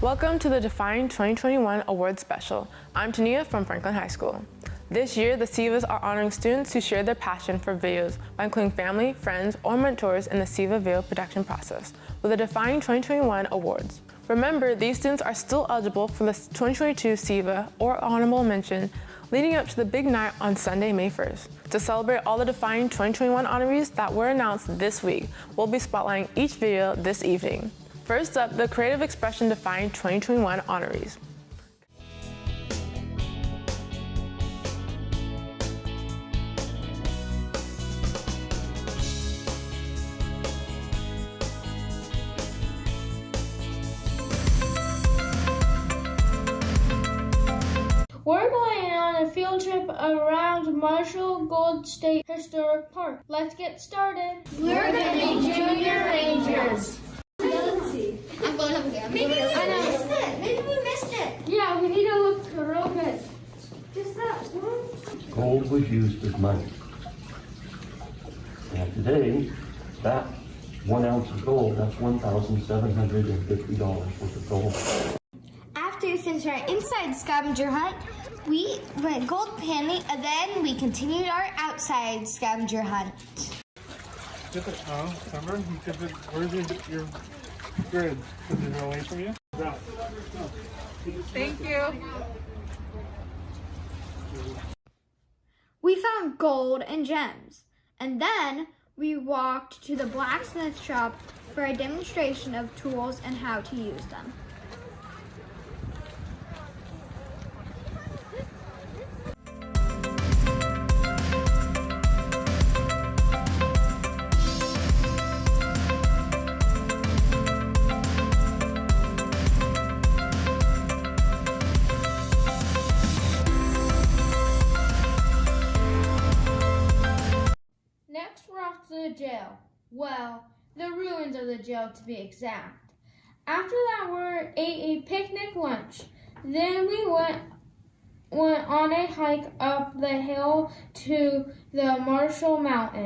Welcome to the Define 2021 Awards Special. I'm Tania from Franklin High School. This year, the SEVAs are honoring students who share their passion for videos by including family, friends, or mentors in the SEVA video production process with the Define 2021 Awards. Remember, these students are still eligible for the 2022 SEVA or honorable mention leading up to the big night on Sunday, May 1st. To celebrate all the Define 2021 honorees that were announced this week, we'll be spotlighting each video this evening. First up, the Creative Expression Define 2021 honorees. We're going on a field trip around Marshall Gold State Historic Park. Let's get started. We're going to be Junior Rangers. I'm going over there. Maybe we missed it. Yeah, we need to look real good. Just that one. Gold was used as money. And today, that 1 ounce of gold, that's $1,750 worth of gold. After we finished our inside scavenger hunt, we went gold panning, and then we continued our outside scavenger hunt. Remember? Where's your grid? Is it away from you? Thank you. We found gold and gems, and then we walked to the blacksmith shop for a demonstration of tools and how to use them. Next, we're off to the jail. Well, the ruins of the jail to be exact. After that, we ate a picnic lunch. Then we went on a hike up the hill to the Marshall Mountain.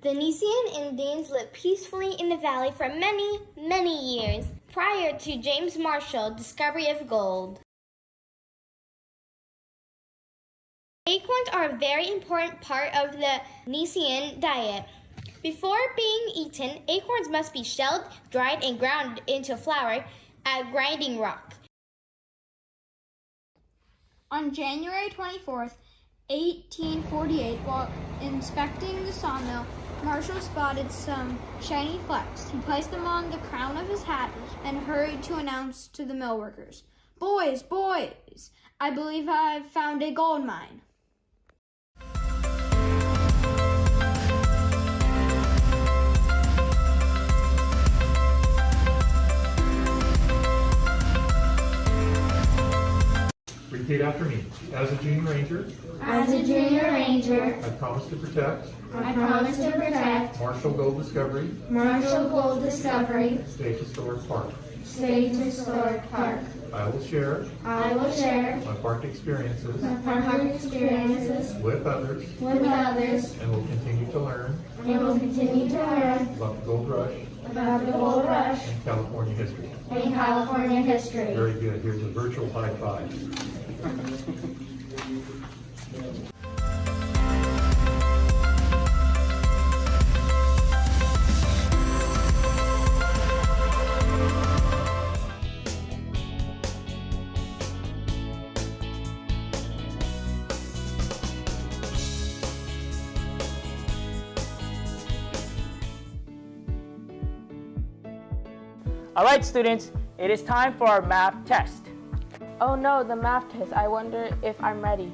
The Nicean Indians lived peacefully in the valley for many, many years prior to James Marshall's discovery of gold. Acorns are a very important part of the Nicean diet. Before being eaten, acorns must be shelled, dried, and ground into flour at grinding rock. On January 24th, 1848, while inspecting the sawmill, Marshall spotted some shiny flecks. He placed them on the crown of his hat and hurried to announce to the mill workers, "Boys, boys, I believe I've found a gold mine." Repeat after me. As a Junior Ranger, As a Junior Ranger, I promise to protect I promise to protect Marshall Gold Discovery Marshall Gold Discovery State Historic Park. State Historic Park. I will share I will share my park experiences my park experiences with others with others and will continue to learn and will continue to learn about the gold rush about the gold rush and California history. and California history. Very good. Here's a virtual high five. All right, students, it is time for our math test. Oh no, the math test. I wonder if I'm ready.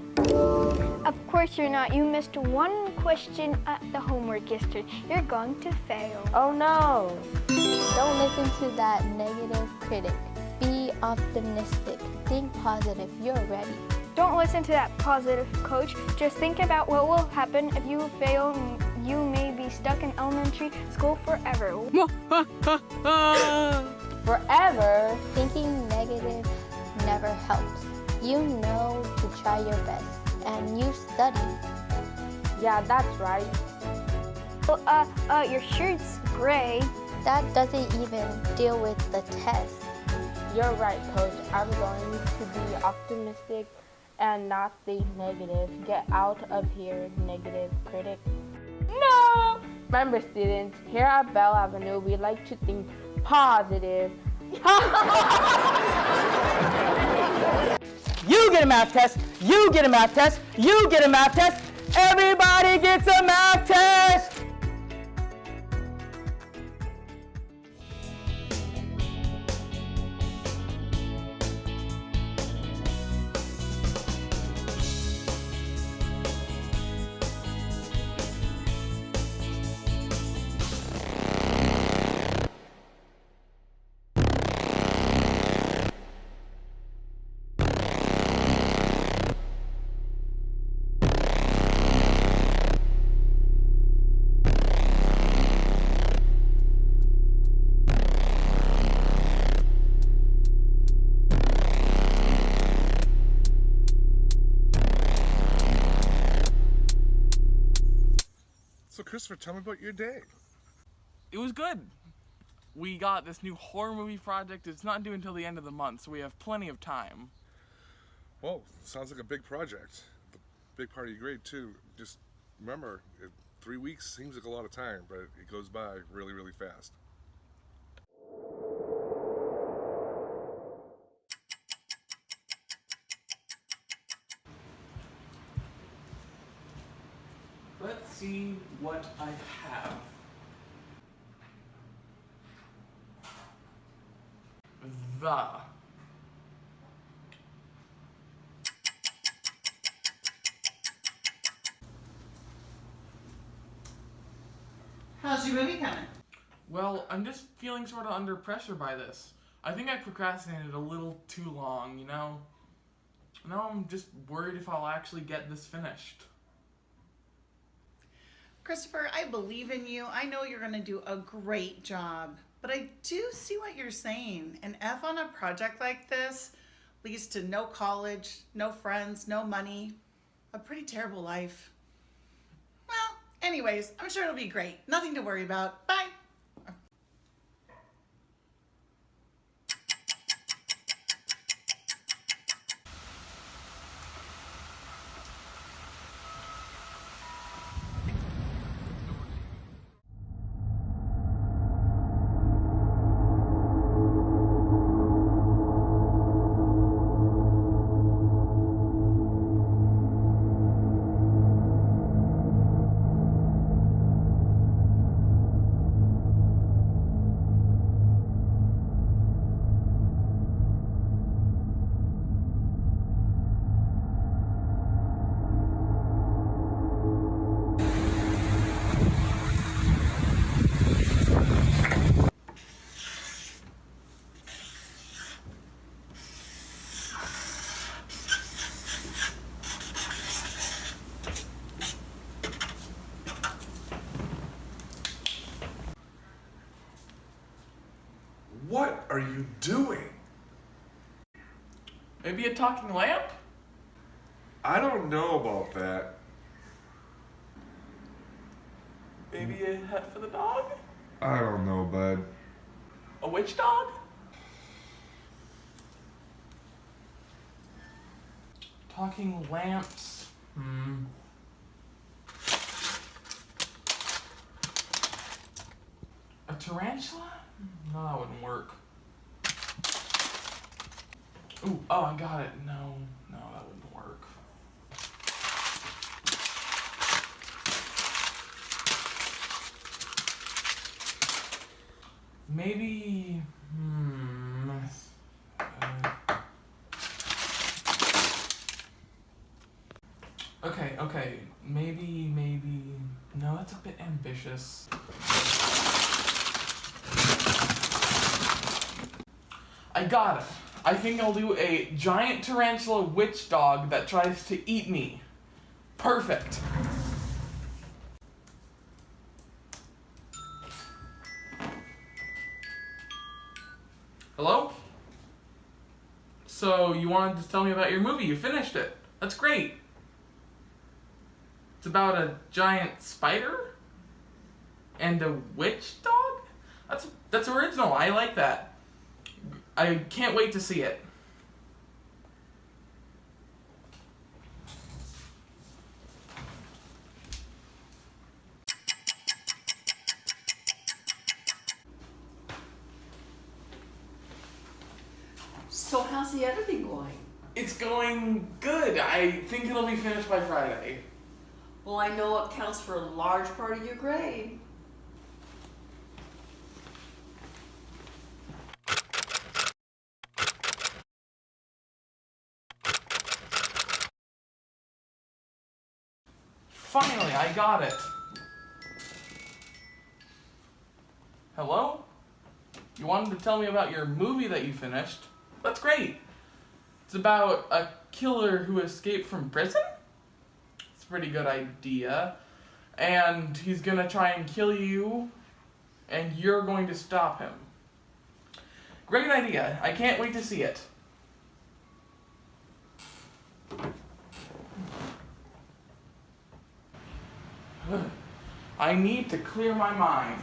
Of course you're not. You missed one question at the homework yesterday. You're going to fail. Oh no. Don't listen to that negative critic. Be optimistic. Think positive. You're ready. Don't listen to that positive coach. Just think about what will happen if you fail. You may be stuck in elementary school forever. Forever, thinking negative never helps. You know to try your best, and you study. Yeah, that's right. Your shirt's gray. That doesn't even deal with the test. You're right, Coach. I'm going to be optimistic and not think negative. Get out of here, negative critic. No! Remember, students, here at Bell Avenue, we like to think positive. You get a math test, you get a math test, you get a math test, everybody gets a math test! So Christopher, tell me about your day. It was good. We got this new horror movie project. It's not due until the end of the month, so we have plenty of time. Whoa, sounds like a big project. The big part of your grade too. Just remember, 3 weeks seems like a lot of time, but it goes by really, really fast. Let's see what I have. The. How's your movie coming? Well, I'm just feeling sort of under pressure by this. I think I procrastinated a little too long, you know? Now I'm just worried if I'll actually get this finished. Christopher, I believe in you. I know you're going to do a great job. But I do see what you're saying. An F on a project like this leads to no college, no friends, no money. A pretty terrible life. Well, anyways, I'm sure it'll be great. Nothing to worry about. Bye. What are you doing? Maybe a talking lamp? I don't know about that. Maybe a hat for the dog? I don't know, bud. A witch dog? Talking lamps. A tarantula? No, that wouldn't work. Ooh, oh, I got it. No, that wouldn't work. Maybe, okay, maybe, no, that's a bit ambitious. I got it. I think I'll do a giant tarantula witch dog that tries to eat me. Perfect. Hello? So you wanted to tell me about your movie. You finished it. That's great. It's about a giant spider and a witch dog? That's original. I like that. I can't wait to see it. So how's the editing going? It's going good. I think it'll be finished by Friday. Well, I know it counts for a large part of your grade. Finally, I got it. Hello? You wanted to tell me about your movie that you finished? That's great. It's about a killer who escaped from prison? It's a pretty good idea. And he's gonna try and kill you, and you're going to stop him. Great idea. I can't wait to see it. I need to clear my mind.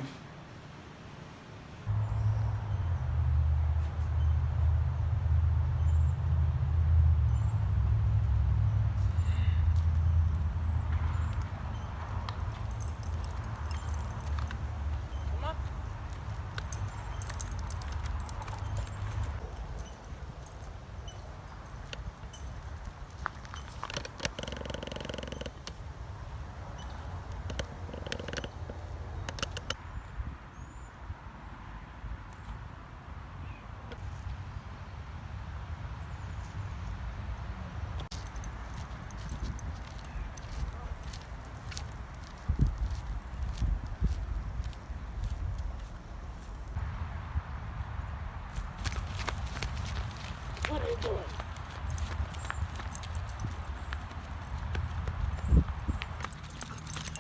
What are you doing?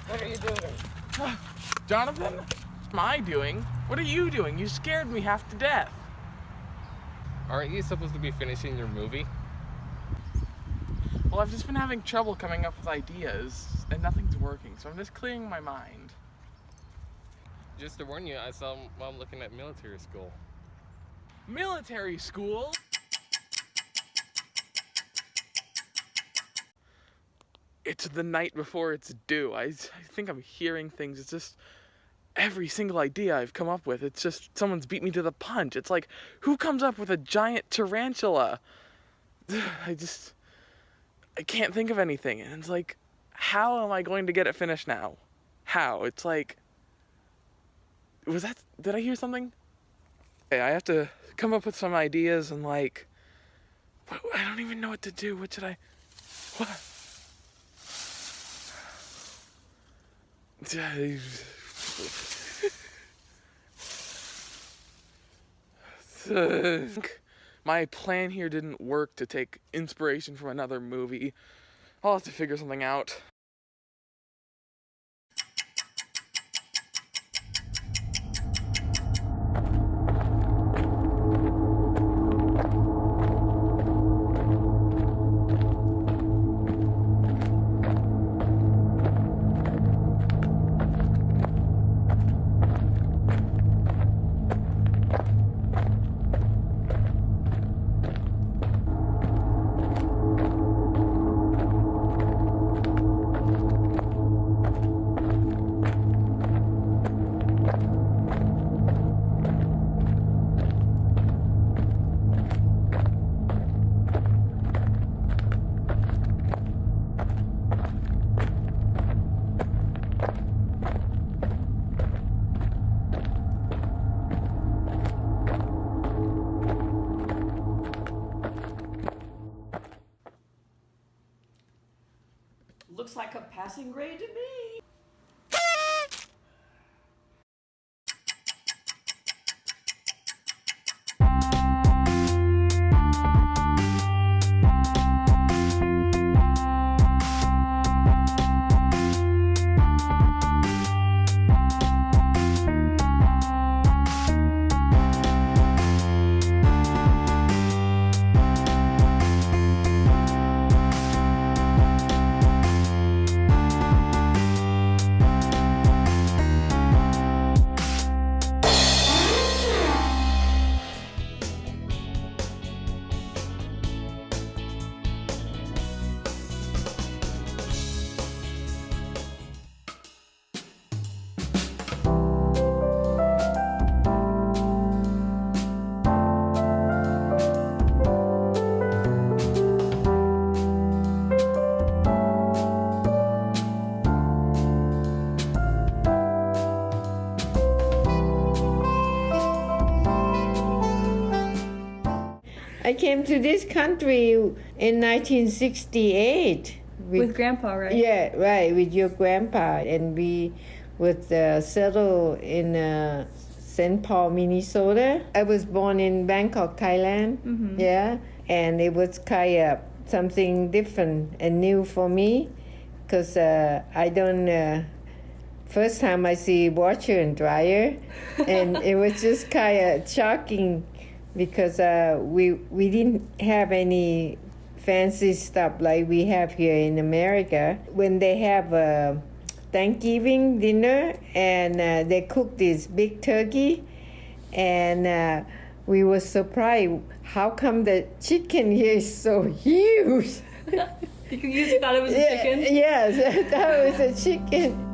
What are you doing? Jonathan? What am I doing? What are you doing? You scared me half to death. Aren't you supposed to be finishing your movie? Well, I've just been having trouble coming up with ideas, and nothing's working, so I'm just clearing my mind. Just to warn you, I saw Mom looking at military school. Military school? It's the night before it's due. I think I'm hearing things. It's just every single idea I've come up with. It's just someone's beat me to the punch. It's like, who comes up with a giant tarantula? I can't think of anything. And it's like, how am I going to get it finished now? How? It's like, did I hear something? Okay, I have to come up with some ideas and like, I don't even know what to do. What? My plan here didn't work to take inspiration from another movie. I'll have to figure something out. Looks like a passing grade to me. I came to this country in 1968. With Grandpa, right? Yeah, right, with your grandpa. And we would settle in St. Paul, Minnesota. I was born in Bangkok, Thailand. Mm-hmm. Yeah, and it was kind of something different and new for me because I don't... first time I see washer and dryer, and it was just kind of shocking because we didn't have any fancy stuff like we have here in America. When they have a Thanksgiving dinner and they cook this big turkey, and we were surprised how come the chicken here is so huge. You thought it was a chicken? Yes, I thought it was a chicken.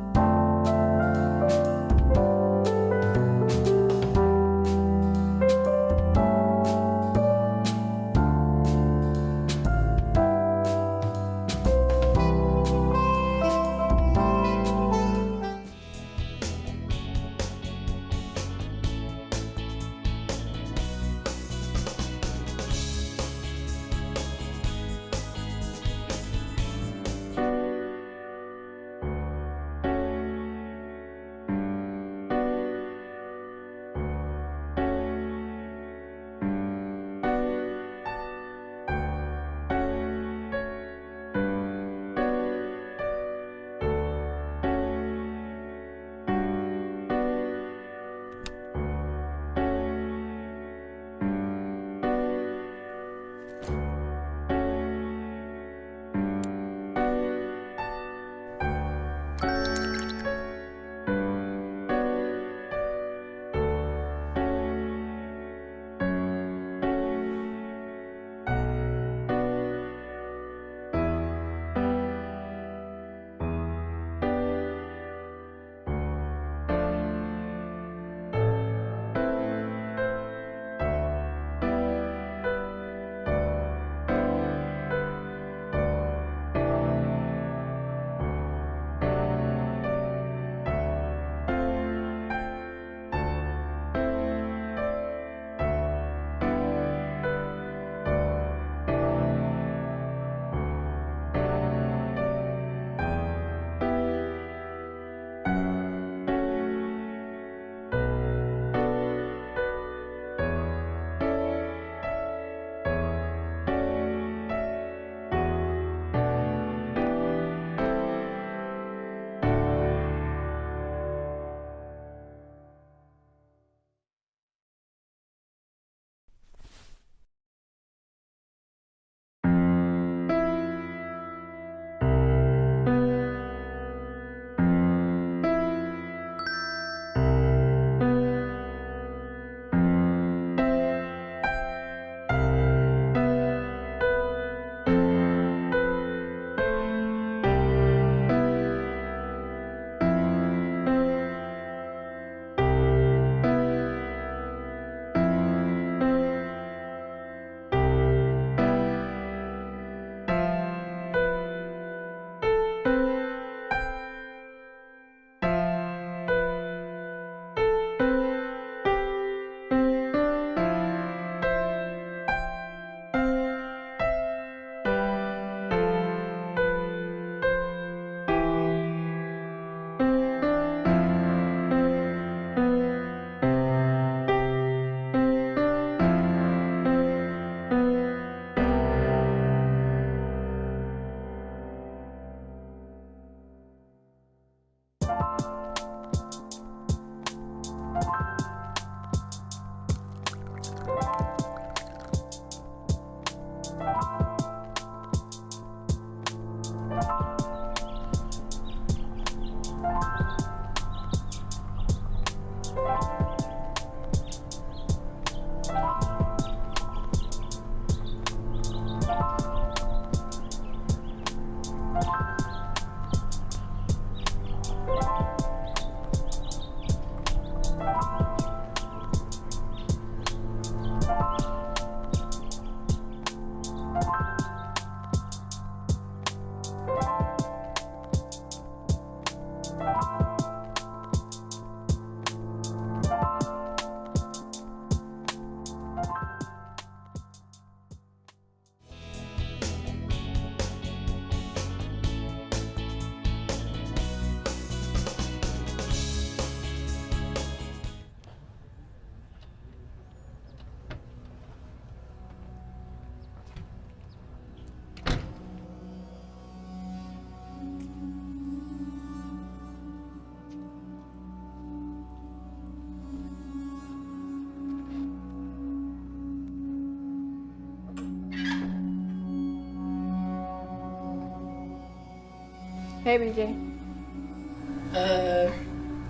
Hey, BJ.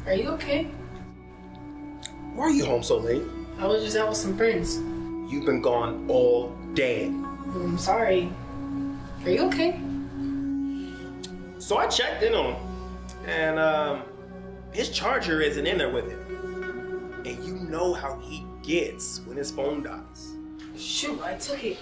Are you okay? Why are you home so late? I was just out with some friends. You've been gone all day. I'm sorry. Are you okay? So I checked in on him, and his charger isn't in there with him. And you know how he gets when his phone dies. Shoot, I took it.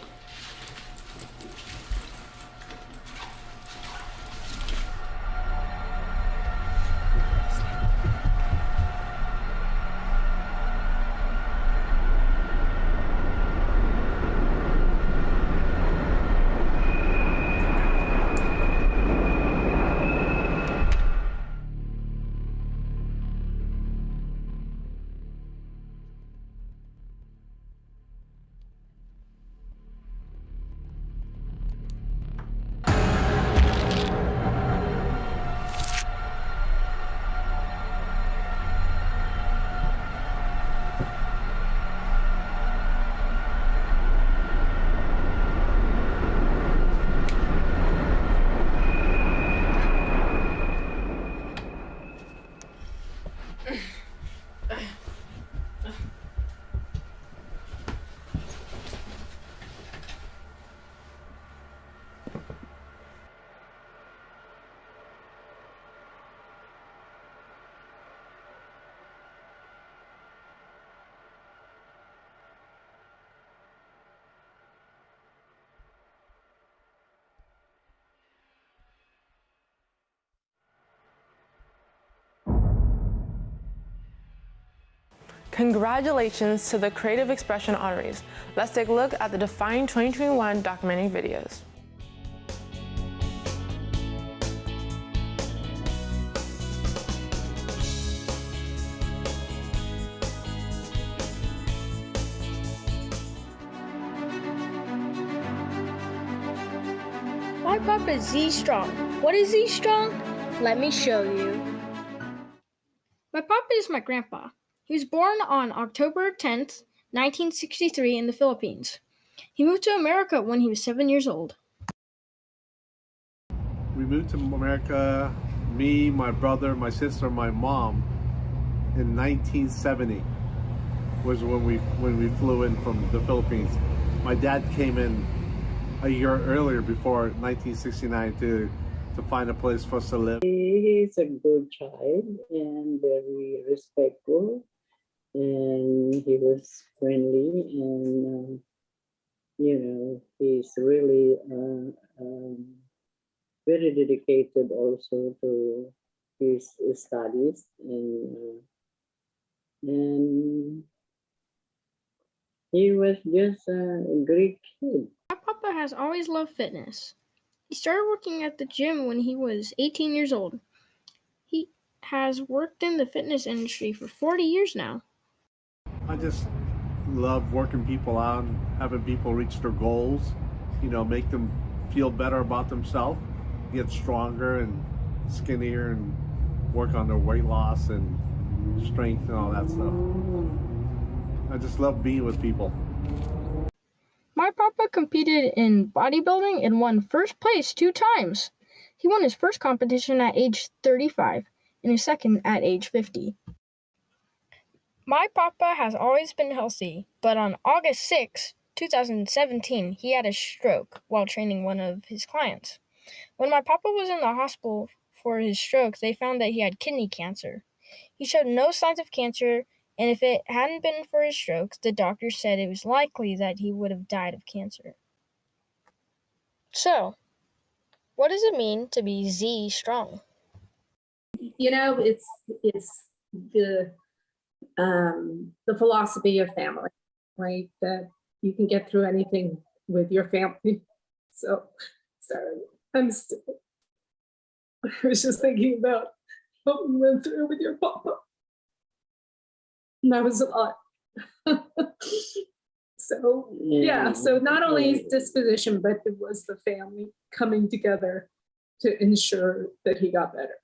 Congratulations to the Creative Expression honorees. Let's take a look at the Define 2021 documentary videos. My papa is Z Strong. What is Z Strong? Let me show you. My papa is my grandpa. He was born on October 10th, 1963 in the Philippines. He moved to America when he was 7 years old. We moved to America, me, my brother, my sister, my mom, in 1970 was when we flew in from the Philippines. My dad came in a year earlier, before 1969, to find a place for us to live. He's a good child and very respectful, and he was friendly, and he's really very dedicated also to his studies, and he was just a great kid. My papa has always loved fitness. He started working at the gym when he was 18 years old. He has worked in the fitness industry for 40 years now. I just love working people out, and having people reach their goals, make them feel better about themselves, get stronger and skinnier, and work on their weight loss and strength and all that stuff. I just love being with people. My papa competed in bodybuilding and won first place 2 times. He won his first competition at age 35 and his second at age 50. My papa has always been healthy, but on August 6, 2017, he had a stroke while training one of his clients. When my papa was in the hospital for his stroke, they found that he had kidney cancer. He showed no signs of cancer, and if it hadn't been for his stroke, the doctor said it was likely that he would have died of cancer. So, what does it mean to be Z strong? It's the philosophy of family, right? That you can get through anything with your family. So, sorry, I was just thinking about what we went through with your papa. And that was a lot. So not only his disposition, but it was the family coming together to ensure that he got better.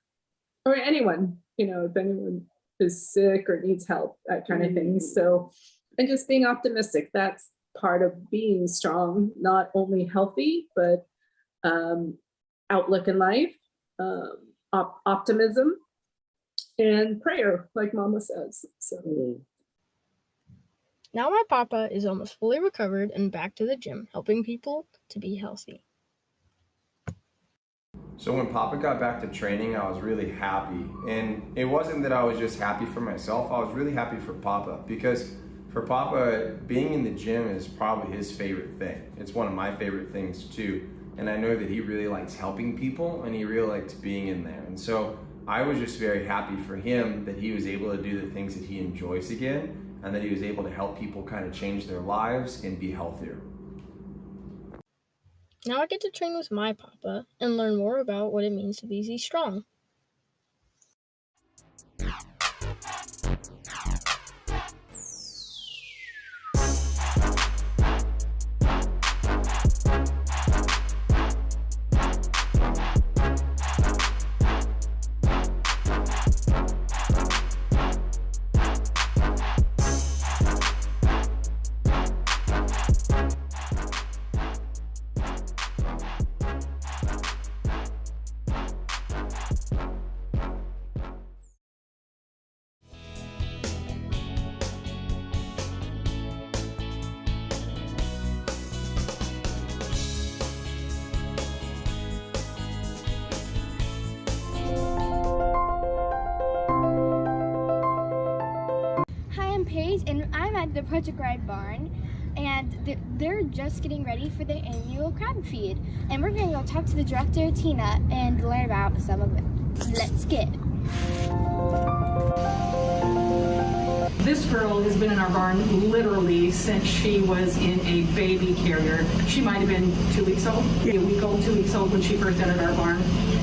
Or anyone, if anyone is sick or needs help, that kind of thing. So, and just being optimistic, that's part of being strong, not only healthy, but outlook in life, optimism, and prayer, like Mama says. So. Now my papa is almost fully recovered and back to the gym, helping people to be healthy. So when Papa got back to training, I was really happy. And it wasn't that I was just happy for myself, I was really happy for Papa, because for Papa, being in the gym is probably his favorite thing. It's one of my favorite things too. And I know that he really likes helping people and he really likes being in there. And so I was just very happy for him that he was able to do the things that he enjoys again, and that he was able to help people kind of change their lives and be healthier. Now I get to train with my papa and learn more about what it means to be strong. Paige, and I'm at the Project Ride barn, and they're just getting ready for the annual crab feed. And we're going to go talk to the director, Tina, and learn about some of it. Let's get it. This girl has been in our barn literally since she was in a baby carrier. She might have been 2 weeks old, a week old, 2 weeks old when she first entered our barn.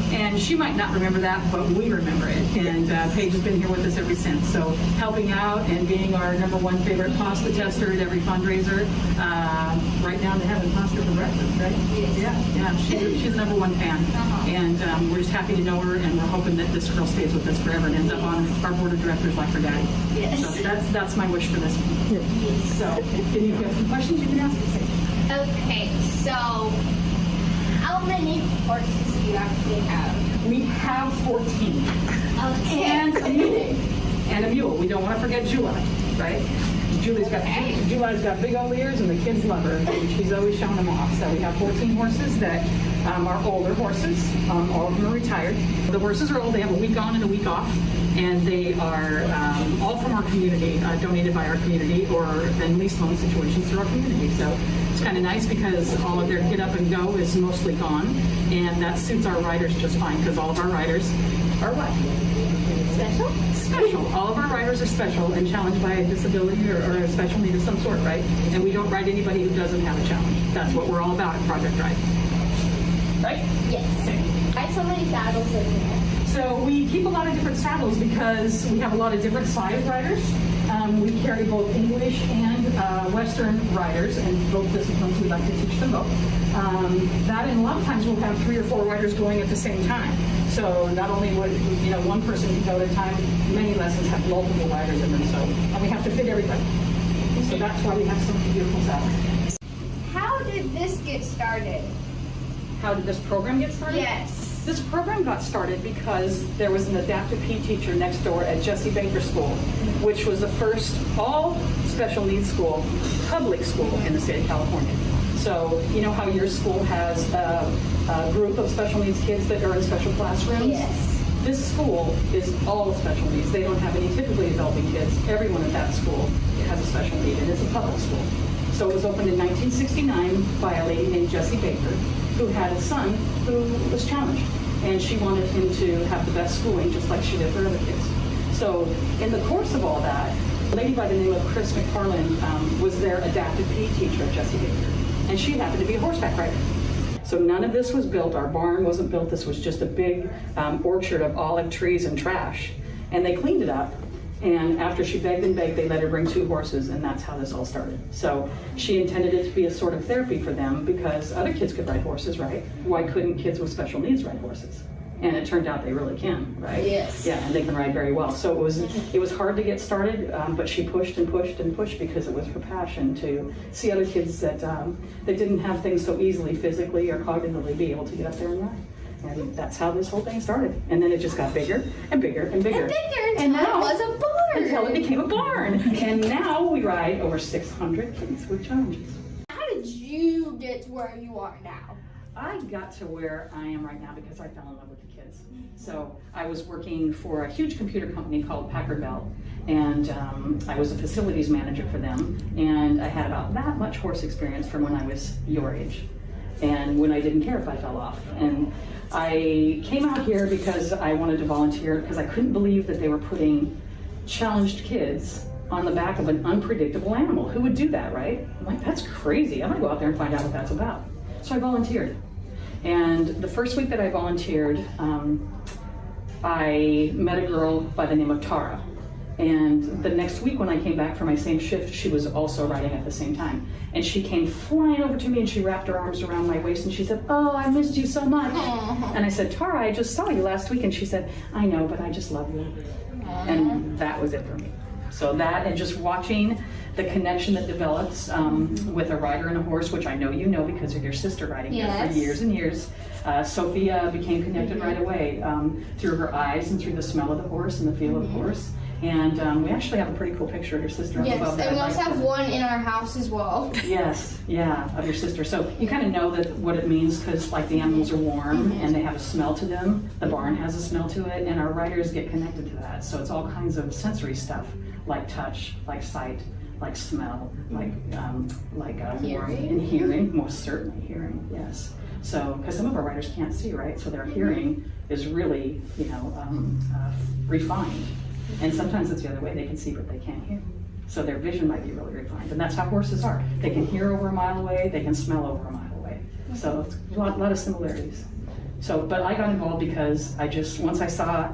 And she might not remember that, but we remember it. And Paige has been here with us ever since. So helping out and being our #1 favorite pasta tester at every fundraiser. Right down to having pasta for breakfast, right? Yes. Yeah. She's the #1 fan. And we're just happy to know her, and we're hoping that this girl stays with us forever and ends up on our board of directors like her daddy. Yes. So that's my wish for this one. Yes. So, can you have some questions you can ask? Okay, so how many horses do you actually have? We have 14. Okay. And a mule. And a mule. We don't want to forget July, right? Julie's got big old ears, and the kids love her. And she's always showing them off. So we have 14 horses that are older horses. All of them are retired. The horses are old. They have a week on and a week off. And they are all from our community, donated by our community, or in least home situations through our community. So it's kind of nice because all of their get up and go is mostly gone, and that suits our riders just fine because all of our riders are what? Special? Special. All of our riders are special and challenged by a disability or a special need of some sort, right? And we don't ride anybody who doesn't have a challenge. That's what we're all about at Project Ride. Right? Yes. I have so many saddles in here. So we keep a lot of different saddles because we have a lot of different size riders. We carry both English and Western riders, and both disciplines we like to teach them both. That, and a lot of times we'll have 3 or 4 riders going at the same time. So not only would one person can go at a time, many lessons have multiple riders in them. So, and we have to fit everybody. So that's why we have so many beautiful saddles. How did this get started? How did this program get started? Yes. This program got started because there was an adaptive PE teacher next door at Jesse Baker School, which was the first all special needs school, public school in the state of California. So you know how your school has a group of special needs kids that are in special classrooms? Yes. This school is all special needs. They don't have any typically developing kids. Everyone at that school has a special need, and it's a public school. So it was opened in 1969 by a lady named Jessie Baker, who had a son who was challenged. And she wanted him to have the best schooling, just like she did for other kids. So in the course of all that, a lady by the name of Chris McFarland was their adaptive PE teacher at Jessie Baker. And she happened to be a horseback rider. So none of this was built. Our barn wasn't built. This was just a big orchard of olive trees and trash. And they cleaned it up. And after she begged and begged, they let her bring 2 horses, and that's how this all started. So she intended it to be a sort of therapy for them because other kids could ride horses, right? Why couldn't kids with special needs ride horses? And it turned out they really can, right? Yes. Yeah, and they can ride very well. So it was hard to get started, but she pushed and pushed and pushed because it was her passion to see other kids that didn't have things so easily physically or cognitively be able to get up there and ride. And that's how this whole thing started. And then it just got bigger and bigger and bigger. And bigger until it was a barn. Until it became a barn. And now we ride over 600 kids with challenges. How did you get to where you are now? I got to where I am right now because I fell in love with the kids. So I was working for a huge computer company called Packard Bell, and I was a facilities manager for them, and I had about that much horse experience from when I was your age, and when I didn't care if I fell off. And I came out here because I wanted to volunteer because I couldn't believe that they were putting challenged kids on the back of an unpredictable animal. Who would do that, right? I'm like, that's crazy. I'm gonna go out there and find out what that's about. So I volunteered. And the first week that I volunteered, I met a girl by the name of Tara. And the next week when I came back for my same shift, she was also riding at the same time. And she came flying over to me and she wrapped her arms around my waist and she said, "Oh, I missed you so much." And I said, "Tara, I just saw you last week." And she said, "I know, but I just love you." And that was it for me. So that, and just watching the connection that develops with a rider and a horse, which I know you know because of your sister riding here for years and years. Sophia became connected right away through her eyes and through the smell of the horse and the feel of the horse. And we actually have a pretty cool picture of your sister. Yes, above that. and we also have one in our house as well. Yes, yeah, of your sister. So you kind of know that what it means because like the animals are warm and they have a smell to them. The barn has a smell to it, and our riders get connected to that. So it's all kinds of sensory stuff like touch, like sight, like smell, like Hearing. and hearing, most certainly hearing, yes. So, because some of our riders can't see, right? So their hearing is really, refined. And sometimes it's the other way, they can see but they can't hear. So their vision might be really refined. And that's how horses are. They can hear over a mile away, they can smell over a mile away. So it's a lot of similarities. So, but I got involved because once I saw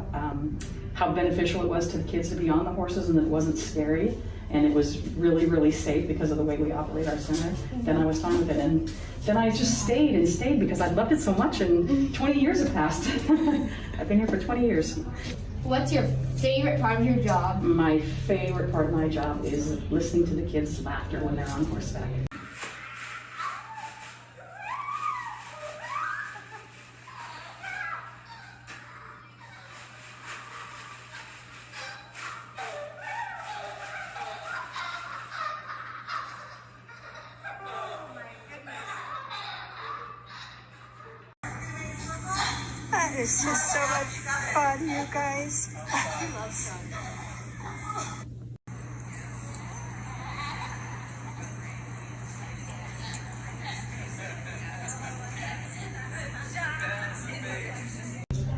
how beneficial it was to the kids to be on the horses and that it wasn't scary, and it was really, really safe because of the way we operate our center, then I was fine with it. And then I just stayed and stayed because I loved it so much, and 20 years have passed. I've been here for 20 years. What's your favorite part of your job? My favorite part of my job is listening to the kids' laughter when they're on horseback. It's just so much fun, you guys. I love fun.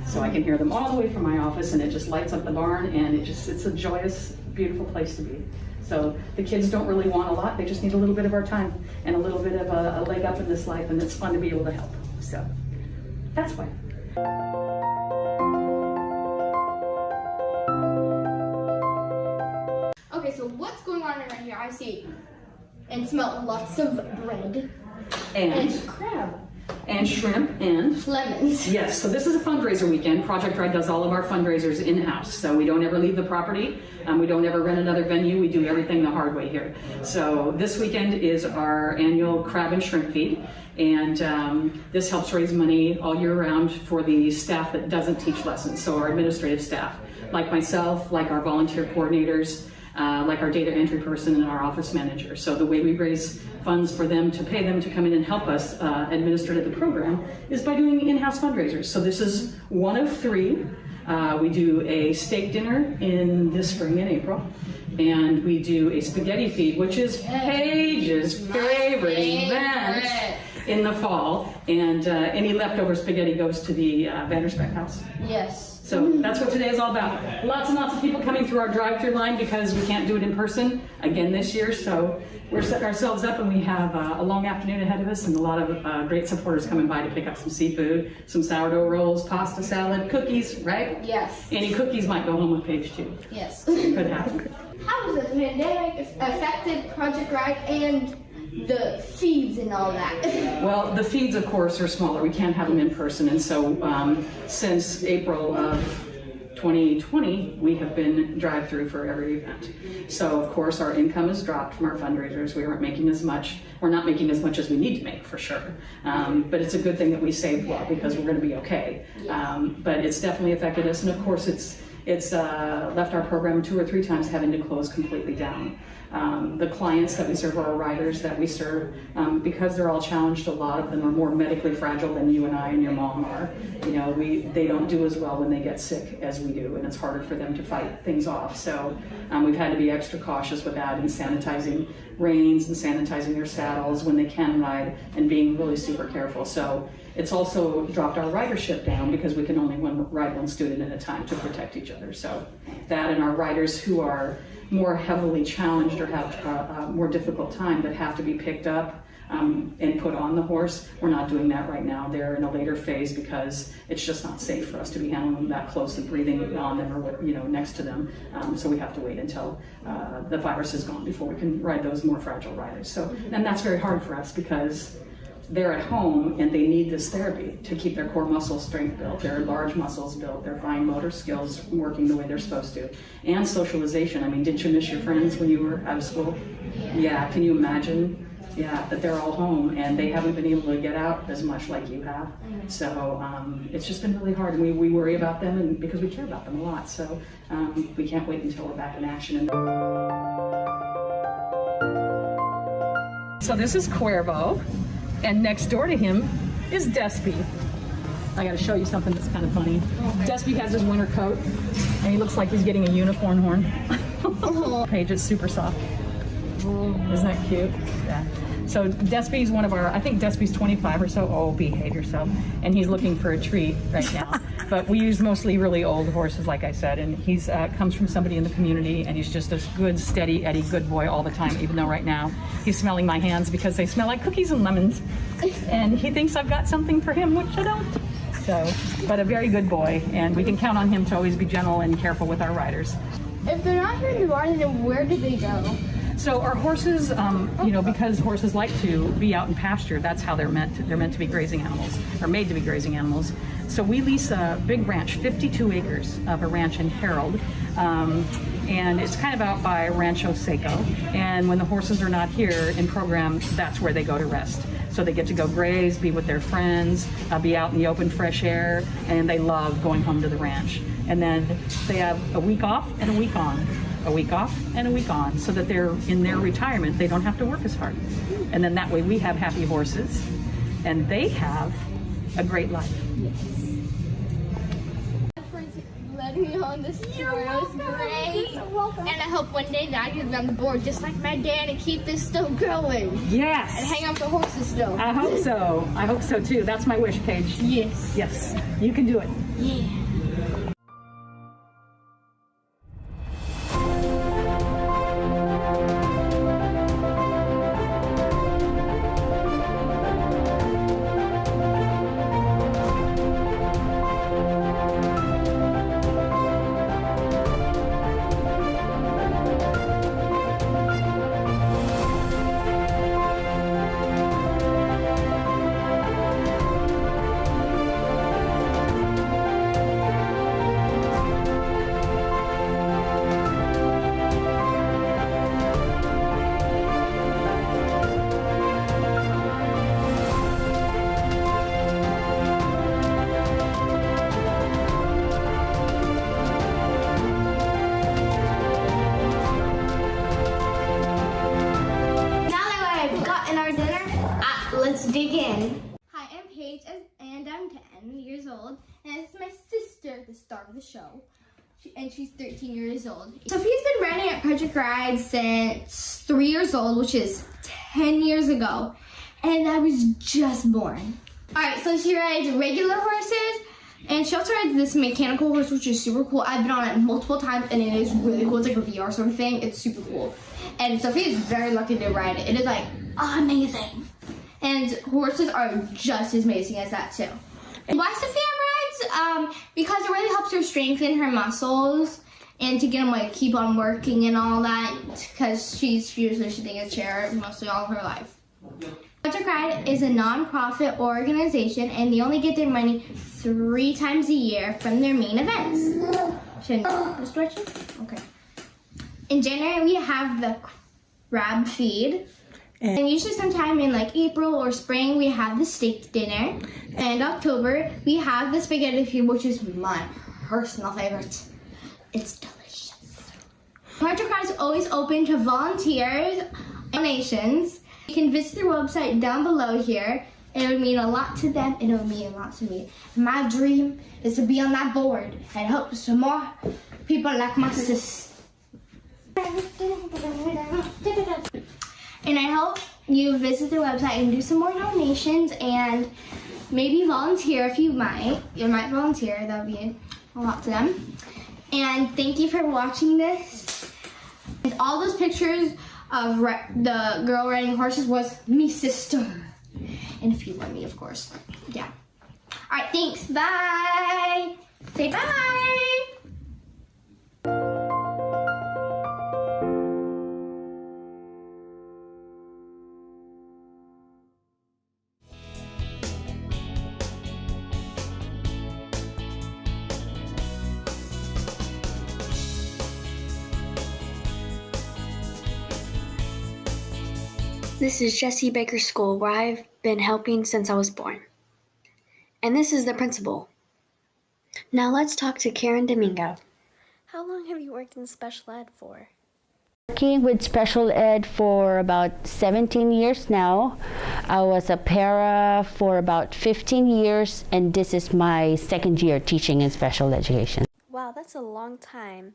So I can hear them all the way from my office, and it just lights up the barn, and it's a joyous, beautiful place to be. So the kids don't really want a lot, they just need a little bit of our time and a little bit of a leg up in this life, and it's fun to be able to help. So that's why. Okay, so what's going on right here? I see and smell lots of bread and crab. And shrimp and lemons. Yes, so this is a fundraiser weekend. Project Ride does all of our fundraisers in-house. So we don't ever leave the property. We don't ever rent another venue. We do everything the hard way here. So this weekend is our annual crab and shrimp feed. And this helps raise money all year round for the staff that doesn't teach lessons. So our administrative staff, like myself, like our volunteer coordinators, like our data entry person and our office manager. So the way we raise funds for them to pay them to come in and help us administer the program is by doing in-house fundraisers. So this is one of three. We do a steak dinner in this spring in April, and we do a spaghetti feed, which is Paige's favorite event in the fall, and any leftover spaghetti goes to the Vanderspek house. Yes. So that's what today is all about. Lots and lots of people coming through our drive-through line because we can't do it in person again this year. So we're setting ourselves up, and we have a long afternoon ahead of us and a lot of great supporters coming by to pick up some seafood, some sourdough rolls, pasta salad, cookies, right? Yes. Any cookies might go home with Paige too. Yes. Could happen. How has the pandemic affected Project Ride and the feeds and all that? Well, the feeds, of course, are smaller. We can't have them in person, and so since April of 2020, we have been drive-through for every event. So of course our income has dropped from our fundraisers. We aren't making as much. We're not making as much as we need to make, for sure. But it's a good thing that we saved well, because we're going to be okay. But it's definitely affected us, and of course it's left our program 2 or 3 times having to close completely down. The clients that we serve are our riders that we serve, because they're all challenged. A lot of them are more medically fragile than you and I and your mom are. You know, they don't do as well when they get sick as we do, and it's harder for them to fight things off. So we've had to be extra cautious with that, and sanitizing reins and sanitizing their saddles when they can ride, and being really super careful. So it's also dropped our ridership down, because we can only ride one student at a time to protect each other. So that, and our riders who are more heavily challenged or have a more difficult time that have to be picked up and put on the horse, we're not doing that right now. They're in a later phase, because it's just not safe for us to be handling them that close and breathing on them, or next to them. So we have to wait until the virus is gone before we can ride those more fragile riders. So, and that's very hard for us, because they're at home and they need this therapy to keep their core muscle strength built, their large muscles built, their fine motor skills working the way they're supposed to, and socialization. I mean, didn't you miss your friends when you were out of school? Yeah, can you imagine? Yeah, that they're all home and they haven't been able to get out as much like you have. So it's just been really hard, and we worry about them, and because we care about them a lot. So we can't wait until we're back in action. So this is Cuervo. And next door to him is Despy. I gotta show you something that's kind of funny. Despy has his winter coat, and he looks like he's getting a unicorn horn. Paige is super soft. Isn't that cute? Yeah. So Despy's one of our, I think Despy's 25 or so. Oh, behave yourself. And he's looking for a treat right now. But we use mostly really old horses, like I said, and he's comes from somebody in the community, and he's just a good, steady Eddie, good boy all the time, even though right now he's smelling my hands because they smell like cookies and lemons. And he thinks I've got something for him, which I don't. So, but a very good boy, and we can count on him to always be gentle and careful with our riders. If they're not here in the garden, then where do they go? So our horses, because horses like to be out in pasture, that's how they're meant to be grazing animals, or made to be grazing animals. So we lease a big ranch, 52 acres of a ranch in Harold, and it's kind of out by Rancho Seco. And when the horses are not here in program, that's where they go to rest. So they get to go graze, be with their friends, be out in the open fresh air, and they love going home to the ranch. And then they have a week off and a week on. A week off and a week on, so that they're in their retirement, they don't have to work as hard. And then that way we have happy horses and they have a great life. Yes. For letting me on this tour, it was great. And I hope one day that I can be on the board just like my dad and keep this still going. Yes. And hang out the horses still. I hope so. I hope so too. That's my wish, Paige. Yes. Yes. You can do it. Yeah. Let's dig in. Hi, I'm Paige, and I'm 10 years old, and it's my sister, the star of the show, and she's 13 years old. Sophia's been riding at Project Ride since 3 years old, which is 10 years ago, and I was just born. All right, so she rides regular horses, and she also rides this mechanical horse, which is super cool. I've been on it multiple times, and it is really cool. It's like a VR sort of thing. It's super cool. And Sophia's very lucky to ride it. It is like amazing. And horses are just as amazing as that too. And why Sophia rides? Because it really helps her strengthen her muscles and to get them like keep on working and all that. Because she's usually sitting in a chair mostly all her life. Project Ride is a non-profit organization, and they only get their money 3 times a year from their main events. direction. This direction? Okay. In January, we have the crab feed. And usually sometime in like April or spring, we have the steak dinner. And October, we have the spaghetti feed, which is my personal favorite. It's delicious. March Card is always open to volunteers and donations. You can visit their website down below here. It would mean a lot to them, and it would mean a lot to me. My dream is to be on that board and help some more people like my sis. And I hope you visit their website and do some more donations and maybe volunteer if you might. You might volunteer, that would be a lot to them. And thank you for watching this. And all those pictures of the girl riding horses was me sister. And if you want me, of course. Yeah. All right, thanks. Bye. Say bye. This is Jesse Baker School, where I've been helping since I was born. And this is the principal. Now let's talk to Karen Domingo. How long have you worked in special ed for? Working with special ed for about 17 years now. I was a para for about 15 years, and this is my second year teaching in special education. Wow, that's a long time.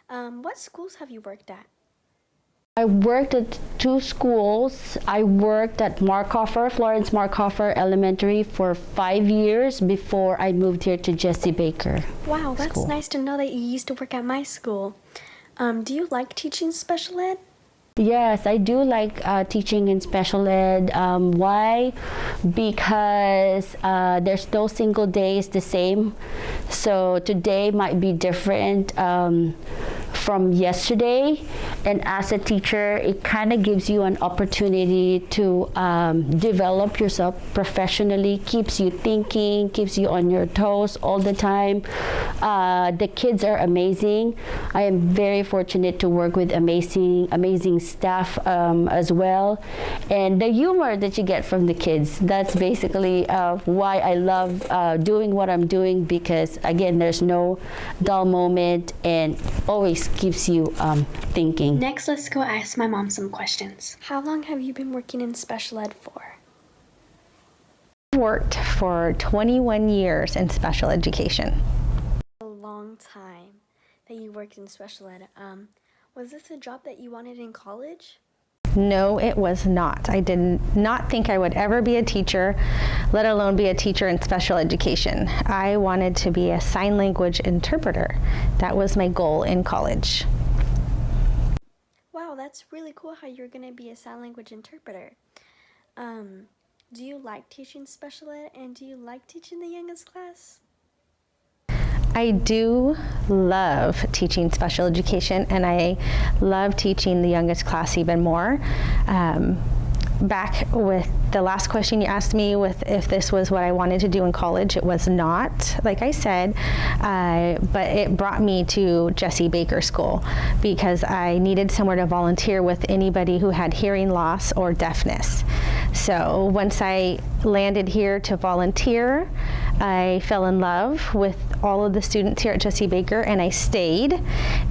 What schools have you worked at? I worked at 2 schools. I worked at Markofer, Florence Markofer Elementary for 5 years before I moved here to Jesse Baker. Wow, that's School. nice to know that you used to work at my school. Do you like teaching special ed? Yes, I do like teaching in special ed. Why? Because there's no single day is the same. So today might be different from yesterday. And as a teacher, it kind of gives you an opportunity to develop yourself professionally, keeps you thinking, keeps you on your toes all the time. The kids are amazing. I am very fortunate to work with amazing staff as well. And the humor that you get from the kids, that's basically why I love doing what I'm doing, because again, there's no dull moment and always keeps you thinking. Next, let's go ask my mom some questions. How long have you been working in special ed for? I've worked for 21 years in special education. A long time that you worked in special ed. Was this a job that you wanted in college? No, it was not. I did not think I would ever be a teacher, let alone be a teacher in special education. I wanted to be a sign language interpreter. That was my goal in college. Wow, that's really cool how you're going to be a sign language interpreter. Do you like teaching special ed, and do you like teaching the youngest class? I do love teaching special education, and I love teaching the youngest class even more. Back with the last question you asked me with if this was what I wanted to do in college, it was not, like I said, but it brought me to Jesse Baker School because I needed somewhere to volunteer with anybody who had hearing loss or deafness. So once I landed here to volunteer, I fell in love with all of the students here at Jesse Baker, and I stayed.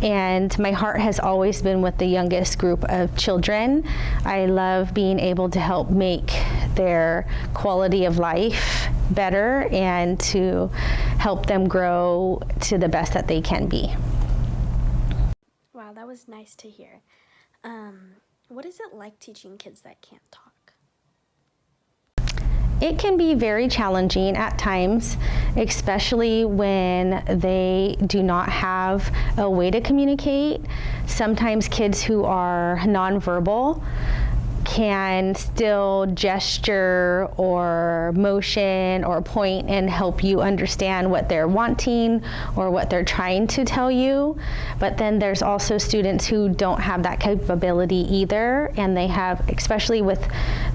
And my heart has always been with the youngest group of children. I love being able to help make their quality of life better and to help them grow to the best that they can be. Wow, that was nice to hear. What is it like teaching kids that can't talk? It can be very challenging at times, especially when they do not have a way to communicate. Sometimes kids who are nonverbal can still gesture or motion or point and help you understand what they're wanting or what they're trying to tell you. But then there's also students who don't have that capability either, and they have, especially with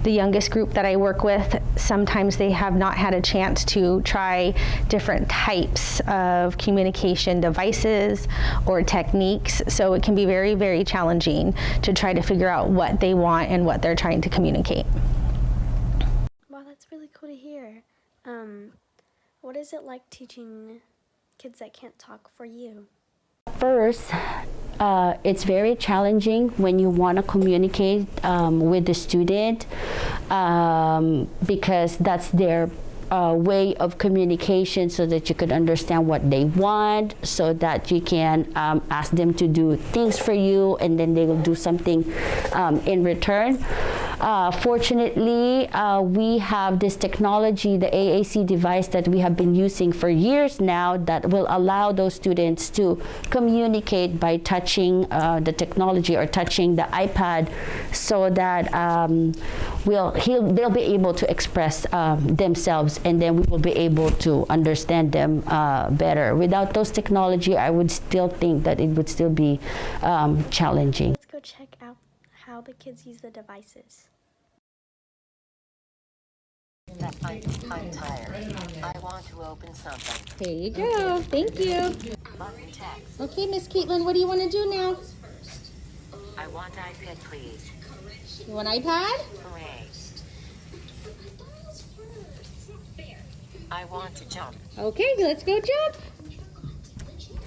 the youngest group that I work with, sometimes they have not had a chance to try different types of communication devices or techniques. So it can be very, very challenging to try to figure out what they want and what they're trying to communicate. Wow, that's really cool to hear. What is it like teaching kids that can't talk for you? First, it's very challenging when you want to communicate with the student because that's their way of communication, so that you could understand what they want, so that you can ask them to do things for you, and then they will do something in return. Fortunately, we have this technology, the AAC device that we have been using for years now, that will allow those students to communicate by touching the technology or touching the iPad, so that they'll be able to express themselves, and then we will be able to understand them better. Without those technology, I would still think that it would still be challenging. Let's go check out how the kids use the devices. I'm tired. I want to open something. Here you go. Thank you. Okay, Miss Caitlin, what do you want to do now? I want iPad, please. You want iPad? Hooray. I want to jump. Okay, let's go jump.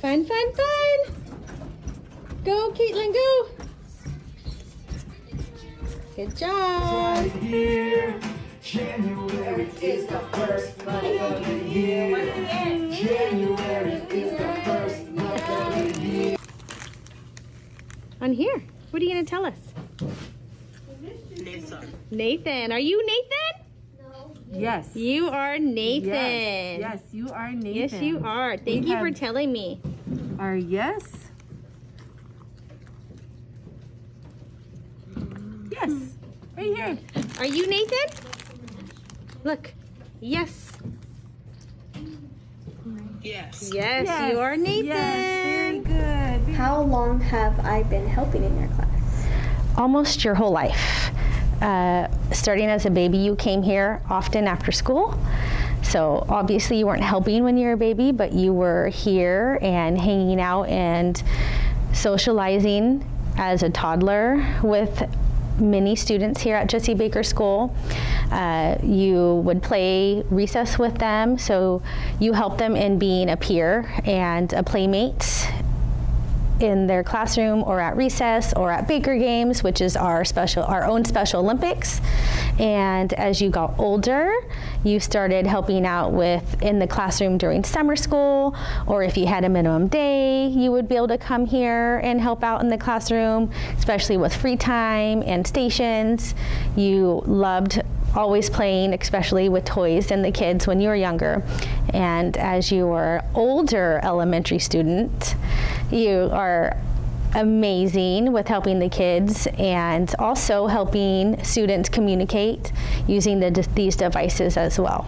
Fun, fun, fun. Go, Caitlin, go. Good job. Here, January is the first month of the year. January is the first month of the year. On here, what are you going to tell us? Nathan. Nathan. Are you Nathan? Yes. You are Nathan. Yes, you are Nathan. Yes, you are. Thank you for telling me. Our yes? Yes. Right here. Are you Nathan? Look. Yes. Yes. Yes, you are Nathan. Yes, very good. How long have I been helping in your class? Almost your whole life. Starting as a baby, you came here often after school. So obviously you weren't helping when you were a baby, but you were here and hanging out and socializing as a toddler with many students here at Jessie Baker School. You would play recess with them, so you helped them in being a peer and a playmate in their classroom or at recess or at Baker Games, which is our own Special Olympics. And as you got older, you started helping out in the classroom during summer school, or if you had a minimum day, you would be able to come here and help out in the classroom, especially with free time and stations. You loved always playing, especially with toys and the kids when you were younger. And as you were older elementary student, you are amazing with helping the kids and also helping students communicate using these devices as well.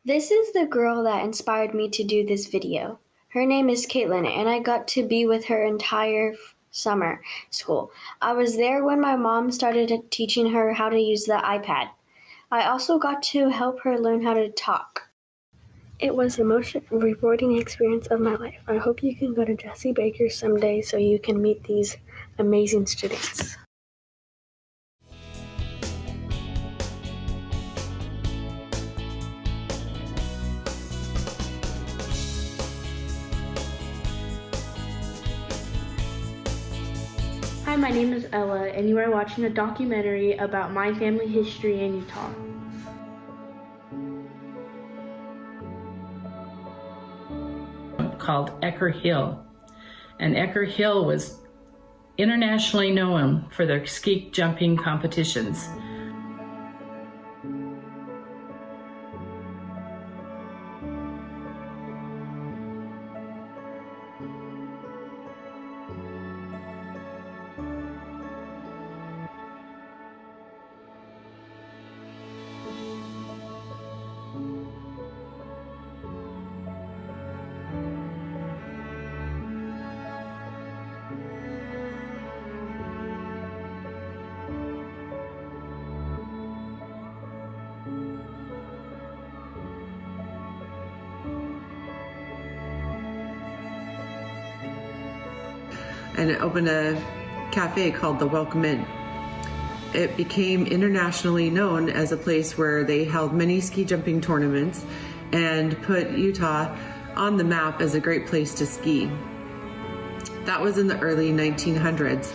This is the girl that inspired me to do this video. Her name is Caitlin, and I got to be with her entire summer school. I was there when my mom started teaching her how to use the iPad. I also got to help her learn how to talk. It was the most rewarding experience of my life. I hope you can go to Jessie Baker someday so you can meet these amazing students. Hi, my name is Ella, and you are watching a documentary about my family history in Utah. Called Ecker Hill. And Ecker Hill was internationally known for their skeet jumping competitions. and opened a cafe called the Welcome Inn. It became internationally known as a place where they held many ski jumping tournaments and put Utah on the map as a great place to ski. That was in the early 1900s.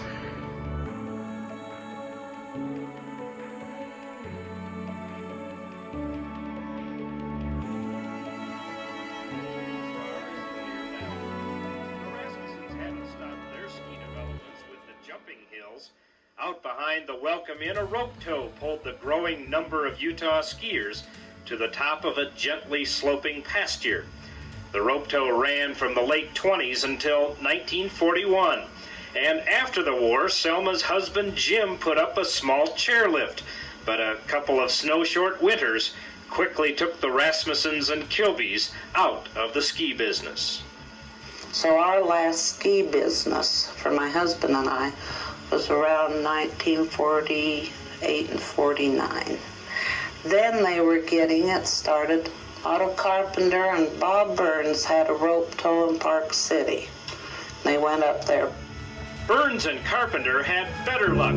Out behind the Welcome Inn, a rope tow pulled the growing number of Utah skiers to the top of a gently sloping pasture. The rope tow ran from the late 20s until 1941. And after the war, Selma's husband Jim put up a small chairlift. But a couple of snow-short winters quickly took the Rasmussens and Kilbys out of the ski business. So our last ski business for my husband and I was around 1948 and 49. Then they were getting it started. Otto Carpenter and Bob Burns had a rope tow in Park City. They went up there. Burns and Carpenter had better luck.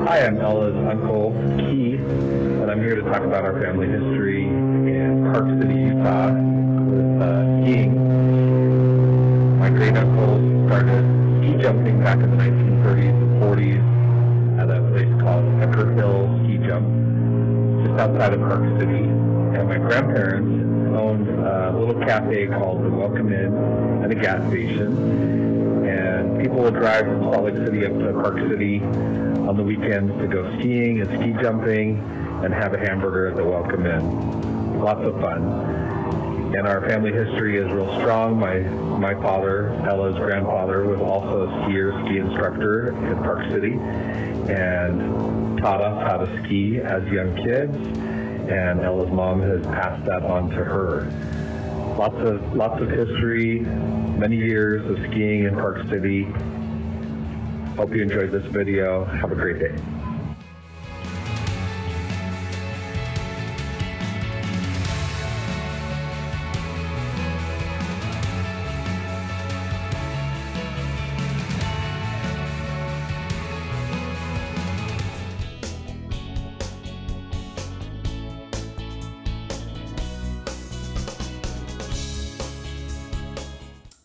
Hi, I'm Ella's uncle, Keith, and I'm here to talk about our family history in Park City, Utah, with skiing. My great uncle started ski jumping back in the 1930s and 40s at a place called Ecker Hill Ski Jump, just outside of Park City. And my grandparents owned a little cafe called the Welcome Inn and a gas station. And people would drive from Salt Lake City up to Park City on the weekends to go skiing and ski jumping and have a hamburger at the Welcome Inn. Lots of fun. And our family history is real strong. My father, Ella's grandfather, was also a ski instructor in Park City and taught us how to ski as young kids. And Ella's mom has passed that on to her. Lots of history, many years of skiing in Park City. Hope you enjoyed this video. Have a great day.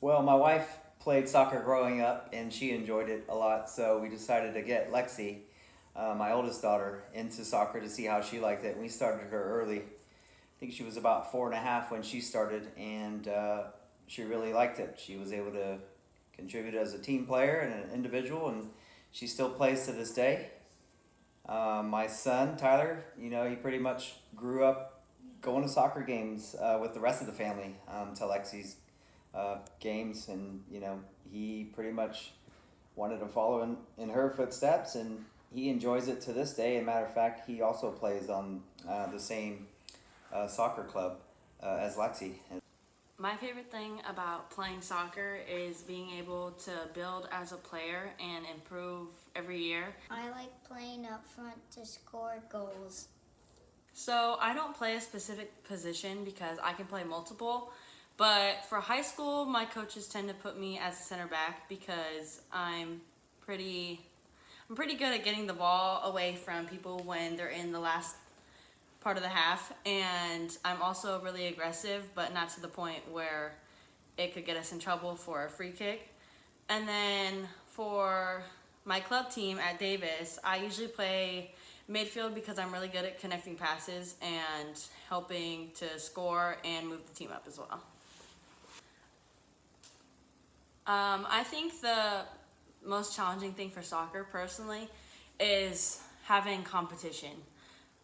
Well, my wife played soccer growing up and she enjoyed it a lot, so we decided to get Lexi, my oldest daughter, into soccer to see how she liked it. We started her early. I think she was about 4.5 when she started, and she really liked it. She was able to contribute as a team player and an individual, and she still plays to this day. My son, Tyler, he pretty much grew up going to soccer games with the rest of the family to Lexi's games, and he pretty much wanted to follow in her footsteps, and he enjoys it to this day. As a matter of fact, he also plays on the same soccer club as Lexi. My favorite thing about playing soccer is being able to build as a player and improve every year. I like playing up front to score goals. So I don't play a specific position because I can play multiple. But for high school, my coaches tend to put me as a center back because I'm pretty good at getting the ball away from people when they're in the last part of the half. And I'm also really aggressive, but not to the point where it could get us in trouble for a free kick. And then for my club team at Davis, I usually play midfield because I'm really good at connecting passes and helping to score and move the team up as well. I think the most challenging thing for soccer, personally, is having competition.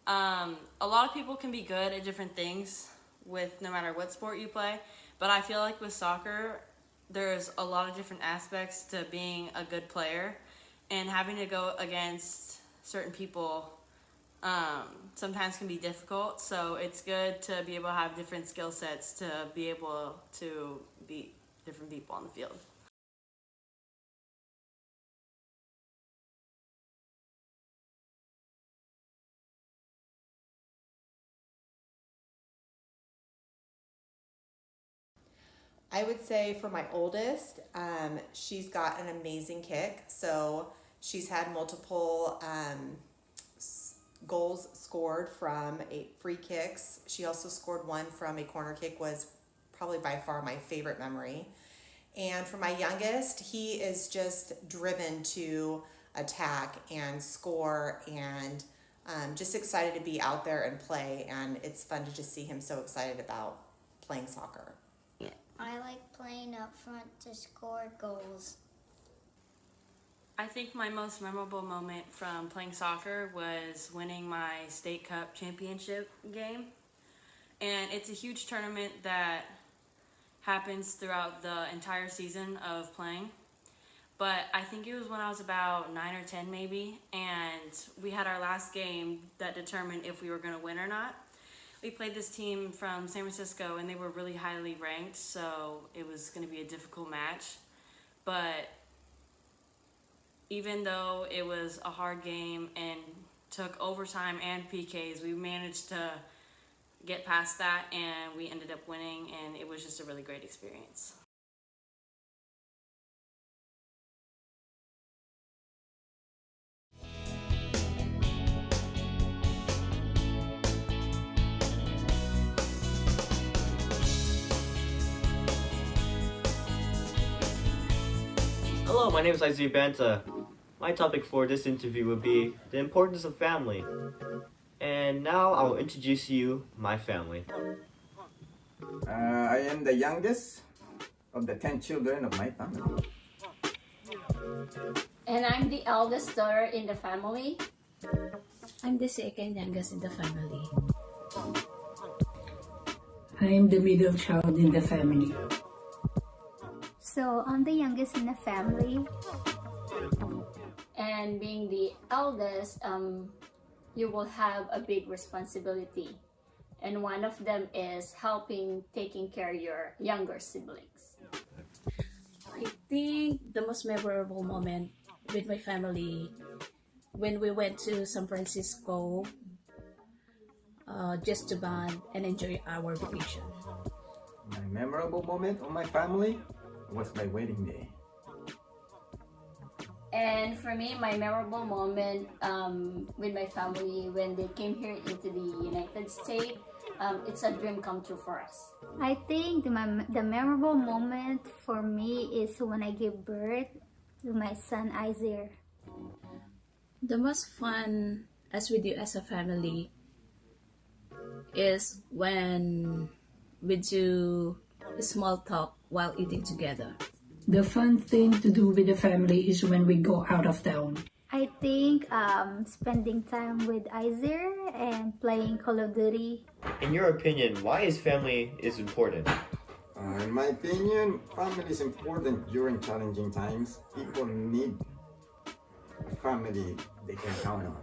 A lot of people can be good at different things with no matter what sport you play, but I feel like with soccer, there's a lot of different aspects to being a good player, and having to go against certain people sometimes can be difficult, so it's good to be able to have different skill sets to be able to beat different people on the field. I would say for my oldest, she's got an amazing kick. So she's had multiple goals scored from free kicks. She also scored one from a corner kick, was probably by far my favorite memory. And for my youngest, he is just driven to attack and score and just excited to be out there and play. And it's fun to just see him so excited about playing soccer. I like playing up front to score goals. I think my most memorable moment from playing soccer was winning my state cup championship game. And it's a huge tournament that happens throughout the entire season of playing. But I think it was when I was about 9 or 10 maybe, and we had our last game that determined if we were going to win or not. We played this team from San Francisco, and they were really highly ranked, so it was going to be a difficult match. But even though it was a hard game and took overtime and PKs, we managed to get past that, and we ended up winning, and it was just a really great experience. Hello, my name is Isaiah Banta. My topic for this interview will be the importance of family. And now I will introduce you my family. I am the youngest of the 10 children of my family. And I'm the eldest daughter in the family. I'm the second youngest in the family. I'm the middle child in the family. So I'm the youngest in the family. And being the eldest, you will have a big responsibility. And one of them is taking care of your younger siblings. I think the most memorable moment with my family when we went to San Francisco just to bond and enjoy our vacation. My memorable moment of my family was my wedding day. And for me, my memorable moment with my family when they came here into the United States, it's a dream come true for us. I think the memorable moment for me is when I gave birth to my son Isaiah. The most fun as we do as a family is when we do small talk while eating together. The fun thing to do with the family is when we go out of town. I think spending time with Isaiah and playing Call of Duty. In your opinion, why is family important? In my opinion, family is important during challenging times. People need a family they can count on.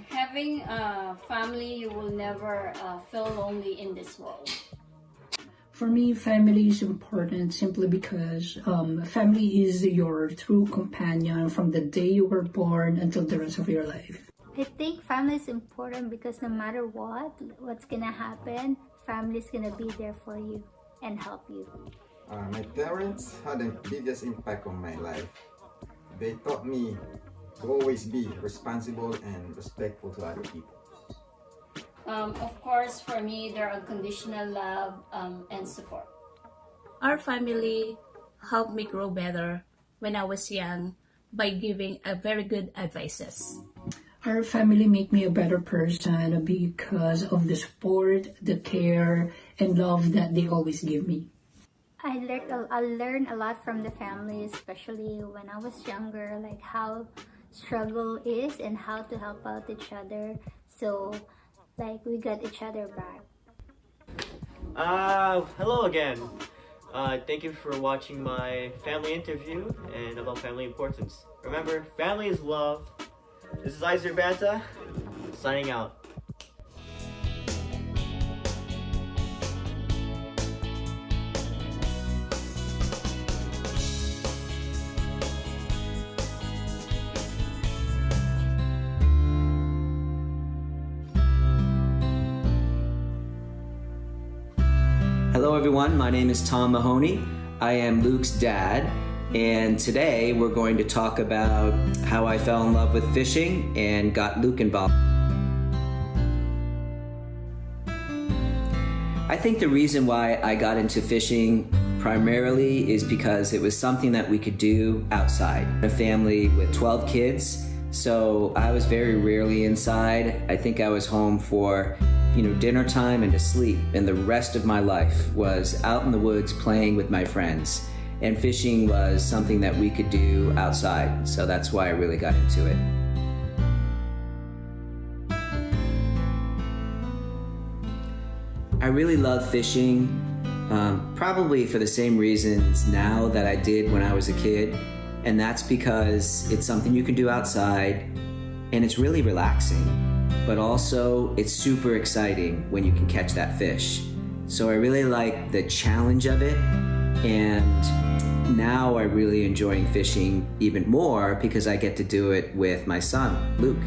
Having a family, you will never feel lonely in this world. For me, family is important simply because family is your true companion from the day you were born until the rest of your life. I think family is important because no matter what's gonna happen, family is gonna be there for you and help you. My parents had the biggest impact on my life. They taught me to always be responsible and respectful to other people. Of course, for me, they're unconditional love and support. Our family helped me grow better when I was young by giving a very good advices. Our family make me a better person because of the support, the care, and love that they always give me. I learned a lot from the family, especially when I was younger, like how struggle is and how to help out each other. So, like, we got each other back. Hello again. Thank you for watching my family interview and about family importance. Remember, family is love. This is Isaac Banta, signing out. Hello everyone, my name is Tom Mahoney. I am Luke's dad, and today we're going to talk about how I fell in love with fishing and got Luke involved. I think the reason why I got into fishing primarily is because it was something that we could do outside. A family with 12 kids, so I was very rarely inside. I think I was home for dinner time and to sleep, and the rest of my life was out in the woods playing with my friends. And fishing was something that we could do outside, so that's why I really got into it. I really love fishing, probably for the same reasons now that I did when I was a kid, and that's because it's something you can do outside, and it's really relaxing. But also it's super exciting when you can catch that fish. So I really like the challenge of it, and now I'm really enjoying fishing even more because I get to do it with my son, Luke.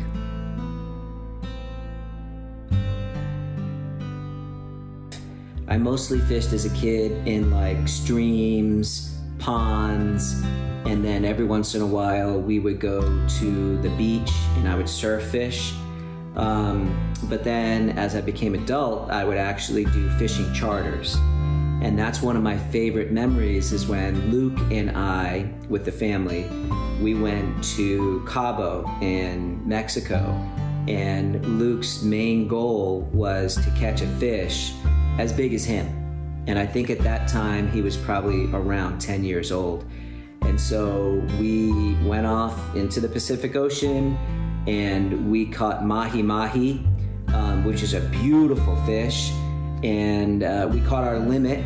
I mostly fished as a kid in like streams, ponds, and then every once in a while we would go to the beach and I would surf fish. But then as I became adult, I would actually do fishing charters. And that's one of my favorite memories is when Luke and I, with the family, we went to Cabo in Mexico. And Luke's main goal was to catch a fish as big as him. And I think at that time he was probably around 10 years old. And so we went off into the Pacific Ocean and we caught mahi-mahi, which is a beautiful fish. And we caught our limit,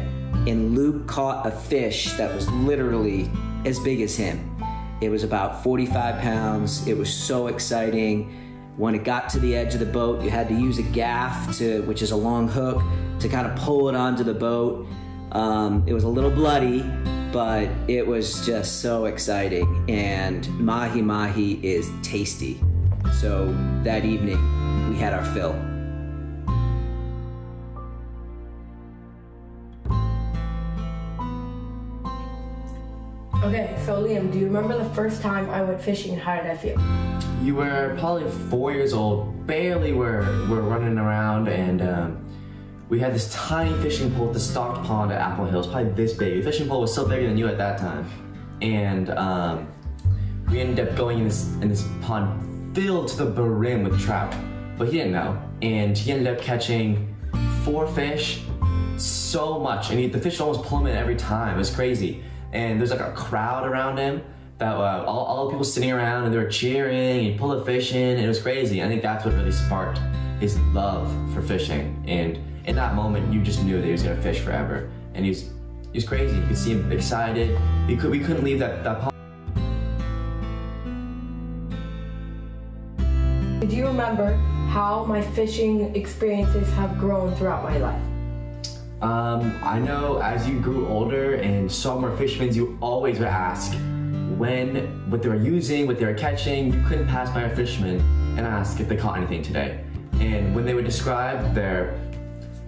and Luke caught a fish that was literally as big as him. It was about 45 pounds. It was so exciting. When it got to the edge of the boat, you had to use a gaff, which is a long hook, to kind of pull it onto the boat. It was a little bloody, but it was just so exciting. And mahi-mahi is tasty. So that evening, we had our fill. Okay, so Liam, do you remember the first time I went fishing and how did I feel? You were probably 4 years old, barely were running around, and we had this tiny fishing pole at the stocked pond at Apple Hills, probably this big. The fishing pole was still bigger than you at that time. And we ended up going in this pond filled to the brim with trout, but he didn't know. And he ended up catching 4 fish, so much, and the fish almost pulled him in every time. It was crazy. And there's like a crowd around him that all the people sitting around and they were cheering, and he pulled the fish in, and it was crazy. I think that's what really sparked his love for fishing. And in that moment, you just knew that he was gonna fish forever. And he was crazy. You could see him excited. We couldn't leave that pond. Do you remember how my fishing experiences have grown throughout my life? I know as you grew older and saw more fishermen, you always would ask what they were using, what they were catching. You couldn't pass by a fisherman and ask if they caught anything today. And when they would describe their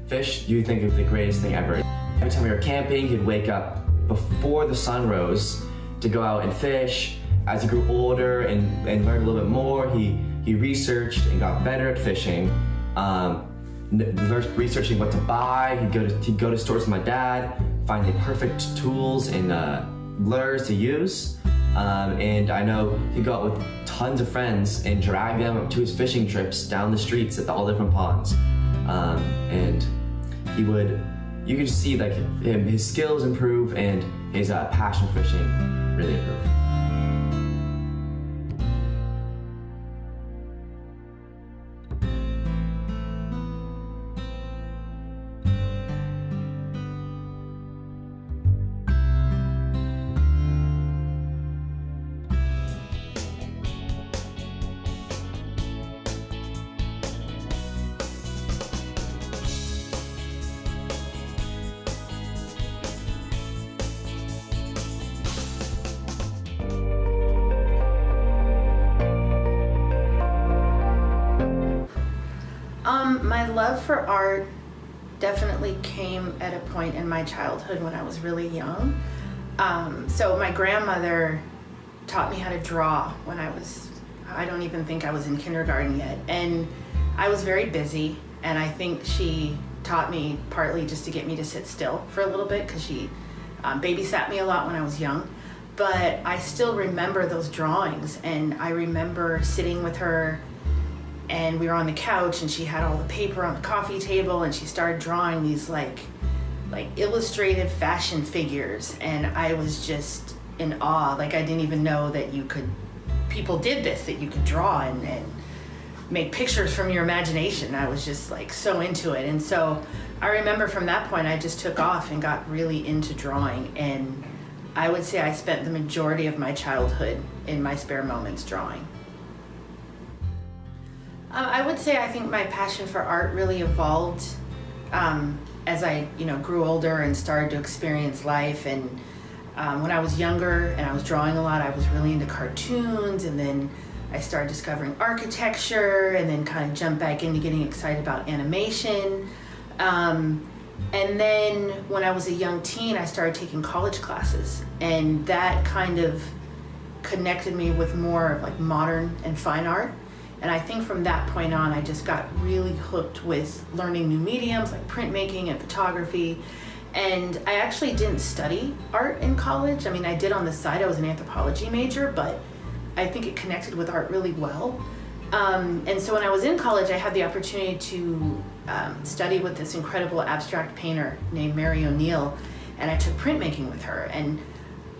fish, you think of the greatest thing ever. Every time we were camping, he'd wake up before the sun rose to go out and fish. As he grew older and learned a little bit more, he researched and got better at fishing. Researching what to buy. He'd go to stores with my dad, find the perfect tools and lures to use. And I know he'd go out with tons of friends and drag them to his fishing trips down the streets at all different ponds. And you could see like his skills improve and his passion for fishing really improve. My love for art definitely came at a point in my childhood when I was really young. So my grandmother taught me how to draw when I don't even think I was in kindergarten yet. And I was very busy, and I think she taught me partly just to get me to sit still for a little bit, because she babysat me a lot when I was young. But I still remember those drawings, and I remember sitting with her, and we were on the couch, and she had all the paper on the coffee table, and she started drawing these like illustrated fashion figures, and I was just in awe. Like, I didn't even know that people did this, that you could draw and make pictures from your imagination. I was just like so into it. And so I remember from that point I just took off and got really into drawing, and I would say I spent the majority of my childhood in my spare moments drawing. I would say I think my passion for art really evolved as I grew older and started to experience life. And when I was younger and I was drawing a lot, I was really into cartoons, and then I started discovering architecture, and then kind of jumped back into getting excited about animation. And then when I was a young teen, I started taking college classes, and that kind of connected me with more of like modern and fine art. And I think from that point on, I just got really hooked with learning new mediums like printmaking and photography. And I actually didn't study art in college. I mean, I did on the side. I was an anthropology major, but I think it connected with art really well. And so when I was in college, I had the opportunity to study with this incredible abstract painter named Mary O'Neill, and I took printmaking with her. And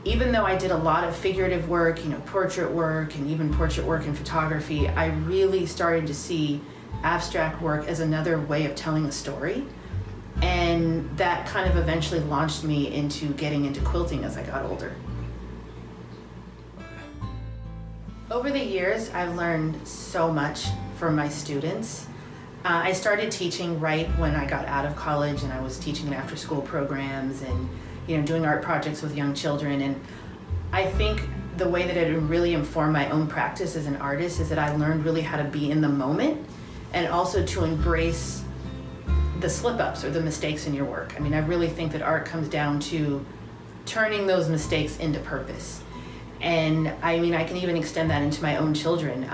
even though I did a lot of figurative work, portrait work, and even portrait work in photography, I really started to see abstract work as another way of telling a story. And that kind of eventually launched me into getting into quilting as I got older. Over the years, I've learned so much from my students. I started teaching right when I got out of college, and I was teaching in after-school programs and doing art projects with young children. And I think the way that it really informed my own practice as an artist is that I learned really how to be in the moment, and also to embrace the slip-ups or the mistakes in your work. I mean, I really think that art comes down to turning those mistakes into purpose. And I mean, I can even extend that into my own children.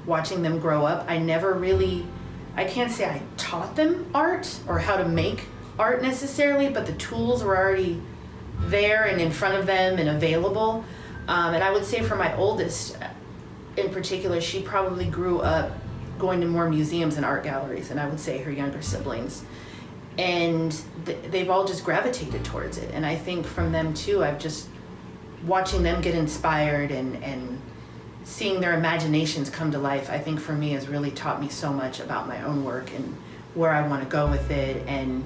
Watching them grow up, I can't say I taught them art or how to make art necessarily, but the tools were already there and in front of them and available. And I would say for my oldest in particular, she probably grew up going to more museums and art galleries than I would say her younger siblings. And they've all just gravitated towards it. And I think from them too, I've just watching them get inspired and seeing their imaginations come to life, I think for me has really taught me so much about my own work and where I want to go with it. And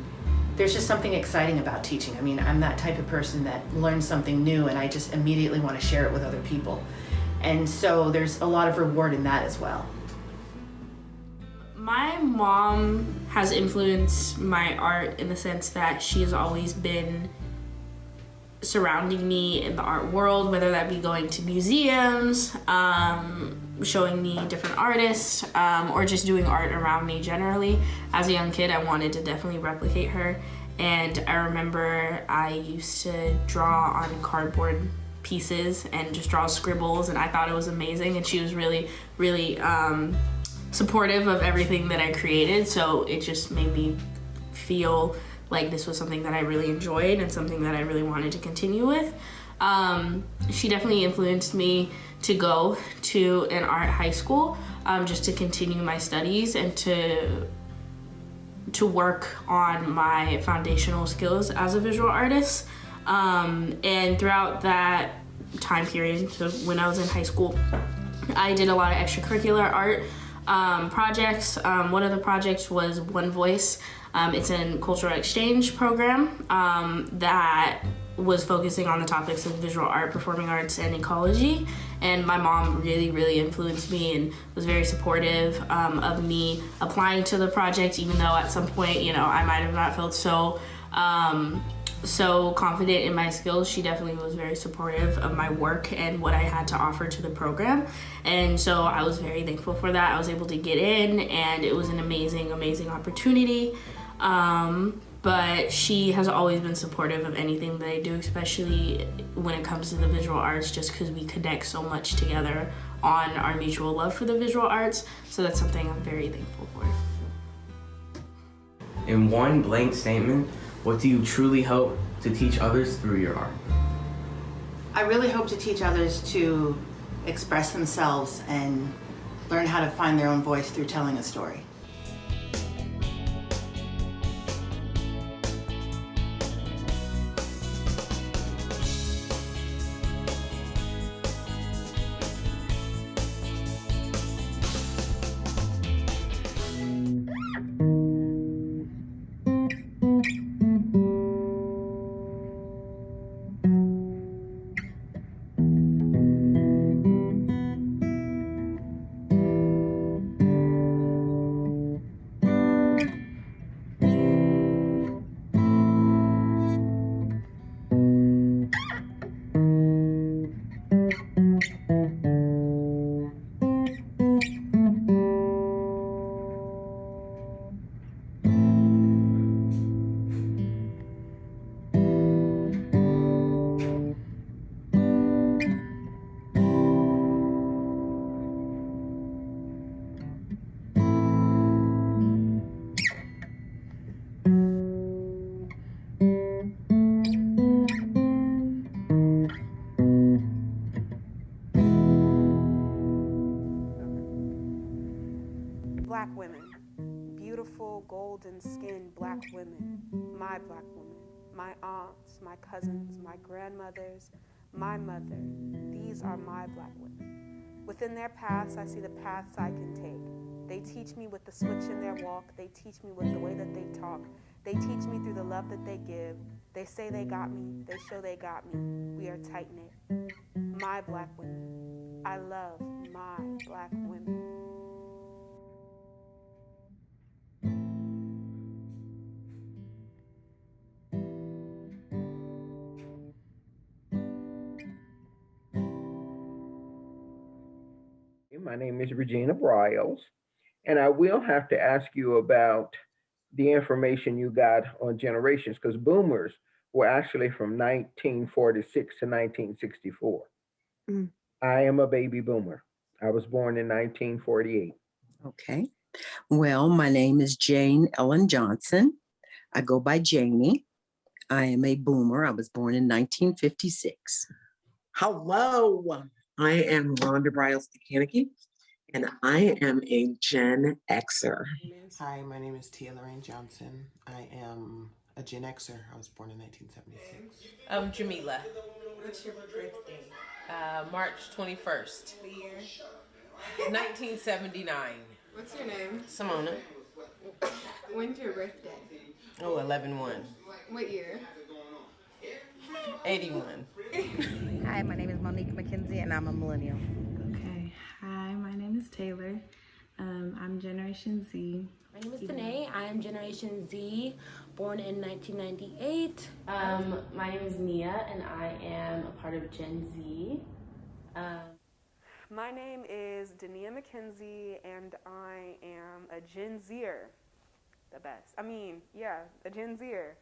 there's just something exciting about teaching. I mean, I'm that type of person that learns something new and I just immediately want to share it with other people. And so there's a lot of reward in that as well. My mom has influenced my art in the sense that she has always been surrounding me in the art world, whether that be going to museums, showing me different artists, or just doing art around me generally. As a young kid, I wanted to definitely replicate her. And I remember I used to draw on cardboard pieces and just draw scribbles, and I thought it was amazing. And she was really, really supportive of everything that I created. So it just made me feel like this was something that I really enjoyed and something that I really wanted to continue with. She definitely influenced me to go to an art high school just to continue my studies and to work on my foundational skills as a visual artist. And throughout that time period, so when I was in high school, I did a lot of extracurricular art projects. One of the projects was One Voice. It's a cultural exchange program that was focusing on the topics of visual art, performing arts, and ecology. And my mom really, really influenced me and was very supportive of me applying to the project, even though at some point, I might have not felt so confident in my skills. She definitely was very supportive of my work and what I had to offer to the program. And so I was very thankful for that. I was able to get in, and it was an amazing, amazing opportunity. but she has always been supportive of anything that I do, especially when it comes to the visual arts, just because we connect so much together on our mutual love for the visual arts. So that's something I'm very thankful for. In one blank statement, what do you truly hope to teach others through your art? I really hope to teach others to express themselves and learn how to find their own voice through telling a story. Black women, beautiful golden-skinned black women, my black women, my aunts, my cousins, my grandmothers, my mother. These are my black women. Within their paths, I see the paths I can take. They teach me with the switch in their walk. They teach me with the way that they talk. They teach me through the love that they give. They say they got me. They show they got me. We are tight-knit. My black women. I love my black women. My name is Regina Riles, and I will have to ask you about the information you got on generations, because boomers were actually from 1946 to 1964. Mm. I am a baby boomer. I was born in 1948. Okay. Well, my name is Jane Ellen Johnson. I go by Janie. I am a boomer. I was born in 1956. Hello, I am Rhonda Riles-Kaneki, and I am a Gen Xer. Hi, my name is Tia Lorraine Johnson. I am a Gen Xer. I was born in 1976. I'm Jamila. What's your birthday? March 21st. The year? 1979. What's your name? Simona. When's your birthday? Oh, 11/1. What year? 81. Hi, my name is Monique McKenzie, and I'm a millennial. Okay. Hi, my name is Taylor. I'm Generation Z. My name is Danae. I am Generation Z, born in 1998. My name is Mia, and I am a part of Gen Z. My name is Dania McKenzie, and I am a Gen Zer. The best. I mean, yeah, a Gen Zer.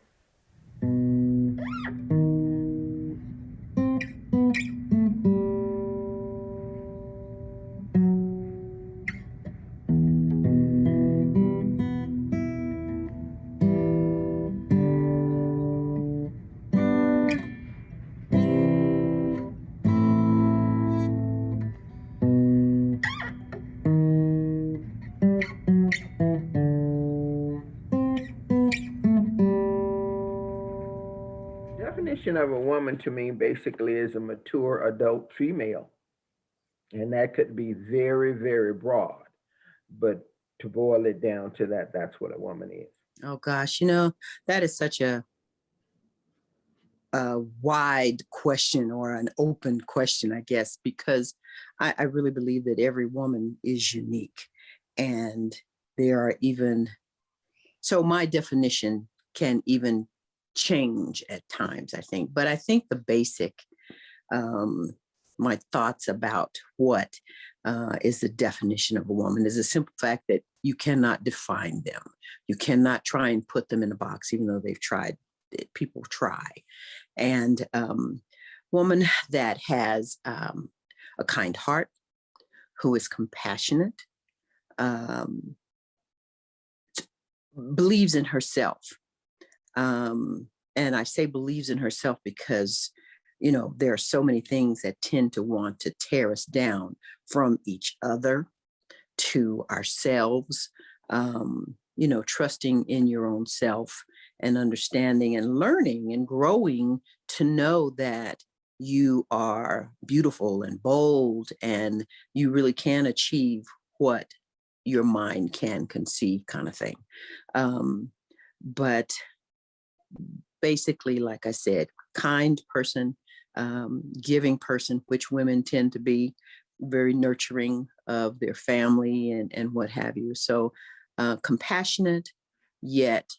Definition of a woman to me basically is a mature adult female. And that could be very, very broad. But to boil it down to that, that's what a woman is. Oh gosh, you know, that is such a wide question, or an open question, I guess, because I really believe that every woman is unique. And there are even, so my definition can even change at times, I think. But I think the basic my thoughts about what is the definition of a woman is the simple fact that you cannot define them. You cannot try and put them in a box, even though they've tried. People try. And woman that has a kind heart, who is compassionate, believes in herself. And I say believes in herself because, you know, there are so many things that tend to want to tear us down, from each other to ourselves, you know, trusting in your own self and understanding and learning and growing to know that you are beautiful and bold and you really can achieve what your mind can conceive, kind of thing. But basically, like I said, kind person, giving person, which women tend to be, very nurturing of their family and what have you. So compassionate, yet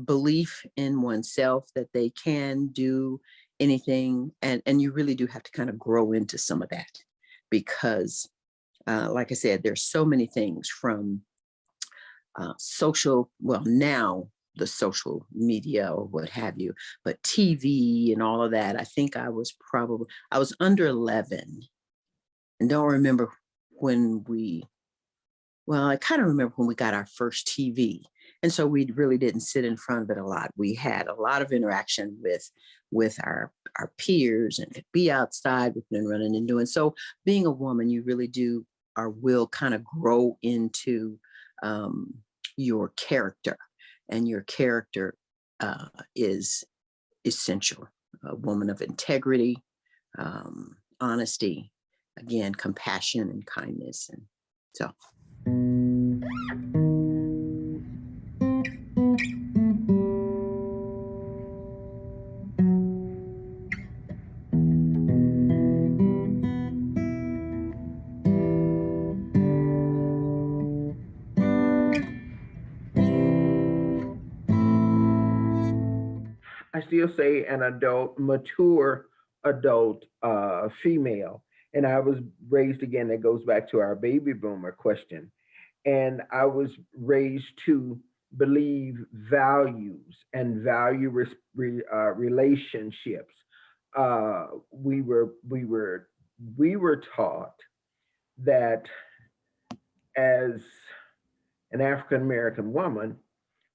belief in oneself that they can do anything. And you really do have to kind of grow into some of that because, like I said, there's so many things from social, well, now the social media or what have you, but TV and all of that. I think I was under 11 and don't remember when I kind of remember when we got our first TV. And so we really didn't sit in front of it a lot. We had a lot of interaction with our peers and could be outside, we've been running and doing. So being a woman, you really do or will kind of grow into your character, and your character is essential. A woman of integrity, honesty, again, compassion and kindness. And so. I still say an adult, mature adult female. And I was raised, again, that goes back to our baby boomer question. And I was raised to believe values and value relationships. We were taught that as an African American woman,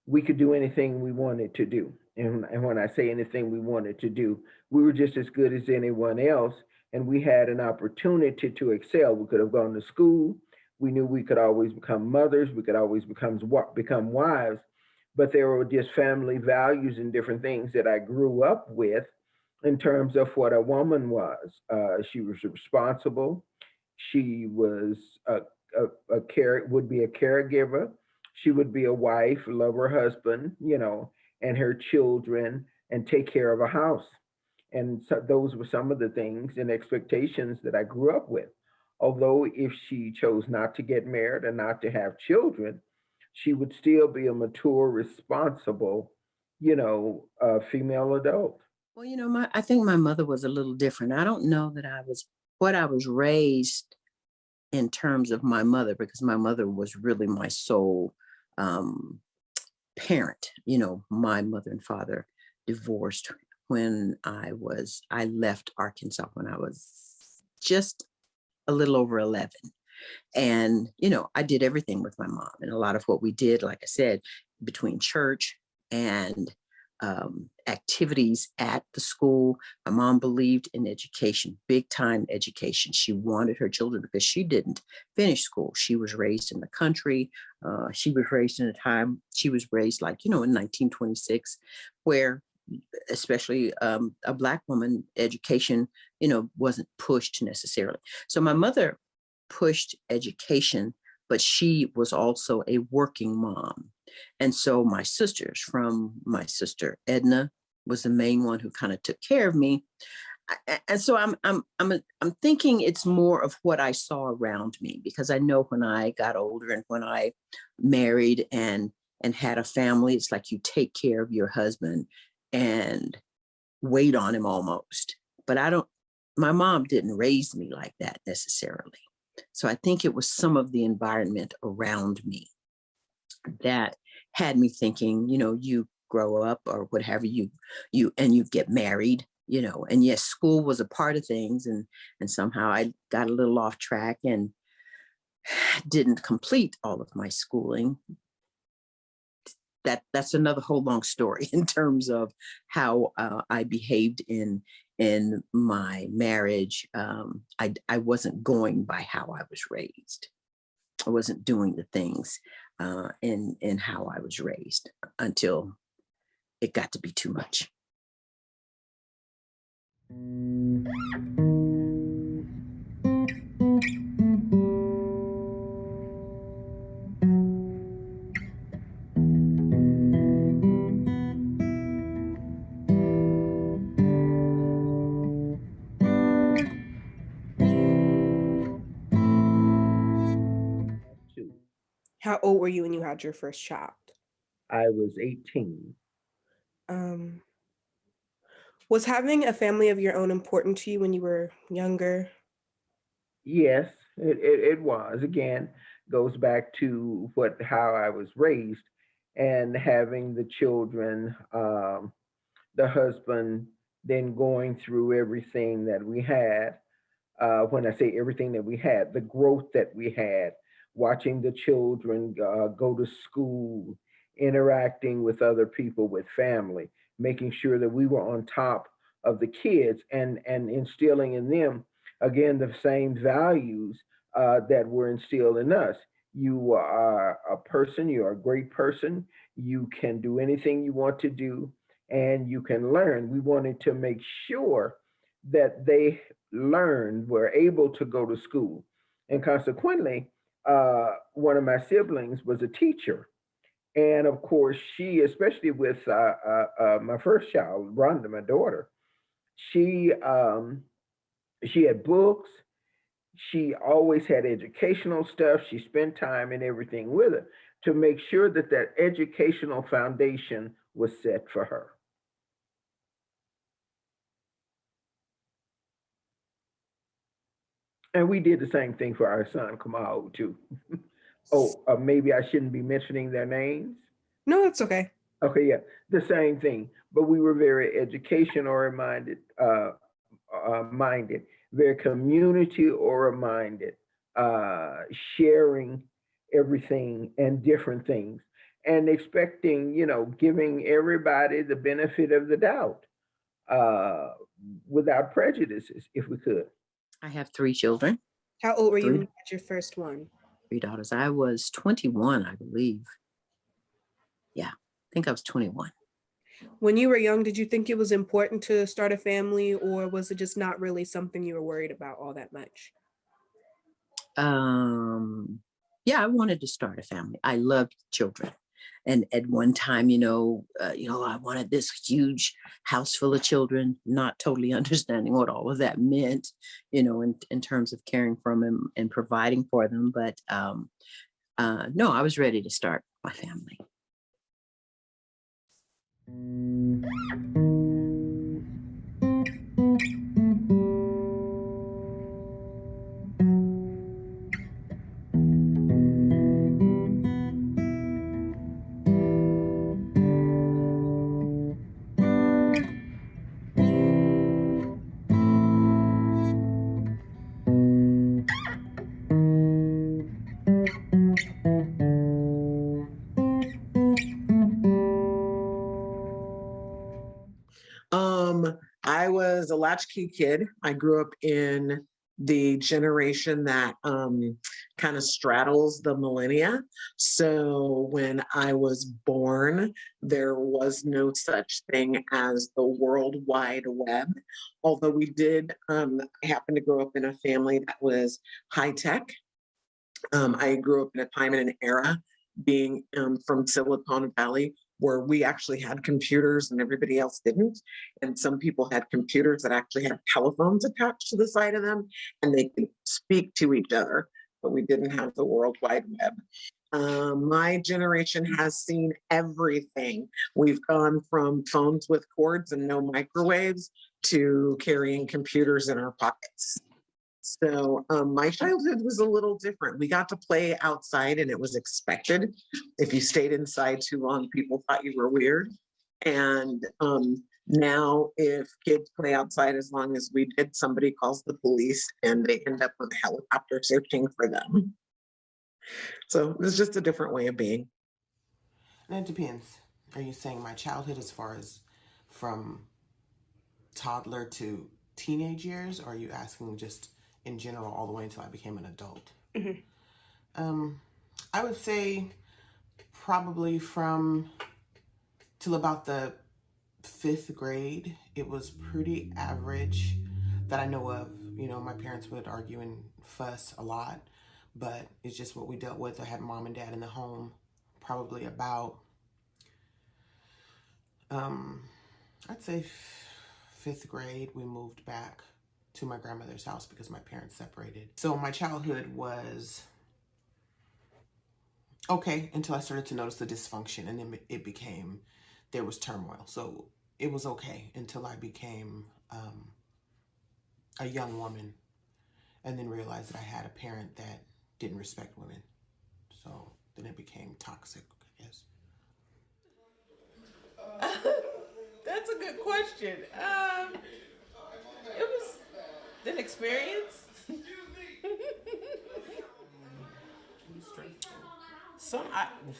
we could do anything we wanted to do. And when I say anything we wanted to do, we were just as good as anyone else. And we had an opportunity to excel. We could have gone to school. We knew we could always become mothers. We could always become wives. But there were just family values and different things that I grew up with in terms of what a woman was. She was responsible. She was would be a caregiver. She would be a wife, love her husband, you know, and her children, and take care of a house. And so those were some of the things and expectations that I grew up with. Although if she chose not to get married and not to have children, she would still be a mature, responsible, you know, female adult. Well, you know, I think my mother was a little different. I don't know that what I was raised in terms of my mother, because my mother was really my sole parent. You know, my mother and father divorced when I left Arkansas when I was just a little over 11. And, you know, I did everything with my mom, and a lot of what we did, like I said, between church and activities at the school. My mom believed in education, big time education. She wanted her children, because she didn't finish school. She was raised in the country. She was raised in a time, she was raised like, you know, in 1926, where especially a Black woman, education, you know, wasn't pushed necessarily. So my mother pushed education, but she was also a working mom. And so my sisters, from my sister Edna was the main one who kind of took care of me. And so I'm thinking it's more of what I saw around me, because I know when I got older and when I married and had a family, it's like you take care of your husband and wait on him almost. But I don't my mom didn't raise me like that necessarily. So I think it was some of the environment around me that had me thinking, you grow up or whatever, you get married, and yes, school was a part of things. And somehow I got a little off track and didn't complete all of my schooling. That's another whole long story in terms of how I behaved in my marriage. I wasn't going by how I was raised. I wasn't doing the things in how I was raised until it got to be too much. How old were you when you had your first child? I was 18. Was having a family of your own important to you when you were younger? Yes, it was. Again, goes back to how I was raised and having the children, the husband, then going through everything that we had. When I say everything that we had, the growth that we had, watching the children go to school, interacting with other people, with family, making sure that we were on top of the kids and instilling in them, again, the same values that were instilled in us. You are a person, you're a great person, you can do anything you want to do, and you can learn. We wanted to make sure that they learned, were able to go to school. And consequently, one of my siblings was a teacher. And of course, she, especially with my first child, Rhonda, my daughter, she had books. She always had educational stuff. She spent time and everything with her to make sure that that educational foundation was set for her. And we did the same thing for our son, Kamal, too. Maybe I shouldn't be mentioning their names. No, that's okay. Okay, yeah, the same thing. But we were very educational minded, very community minded, sharing everything and different things, and expecting, giving everybody the benefit of the doubt without prejudices, if we could. I have 3 children. How old were you when you had your first one? 3 daughters. I was 21, I believe. Yeah, I think I was 21. When you were young, did you think it was important to start a family, or was it just not really something you were worried about all that much? Yeah, I wanted to start a family. I loved children. And at one time, I wanted this huge house full of children, not totally understanding what all of that meant, in terms of caring for them and providing for them. But no, I was ready to start my family. I was a latchkey kid. I grew up in the generation that kind of straddles the millennia. So when I was born, there was no such thing as the World Wide Web. Although we did happen to grow up in a family that was high tech. I grew up in a time and an era being from Silicon Valley, where we actually had computers and everybody else didn't. And some people had computers that actually had telephones attached to the side of them, and they could speak to each other, but we didn't have the World Wide Web. My generation has seen everything. We've gone from phones with cords and no microwaves to carrying computers in our pockets. So my childhood was a little different. We got to play outside and it was expected. If you stayed inside too long, people thought you were weird. And now if kids play outside as long as we did, somebody calls the police and they end up with a helicopter searching for them. So it's just a different way of being. And it depends. Are you saying my childhood as far as from toddler to teenage years, or are you asking just in general all the way until I became an adult? I would say probably from till about the 5th grade, it was pretty average that I know of. You know, my parents would argue and fuss a lot, but it's just what we dealt with. I had mom and dad in the home. Probably about, I'd say 5th grade, we moved back to my grandmother's house because my parents separated. So my childhood was okay until I started to notice the dysfunction, and then it became, there was turmoil. So it was okay until I became a young woman, and then realized that I had a parent that didn't respect women. So then it became toxic, I guess. That's a good question. It was an experience.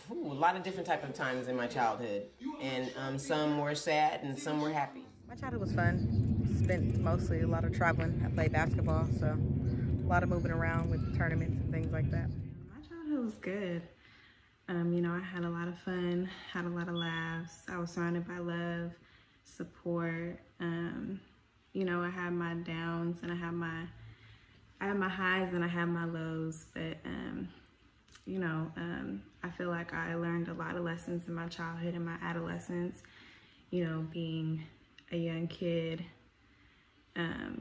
A lot of different type of times in my childhood, and some were sad and some were happy. My childhood was fun. Spent mostly a lot of traveling. I played basketball, so a lot of moving around with tournaments and things like that. My childhood was good. You know, I had a lot of fun, had a lot of laughs. I was surrounded by love, support. You know, I had my downs and I had my highs and I had my lows, but you know, I feel like I learned a lot of lessons in my childhood and my adolescence. You know, being a young kid,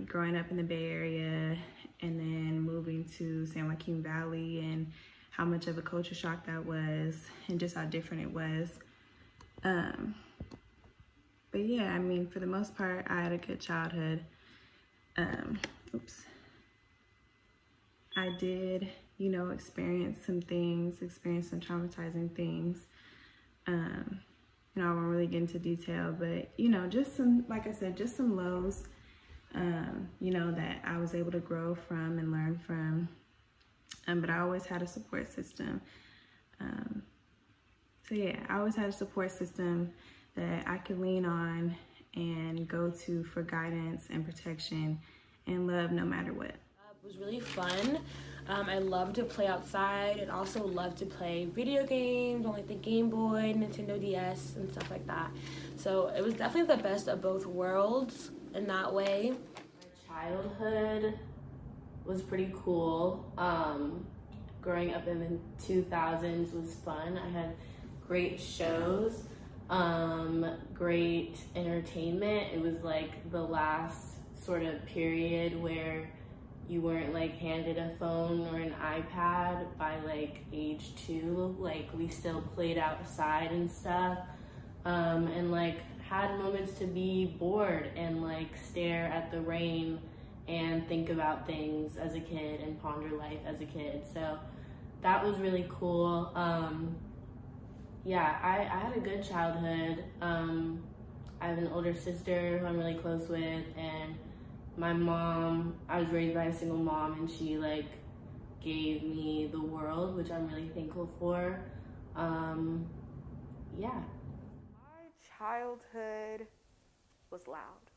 growing up in the Bay Area, and then moving to San Joaquin Valley, and how much of a culture shock that was, and just how different it was. But yeah, I mean, for the most part, I had a good childhood. I did, you know, experience some traumatizing things. You know, I won't really get into detail, but, you know, just some, like I said, just some lows, you know, that I was able to grow from and learn from. But I always had a support system. So yeah, I always had a support system that I could lean on and go to for guidance and protection and love no matter what. It was really fun. I loved to play outside and also loved to play video games on like the Game Boy, Nintendo DS, and stuff like that. So it was definitely the best of both worlds in that way. My childhood was pretty cool. Growing up in the 2000s was fun. I had great shows, great entertainment. It was like the last sort of period where you weren't like handed a phone or an iPad by like age 2. Like we still played outside and stuff, and like had moments to be bored and like stare at the rain and think about things as a kid and ponder life as a kid. So that was really cool. Yeah, I had a good childhood. I have an older sister who I'm really close with, and my mom, I was raised by a single mom, and she like gave me the world, which I'm really thankful for. Yeah. My childhood was loud.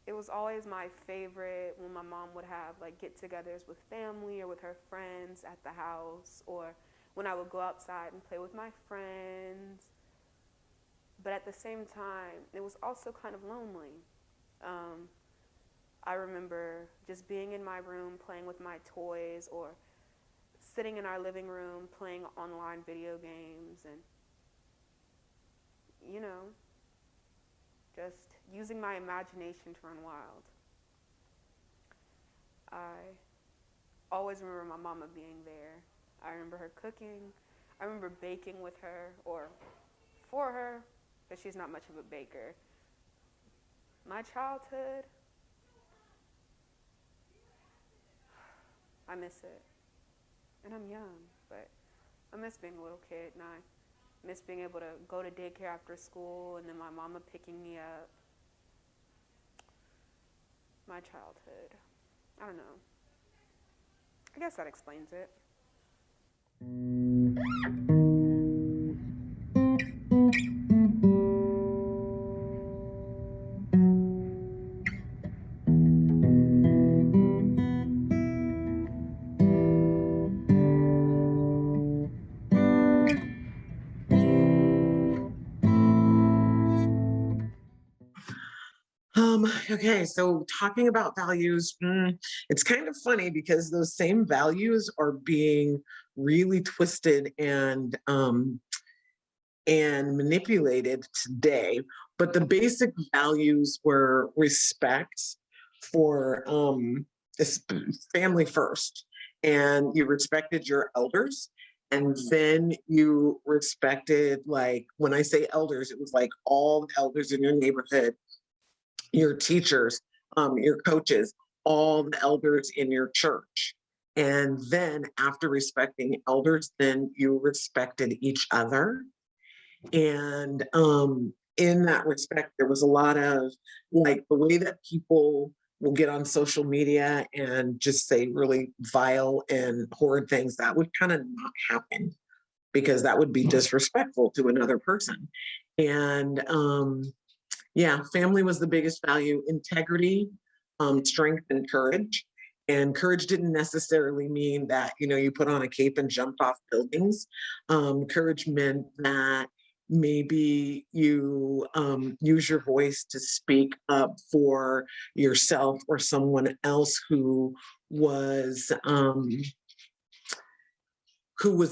It was always my favorite when my mom would have like get-togethers with family or with her friends at the house, or when I would go outside and play with my friends. But at the same time, it was also kind of lonely. I remember just being in my room playing with my toys, or sitting in our living room playing online video games, and, you know, just using my imagination to run wild. I always remember my mama being there. I remember her cooking. I remember baking with her, or for her, because she's not much of a baker. My childhood, I miss it. And I'm young, but I miss being a little kid, and I miss being able to go to daycare after school and then my mama picking me up. My childhood. I don't know. I guess that explains it. Okay, so talking about values, it's kind of funny because those same values are being really twisted and manipulated today. But the basic values were respect for family first, and you respected your elders. And then you respected, like, when I say elders, it was like all the elders in your neighborhood, your teachers, your coaches, all the elders in your church. And then after respecting elders, then you respected each other. And in that respect, there was a lot of, like, the way that people will get on social media and just say really vile and horrid things, that would kind of not happen, because that would be disrespectful to another person. And yeah, family was the biggest value. Integrity, strength, and courage. And courage didn't necessarily mean that, you put on a cape and jumped off buildings. Courage meant that maybe you use your voice to speak up for yourself or someone else who was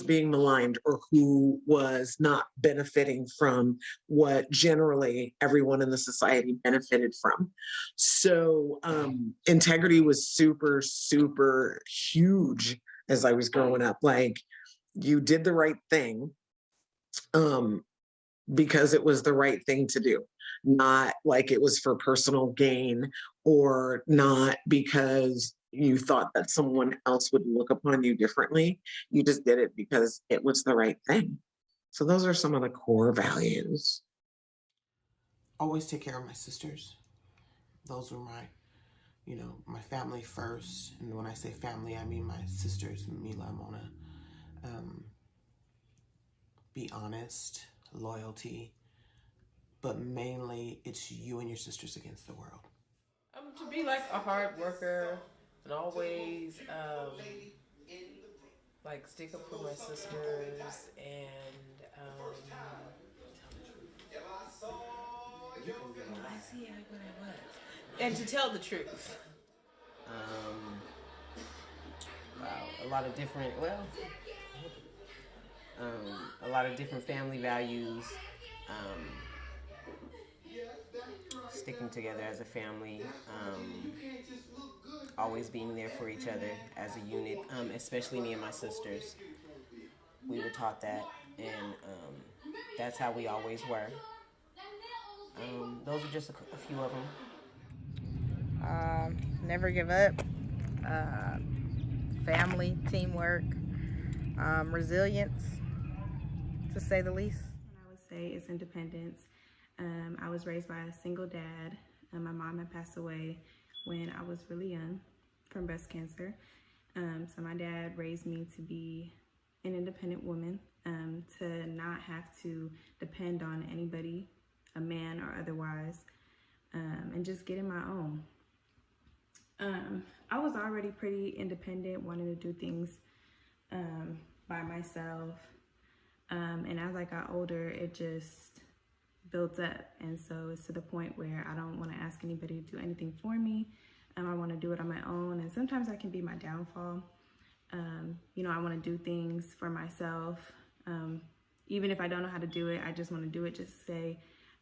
being maligned, or who was not benefiting from what generally everyone in the society benefited from. So integrity was super, super huge as I was growing up. Like, you did the right thing because it was the right thing to do, not like it was for personal gain, or not because you thought that someone else would look upon you differently. You just did it because it was the right thing. So those are some of the core values. Always take care of my sisters. Those were my family first. And when I say family, I mean my sisters, Mila and Mona. Be honest, loyalty, but mainly it's you and your sisters against the world. To be like a hard worker and always like stick up for my sisters and and to tell the truth. Wow, a lot of different family values. Sticking together as a family, always being there for each other as a unit, especially me and my sisters. We were taught that, and that's how we always were. Those are just a few of them. Never give up, family, teamwork, resilience, to say the least. I would say is independence. I was raised by a single dad. My mom had passed away when I was really young from breast cancer. So my dad raised me to be an independent woman, to not have to depend on anybody, a man or otherwise, and just getting my own. I was already pretty independent, wanting to do things by myself. And as I got older, it just built up. And so it's to the point where I don't want to ask anybody to do anything for me. I want to do it on my own. And sometimes that can be my downfall. I want to do things for myself. Even if I don't know how to do it, I just want to do it. Just say,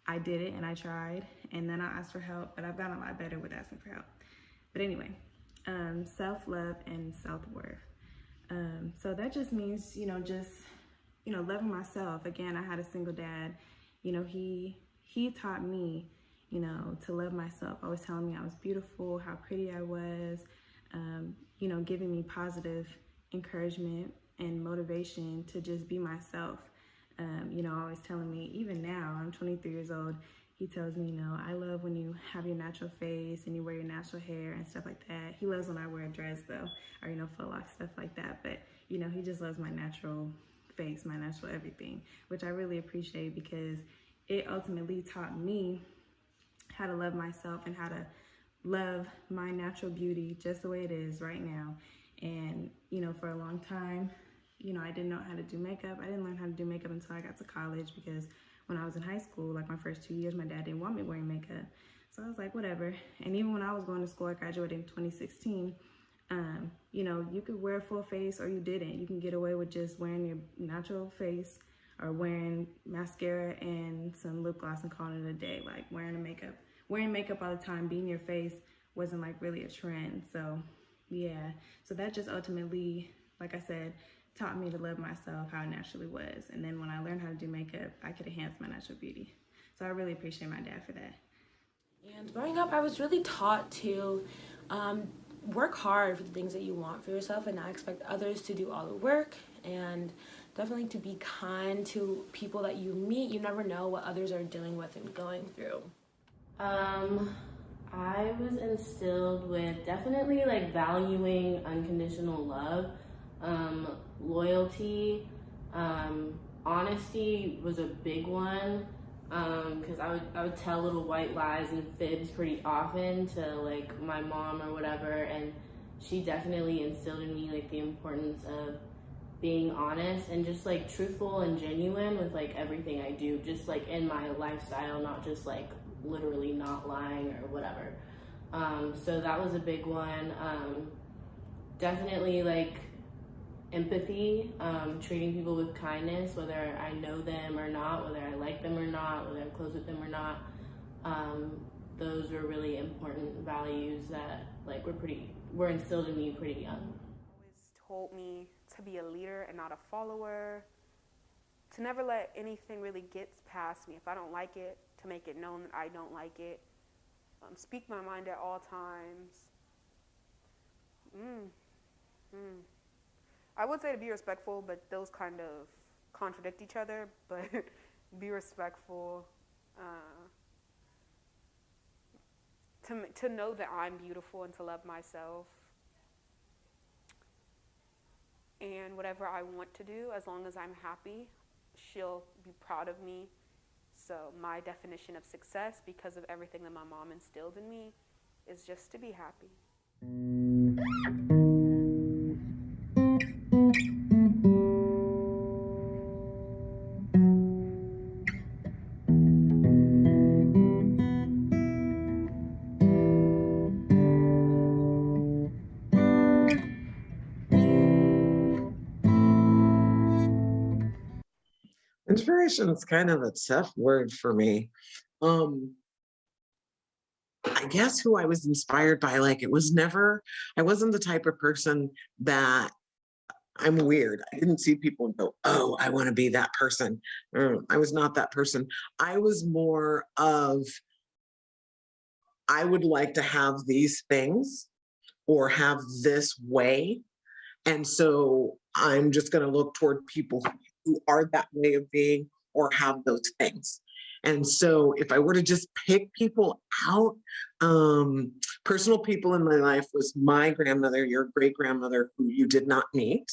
I did it and I tried. And then I'll ask for help. But I've gotten a lot better with asking for help. But anyway, self-love and self-worth. So that just means, loving myself. Again, I had a single dad. He taught me, you know, to love myself, always telling me I was beautiful, how pretty I was, you know, giving me positive encouragement and motivation to just be myself. You know, always telling me, even now, I'm 23 years old, he tells me, you know, I love when you have your natural face and you wear your natural hair and stuff like that. He loves when I wear a dress though, or, you know, foot lock, stuff like that. But, you know, he just loves my natural face, my natural everything, which I really appreciate because it ultimately taught me how to love myself and how to love my natural beauty just the way it is right now. And, you know, for a long time, you know, I didn't know how to do makeup. I didn't learn how to do makeup until I got to college because when I was in high school, like my first 2 years, my dad didn't want me wearing makeup. So I was like, whatever. And even when I was going to school, I graduated in 2016. You know, you could wear a full face or you didn't. You can get away with just wearing your natural face or wearing mascara and some lip gloss and calling it a day. Like wearing makeup all the time, being your face wasn't like really a trend. So yeah, so that just ultimately, like I said, taught me to love myself how it naturally was. And then when I learned how to do makeup, I could enhance my natural beauty. So I really appreciate my dad for that. And growing up, I was really taught to work hard for the things that you want for yourself and not expect others to do all the work, and definitely to be kind to people that you meet. You never know what others are dealing with and going through. I was instilled with definitely like valuing unconditional love, loyalty, honesty was a big one. Because I would tell little white lies and fibs pretty often to like my mom or whatever, and she definitely instilled in me like the importance of being honest and just like truthful and genuine with like everything I do, just like in my lifestyle, not just like literally not lying or whatever. So that was a big one. Definitely like empathy, treating people with kindness, whether I know them or not, whether I like them or not, whether I'm close with them or not. Those were really important values that like were instilled in me pretty young. Always told me to be a leader and not a follower, to never let anything really get past me. If I don't like it, to make it known that I don't like it. Speak my mind at all times. I would say to be respectful, but those kind of contradict each other, but be respectful. To know that I'm beautiful and to love myself. And whatever I want to do, as long as I'm happy, she'll be proud of me. So my definition of success, because of everything that my mom instilled in me, is just to be happy. Inspiration is kind of a tough word for me. I guess who I was inspired by, like I wasn't the type of person that I'm weird. I didn't see people and go, oh, I want to be that person. I was not that person. I was more of, I would like to have these things or have this way. And so I'm just going to look toward people who are that way of being or have those things. And so if I were to just pick people out, personal people in my life was my grandmother, your great grandmother, who you did not meet.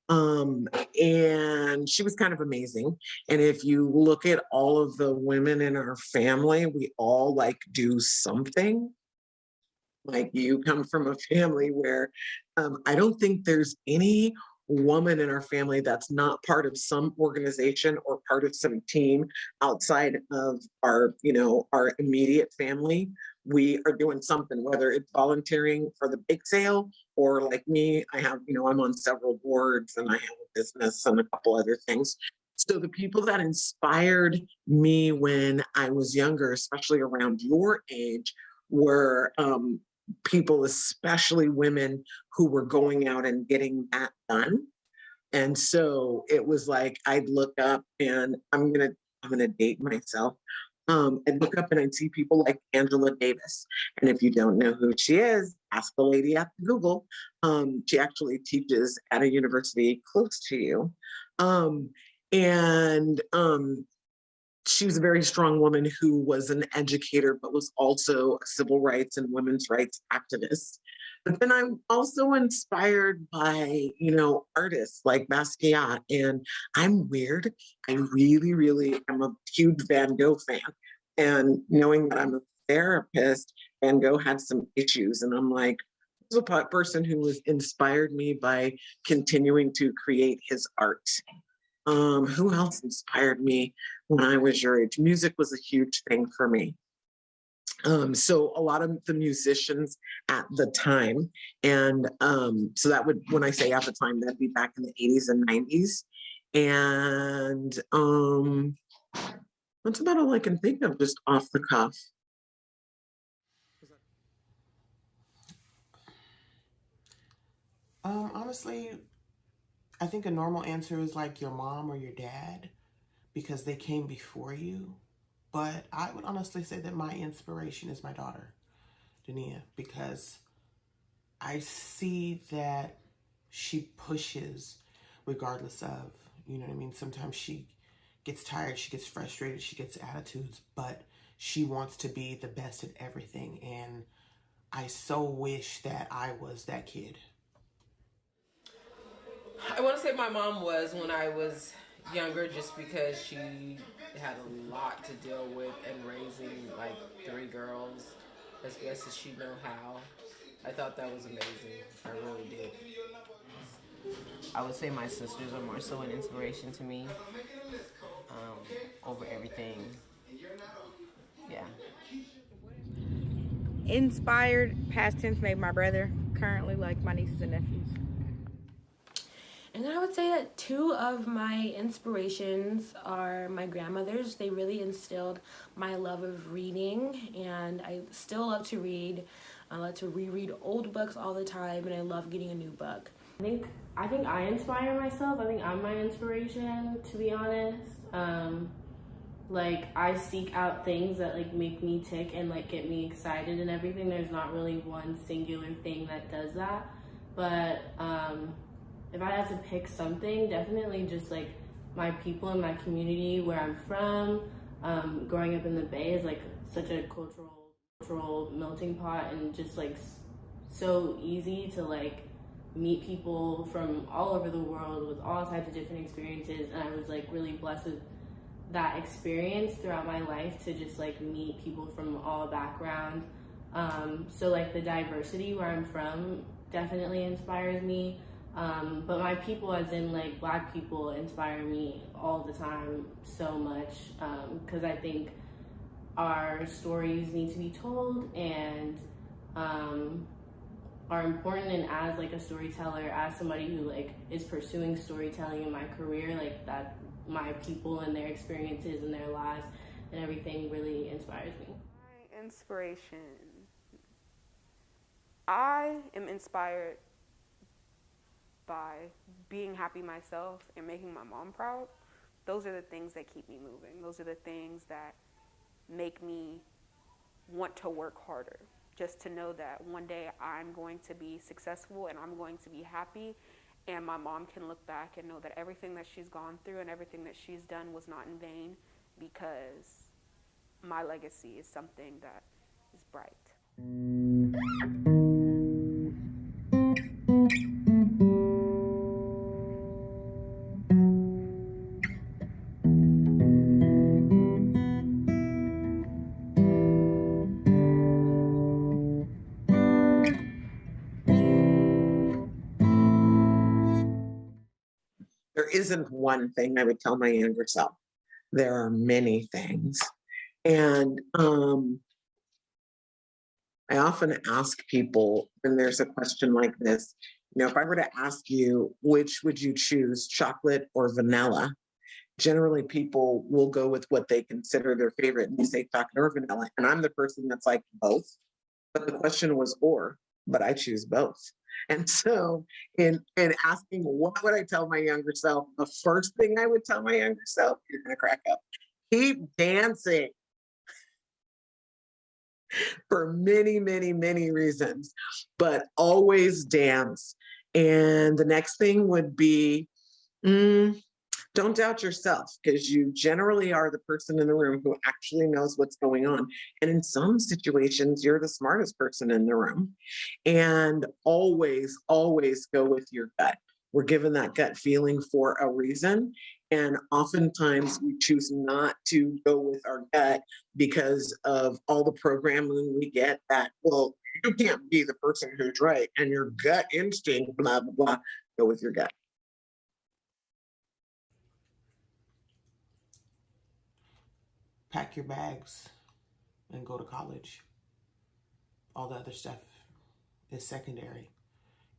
And she was kind of amazing. And if you look at all of the women in our family, we all like do something. Like you come from a family where I don't think there's any woman in our family that's not part of some organization or part of some team outside of our, our immediate family. We are doing something, whether it's volunteering for the bake sale or like me, I have, I'm on several boards and I have a business and a couple other things. So the people that inspired me when I was younger, especially around your age, were people, especially women, who were going out and getting that done. And so it was like I'd look up, and I'm gonna date myself. and look up and I'd see people like Angela Davis. And if you don't know who she is, ask the lady at Google. She actually teaches at a university close to you. She was a very strong woman who was an educator, but was also a civil rights and women's rights activist. But then I'm also inspired by, artists like Basquiat. And I'm weird. I really, really am a huge Van Gogh fan. And knowing that I'm a therapist, Van Gogh had some issues. And I'm like, this is a person who was inspired me by continuing to create his art. Who else inspired me when I was your age? Music was a huge thing for me. So a lot of the musicians at the time, and so that would, when I say at the time, that'd be back in the 80s and 90s. And that's about all I can think of just off the cuff. Honestly, I think a normal answer is like your mom or your dad, because they came before you. But I would honestly say that my inspiration is my daughter, Dania, because I see that she pushes regardless of, you know what I mean? Sometimes she gets tired, she gets frustrated, she gets attitudes, but she wants to be the best at everything. And I so wish that I was that kid. I want to say my mom was when I was younger, just because she had a lot to deal with and raising like 3 girls as best as she know how. I thought that was amazing. I really did. I would say my sisters are more so an inspiration to me over everything. Yeah. Inspired, past tense, maybe my brother. Currently, like my nieces and nephews. And then I would say that 2 of my inspirations are my grandmothers. They really instilled my love of reading, and I still love to read. I love to reread old books all the time, and I love getting a new book. I think I inspire myself. I think I'm my inspiration, to be honest. Like, I seek out things that like make me tick and like get me excited and everything. There's not really one singular thing that does that, but if I had to pick something, definitely just like my people in my community where I'm from. Growing up in the Bay is like such a cultural melting pot, and just like so easy to like meet people from all over the world with all types of different experiences. And I was like really blessed with that experience throughout my life to just like meet people from all backgrounds. So like the diversity where I'm from definitely inspires me. But my people, as in like Black people, inspire me all the time so much, because I think our stories need to be told and are important. And as like a storyteller, as somebody who like is pursuing storytelling in my career, like that, my people and their experiences and their lives and everything really inspires me. My inspiration. I am inspired by being happy myself and making my mom proud. Those are the things that keep me moving. Those are the things that make me want to work harder. Just to know that one day I'm going to be successful and I'm going to be happy, and my mom can look back and know that everything that she's gone through and everything that she's done was not in vain, because my legacy is something that is bright. There isn't one thing I would tell my younger self. There are many things. And I often ask people when there's a question like this, if I were to ask you, which would you choose, chocolate or vanilla? Generally, people will go with what they consider their favorite, and they say chocolate or vanilla. And I'm the person that's like both. But the question was but I choose both. And so in asking what would I tell my younger self, the first thing I would tell my younger self, you're going to crack up, keep dancing. for many, many, many reasons, but always dance. And the next thing would be, don't doubt yourself, because you generally are the person in the room who actually knows what's going on. And in some situations, you're the smartest person in the room. And always, always go with your gut. We're given that gut feeling for a reason. And oftentimes we choose not to go with our gut because of all the programming we get that, well, you can't be the person who's right and your gut instinct, blah, blah, blah. Go with your gut. Pack your bags and go to college. All the other stuff is secondary.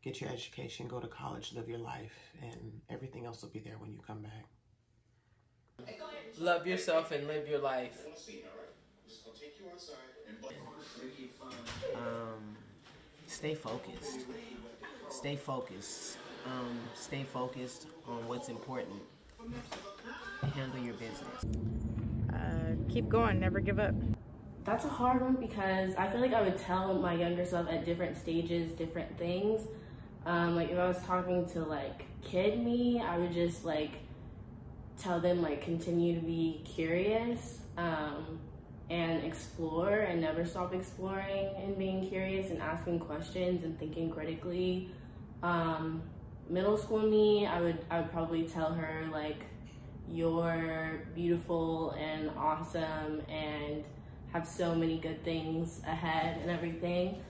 Get your education, go to college, live your life, and everything else will be there when you come back. Love yourself and live your life. Stay focused. Stay focused. Stay focused on what's important. Handle your business. Keep going, never give up. That's a hard one because I feel like I would tell my younger self at different stages different things. Like if I was talking to like kid me, I would just like tell them like continue to be curious and explore and never stop exploring and being curious and asking questions and thinking critically. Middle school me, I would probably tell her like, you're beautiful and awesome and have so many good things ahead and everything.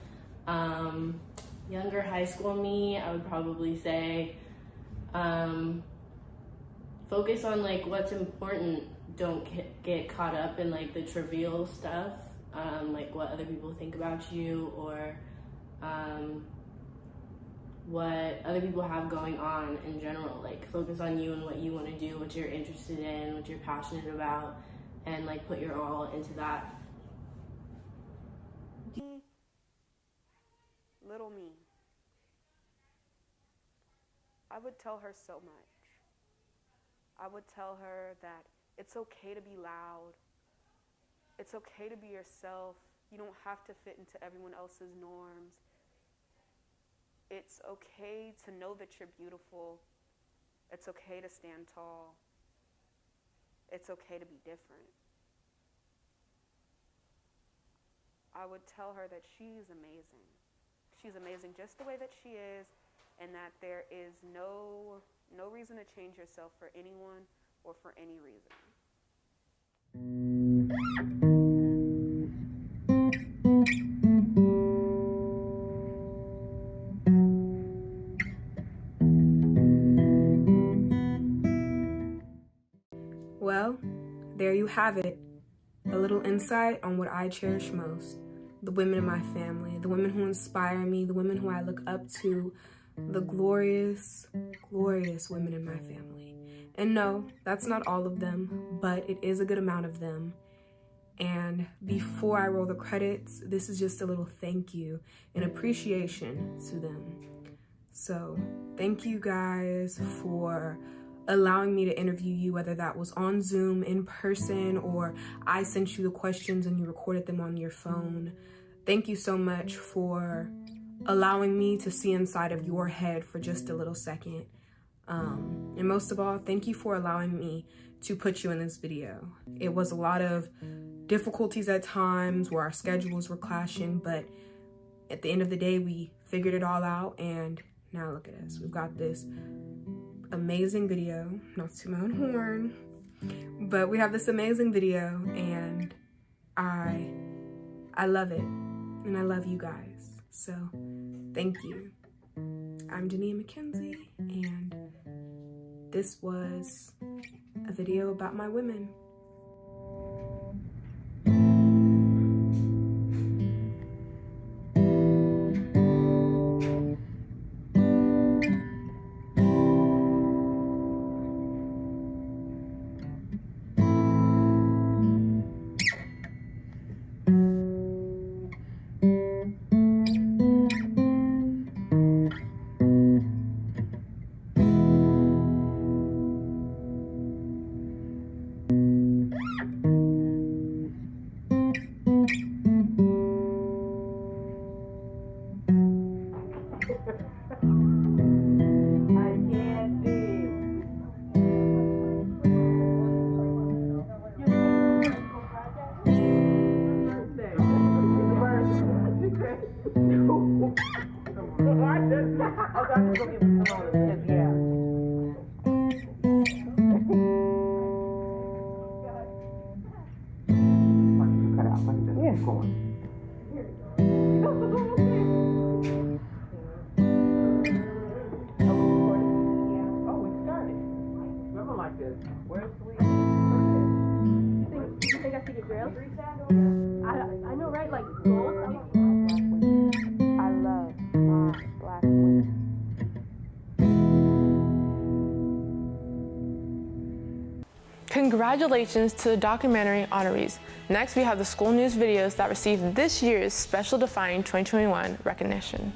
Younger high school me, I would probably say, focus on like what's important. Don't get caught up in like the trivial stuff, like what other people think about you or what other people have going on in general. Like focus on you and what you want to do, what you're interested in, what you're passionate about, and like put your all into that. Little me. I would tell her so much. I would tell her that it's okay to be loud. It's okay to be yourself. You don't have to fit into everyone else's norms. It's okay to know that you're beautiful. It's okay to stand tall. It's okay to be different. I would tell her that she's amazing. She's amazing just the way that she is, and that there is no reason to change yourself for anyone or for any reason. Well, there you have it. A little insight on what I cherish most. The women in my family, the women who inspire me, the women who I look up to, the glorious, glorious women in my family. And no, that's not all of them, but it is a good amount of them. And before I roll the credits, this is just a little thank you and appreciation to them. So thank you guys for allowing me to interview you, whether that was on Zoom, in person, or I sent you the questions and you recorded them on your phone. Thank you so much for allowing me to see inside of your head for just a little second. And most of all, thank you for allowing me to put you in this video. It was a lot of difficulties at times where our schedules were clashing, but at the end of the day, we figured it all out, and now look at us. We've got this amazing video, not to my own horn, but we have this amazing video, and I love it, and I love you guys. So thank you. I'm Dania McKenzie, and this was a video about my women. like this. Where's the lead? You think I should get grilled? I know, right? Like gold. I love my black women. Congratulations to the documentary honorees. Next, we have the school news videos that received this year's Special Defining 2021 recognition.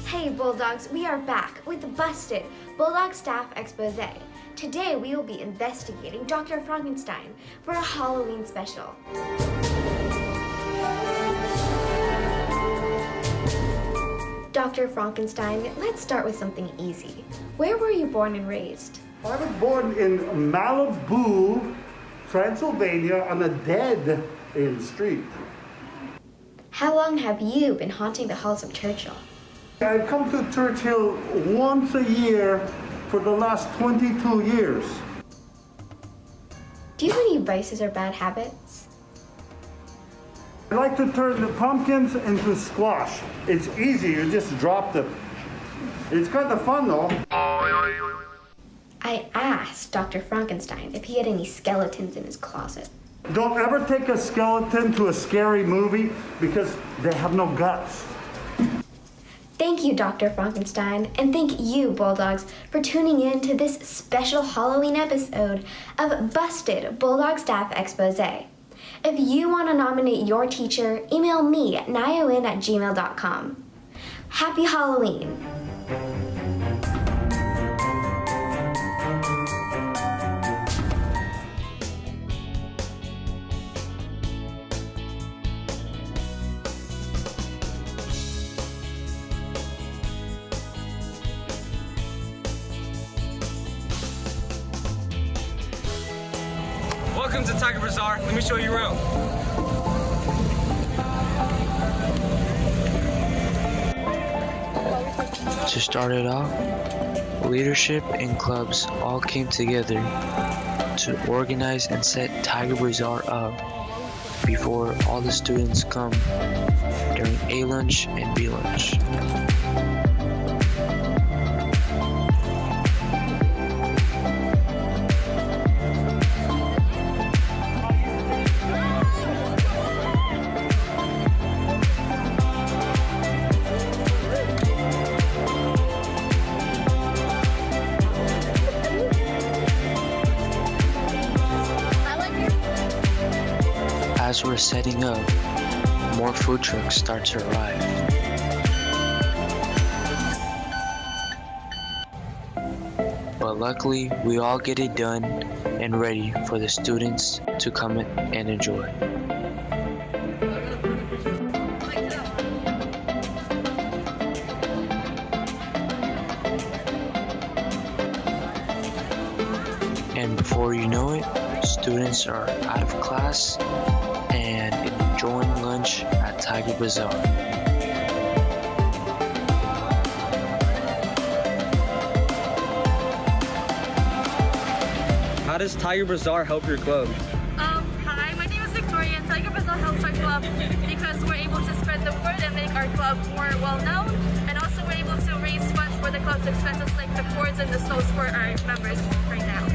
Hey Bulldogs, we are back with the Busted Bulldog Staff Expose. Today we will be investigating Dr. Frankenstein for a Halloween special. Dr. Frankenstein, let's start with something easy. Where were you born and raised? I was born in Malibu, Transylvania, on a dead end street. How long have you been haunting the halls of Churchill? I've come to Churchill once a year for the last 22 years. Do you have any vices or bad habits? I like to turn the pumpkins into squash. It's easy, you just drop them. It's kind of fun though. I asked Dr. Frankenstein if he had any skeletons in his closet. Don't ever take a skeleton to a scary movie because they have no guts. Thank you, Dr. Frankenstein, and thank you, Bulldogs, for tuning in to this special Halloween episode of Busted Bulldog Staff Expose. If you want to nominate your teacher, email me at nioin@gmail.com. Happy Halloween! Welcome to Tiger Bazaar. Let me show you around. To start it off, leadership and clubs all came together to organize and set Tiger Bazaar up before all the students come during A lunch and B lunch. As we're setting up, more food trucks start to arrive. But luckily, we all get it done and ready for the students to come and enjoy. And before you know it, students are out of class and enjoying lunch at Tiger Bazaar. How does Tiger Bazaar help your club? Hi, my name is Victoria, and Tiger Bazaar helps our club because we're able to spread the word and make our club more well-known, and also we're able to raise funds for the club's expenses like the cords and the stoves for our members right now.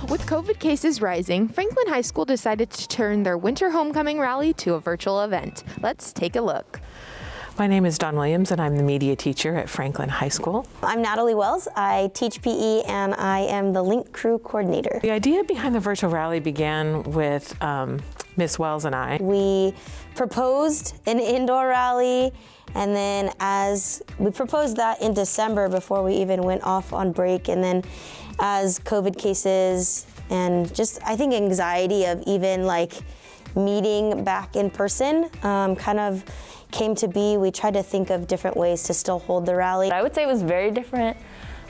With COVID cases rising, Franklin High School decided to turn their winter homecoming rally to a virtual event. Let's take a look. My name is Dawn Williams, and I'm the media teacher at Franklin High School. I'm Natalie Wells. I teach PE, and I am the Link Crew Coordinator. The idea behind the virtual rally began with Miss Wells and I. We proposed an indoor rally, and then as we proposed that in December before we even went off on break, and then as COVID cases and just, I think, anxiety of even like meeting back in person kind of came to be. We tried to think of different ways to still hold the rally. I would say it was very different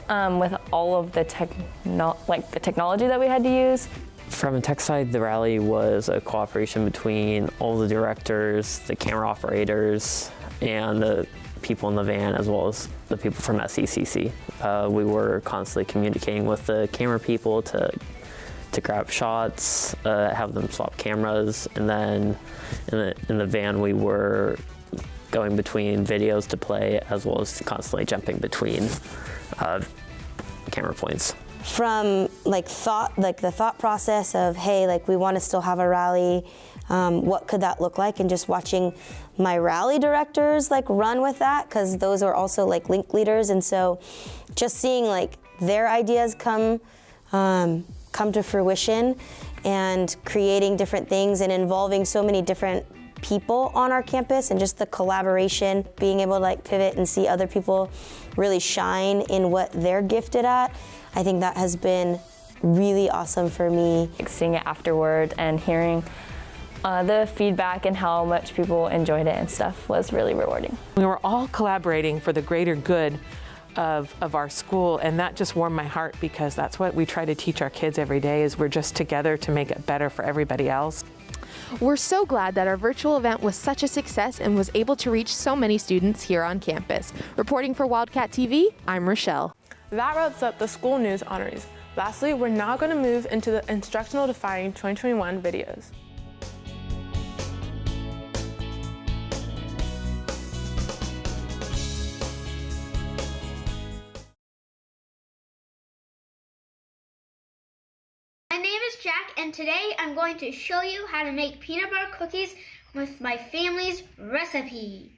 with all of the technology that we had to use. From a tech side, the rally was a cooperation between all the directors, the camera operators, and the people in the van, as well as the people from SECC. We were constantly communicating with the camera people to grab shots, have them swap cameras, and then in the van we were going between videos to play, as well as constantly jumping between camera points. From the thought process of, hey, like we want to still have a rally, what could that look like, and just watching my rally directors like run with that, because those are also like link leaders, and so just seeing like their ideas come to fruition and creating different things and involving so many different people on our campus, and just the collaboration, being able to like pivot and see other people really shine in what they're gifted at. I think that has been really awesome for me. Seeing it afterward and hearing the feedback and how much people enjoyed it and stuff was really rewarding. We were all collaborating for the greater good of our school, and that just warmed my heart, because that's what we try to teach our kids every day, is we're just together to make it better for everybody else. We're so glad that our virtual event was such a success and was able to reach so many students here on campus. Reporting for Wildcat TV, I'm Rochelle. That wraps up the school news honorees. Lastly, we're now going to move into the instructional defining 2021 videos. My name is Jack, and today I'm going to show you how to make peanut butter cookies with my family's recipe.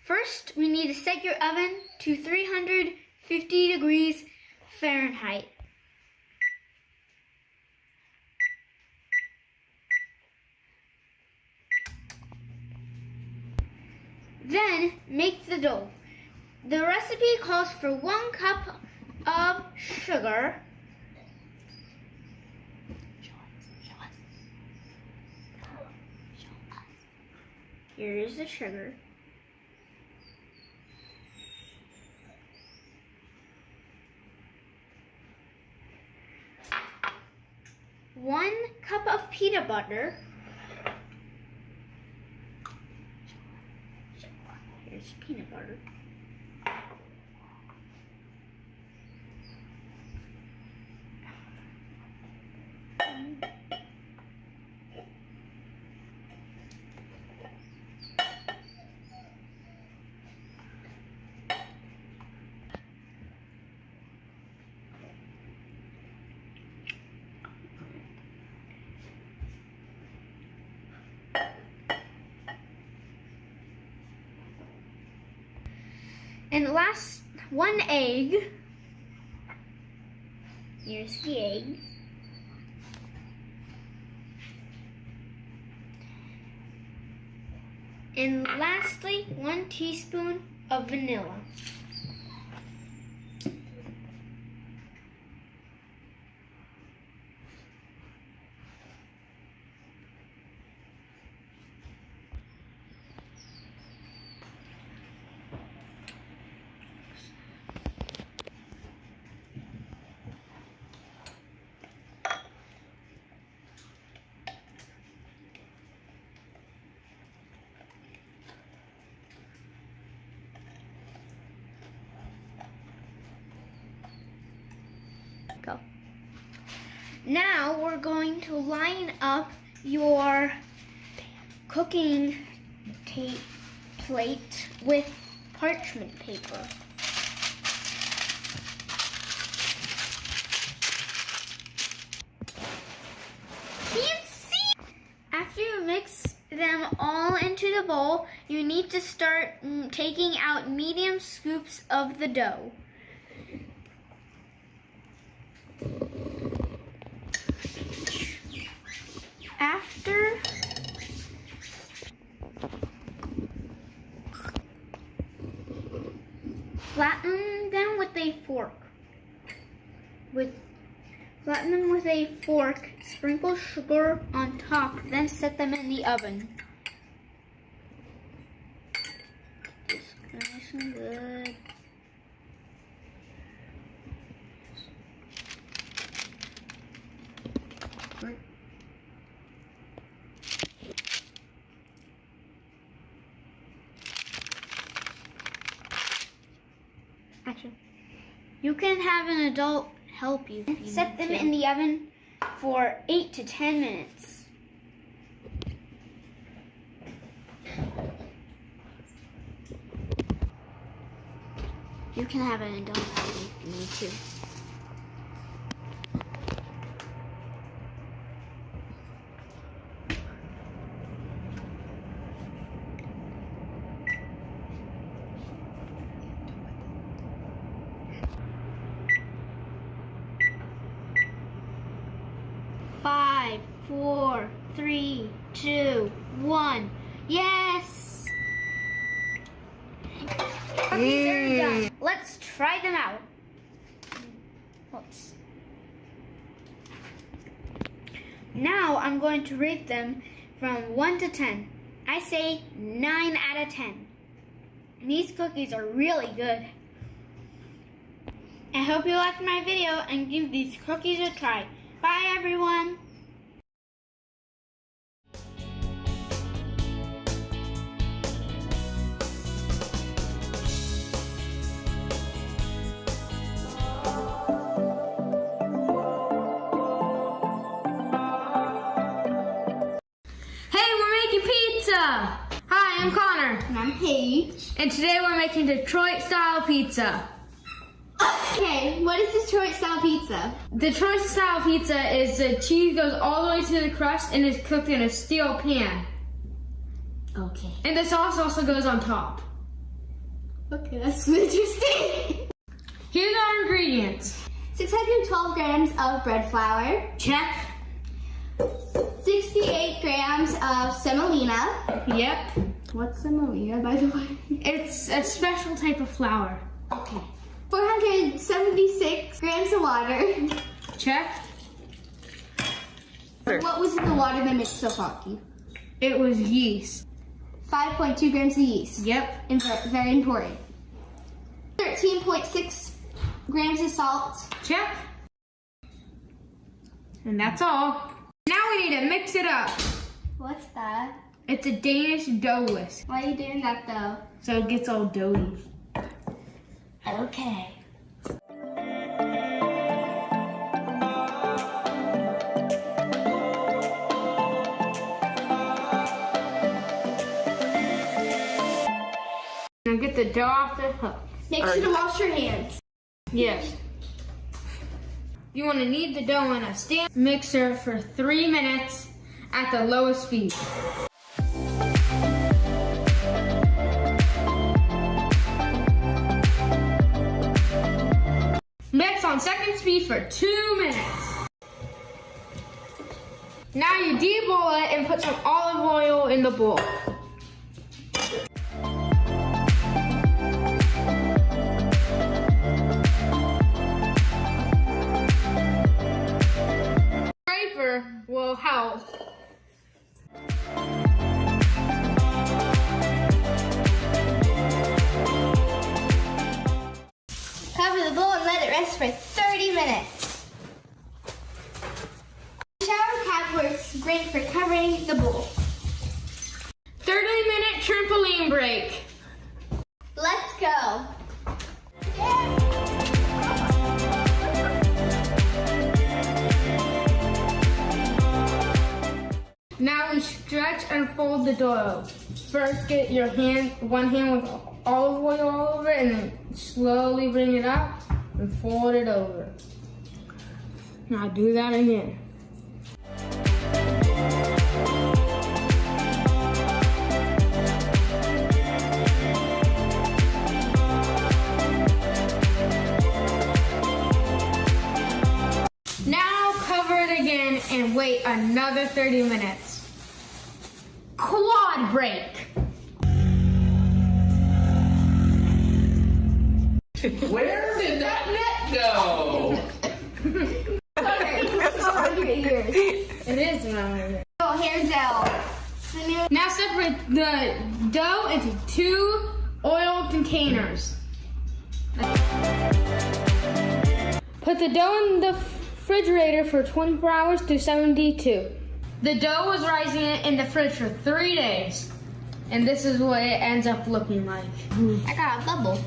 First, we need to set your oven to 350 degrees Fahrenheit. Then, make the dough. The recipe calls for 1 cup of sugar, here is the sugar, 1 cup of peanut butter, here's peanut butter, and last, 1 egg. Here's the egg. And lastly, 1 teaspoon of vanilla. Go. Now we're going to line up your cooking plate with parchment paper. Can't see! After you mix them all into the bowl, you need to start taking out medium scoops of the dough. After flatten them with a fork. Flatten them with a fork, sprinkle sugar on top, then set them in the oven. Just nice and good. Action. You can have an adult help you. Set them in the oven for 8 to 10 minutes. You can have an adult help you if you need to. Five, 4, 3, 2, 1. Yes! Cookies are done. Let's try them out. Oops. Now I'm going to rate them from 1 to 10. I say 9 out of 10. These cookies are really good. I hope you liked my video and give these cookies a try. Bye, everyone. Hey, we're making pizza! Hi, I'm Connor. And I'm Paige. And today we're making Detroit-style pizza. Okay, what is Detroit-style pizza? Detroit-style pizza is the cheese goes all the way to the crust and is cooked in a steel pan. Okay. And the sauce also goes on top. Okay, that's interesting. Here's our ingredients. 612 grams of bread flour. Check. 68 grams of semolina. Yep. What's semolina, by the way? It's a special type of flour. Okay. 476 grams of water. Check. What was in the water that makes it so funky? It was yeast. 5.2 grams of yeast. Yep. Very important. 13.6 grams of salt. Check. And that's all. Now we need to mix it up. What's that? It's a Danish dough whisk. Why are you doing that though? So it gets all doughy. Okay. Now get the dough off the hook. Make sure to wash your hands. Yes. You want to knead the dough in a stand mixer for 3 minutes at the lowest speed. Mix on second speed for 2 minutes. Now you de-boil it and put some olive oil in the bowl. Scraper will help. Cover the bowl and let it rest for 30 minutes. The shower cap works great for covering the bowl. 30-minute trampoline break. Let's go. Now we stretch and fold the dough. First get your one hand with olive oil all over it, and then slowly bring it up and fold it over. Now do that again. Now cover it again and wait another 30 minutes. Quad break. Where did that net go? Sorry. favorite ears. It is my favorite. Oh, hair gel. Now separate the dough into 2 oil containers. Put the dough in the refrigerator for 24 hours to 72. The dough was rising in the fridge for 3 days. And this is what it ends up looking like. I got a bubble.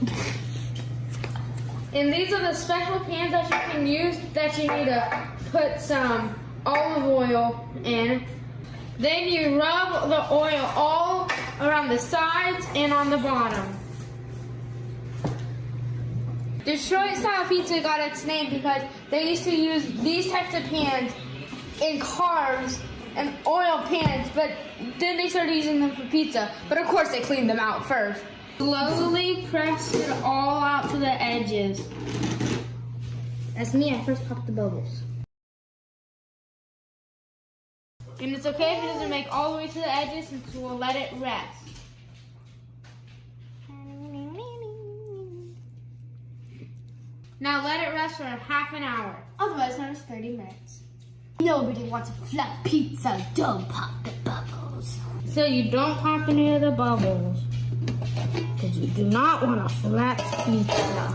And these are the special pans that you can use that you need to put some olive oil in. Then you rub the oil all around the sides and on the bottom. Detroit style pizza got its name because they used to use these types of pans in cars and oil pans, but then they started using them for pizza. But of course they cleaned them out first. Slowly press it all out to the edges. That's me, I first popped the bubbles. And it's okay if it doesn't make all the way to the edges, since we'll let it rest. Now let it rest for half an hour. Otherwise known as 30 minutes. Nobody wants a flat pizza. Don't pop the bubbles. So you don't pop any of the bubbles. Because you do not want a flat pizza.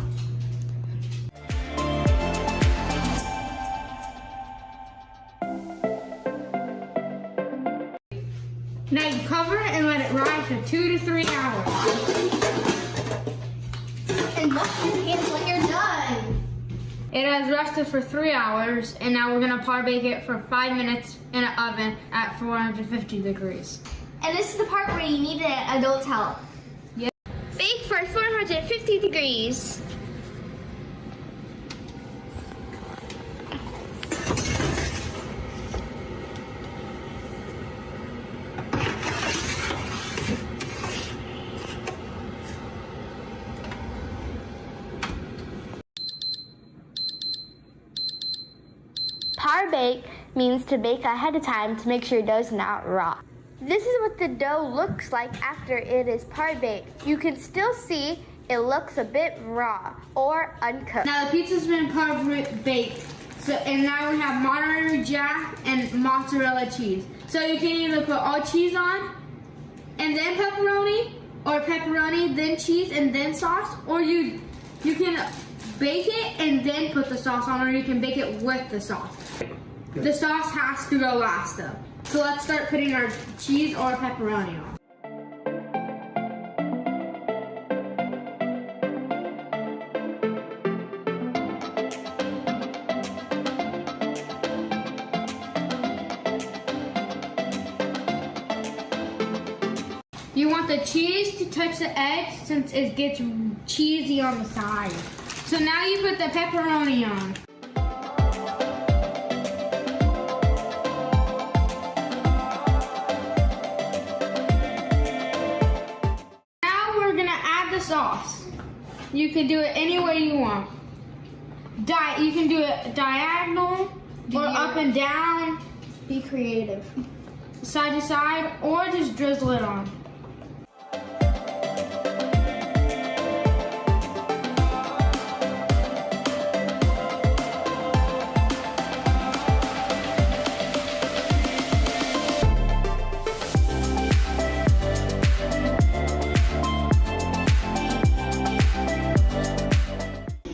Now you cover it and let it rise for 2 to 3 hours. And wash your hands when you're done. It has rested for 3 hours, and now we're gonna par bake it for 5 minutes in an oven at 450 degrees. And this is the part where you need an adult's help. Yep. Bake for 450 degrees. Par bake means to bake ahead of time to make sure your dough's not raw. This is what the dough looks like after it is par baked. You can still see it looks a bit raw or uncooked. Now the pizza's been par baked, and now we have Monterey Jack and mozzarella cheese. So you can either put all cheese on and then pepperoni, or pepperoni then cheese and then sauce, or you can bake it and then put the sauce on, or you can bake it with the sauce. The sauce has to go last though. So let's start putting our cheese or pepperoni on. You want the cheese to touch the edge since it gets cheesy on the side. So now you put the pepperoni on. Now we're gonna add the sauce. You can do it any way you want. You can do it diagonal or up and down. Be creative. Side to side, or just drizzle it on.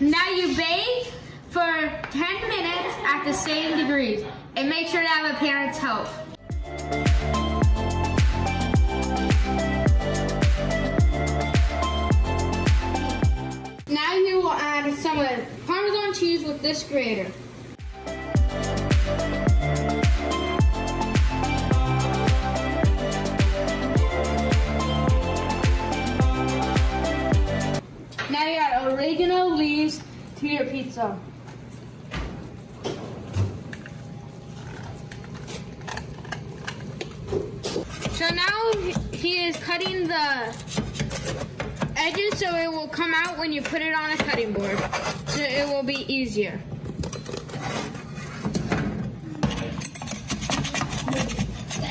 Now you bake for 10 minutes at the same degrees, and make sure to have a parent's help. Now you will add some Parmesan cheese with this grater. Now you add oregano leaves to your pizza. So now he is cutting the edges so it will come out when you put it on a cutting board. So it will be easier.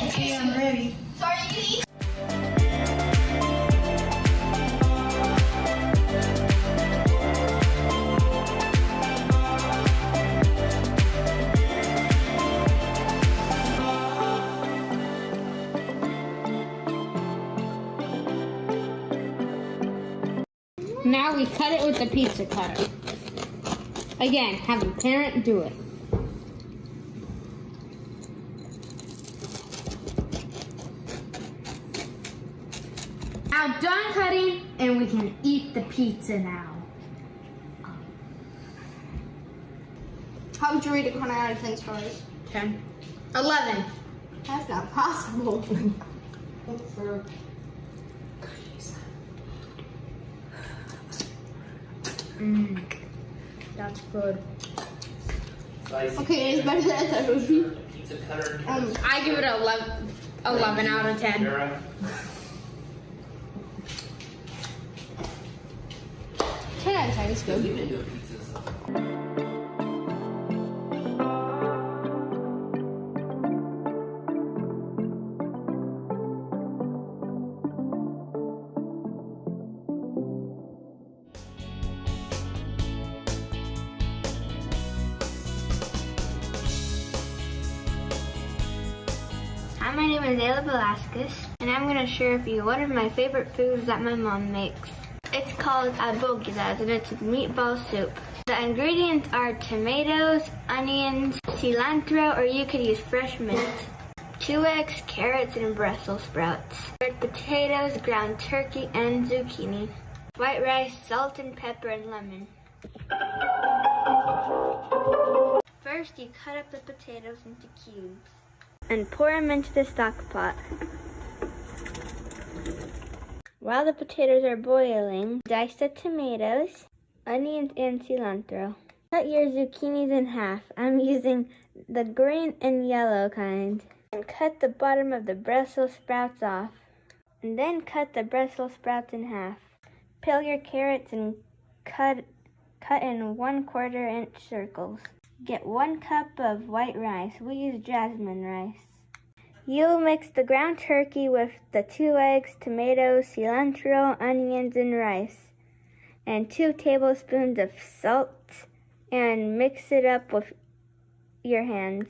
Okay, I'm ready. Sorry, Now we cut it with the pizza cutter. Again, have a parent do it. Now done cutting, and we can eat the pizza now. How would you rate it 100 out of 10 stars? 10. 11. That's not possible. That's good. Okay, it's better than I thought it would be. I give it a 11 out of 10. 10 out of 10 is good. Hi, my name is Ayla Velasquez, and I'm going to share with you one of my favorite foods that my mom makes. It's called Avogida, and it's meatball soup. The ingredients are tomatoes, onions, cilantro, or you could use fresh mint, 2 eggs, carrots, and Brussels sprouts, red potatoes, ground turkey, and zucchini, white rice, salt and pepper, and lemon. First, you cut up the potatoes into cubes and pour them into the stock pot. While the potatoes are boiling, dice the tomatoes, onions, and cilantro. Cut your zucchinis in half. I'm using the green and yellow kind. And cut the bottom of the Brussels sprouts off. And then cut the Brussels sprouts in half. Peel your carrots and cut in 1/4 inch circles. Get 1 cup of white rice. We use jasmine rice. You'll mix the ground turkey with the 2 eggs, tomatoes, cilantro, onions, and rice, and 2 tablespoons of salt, and mix it up with your hands.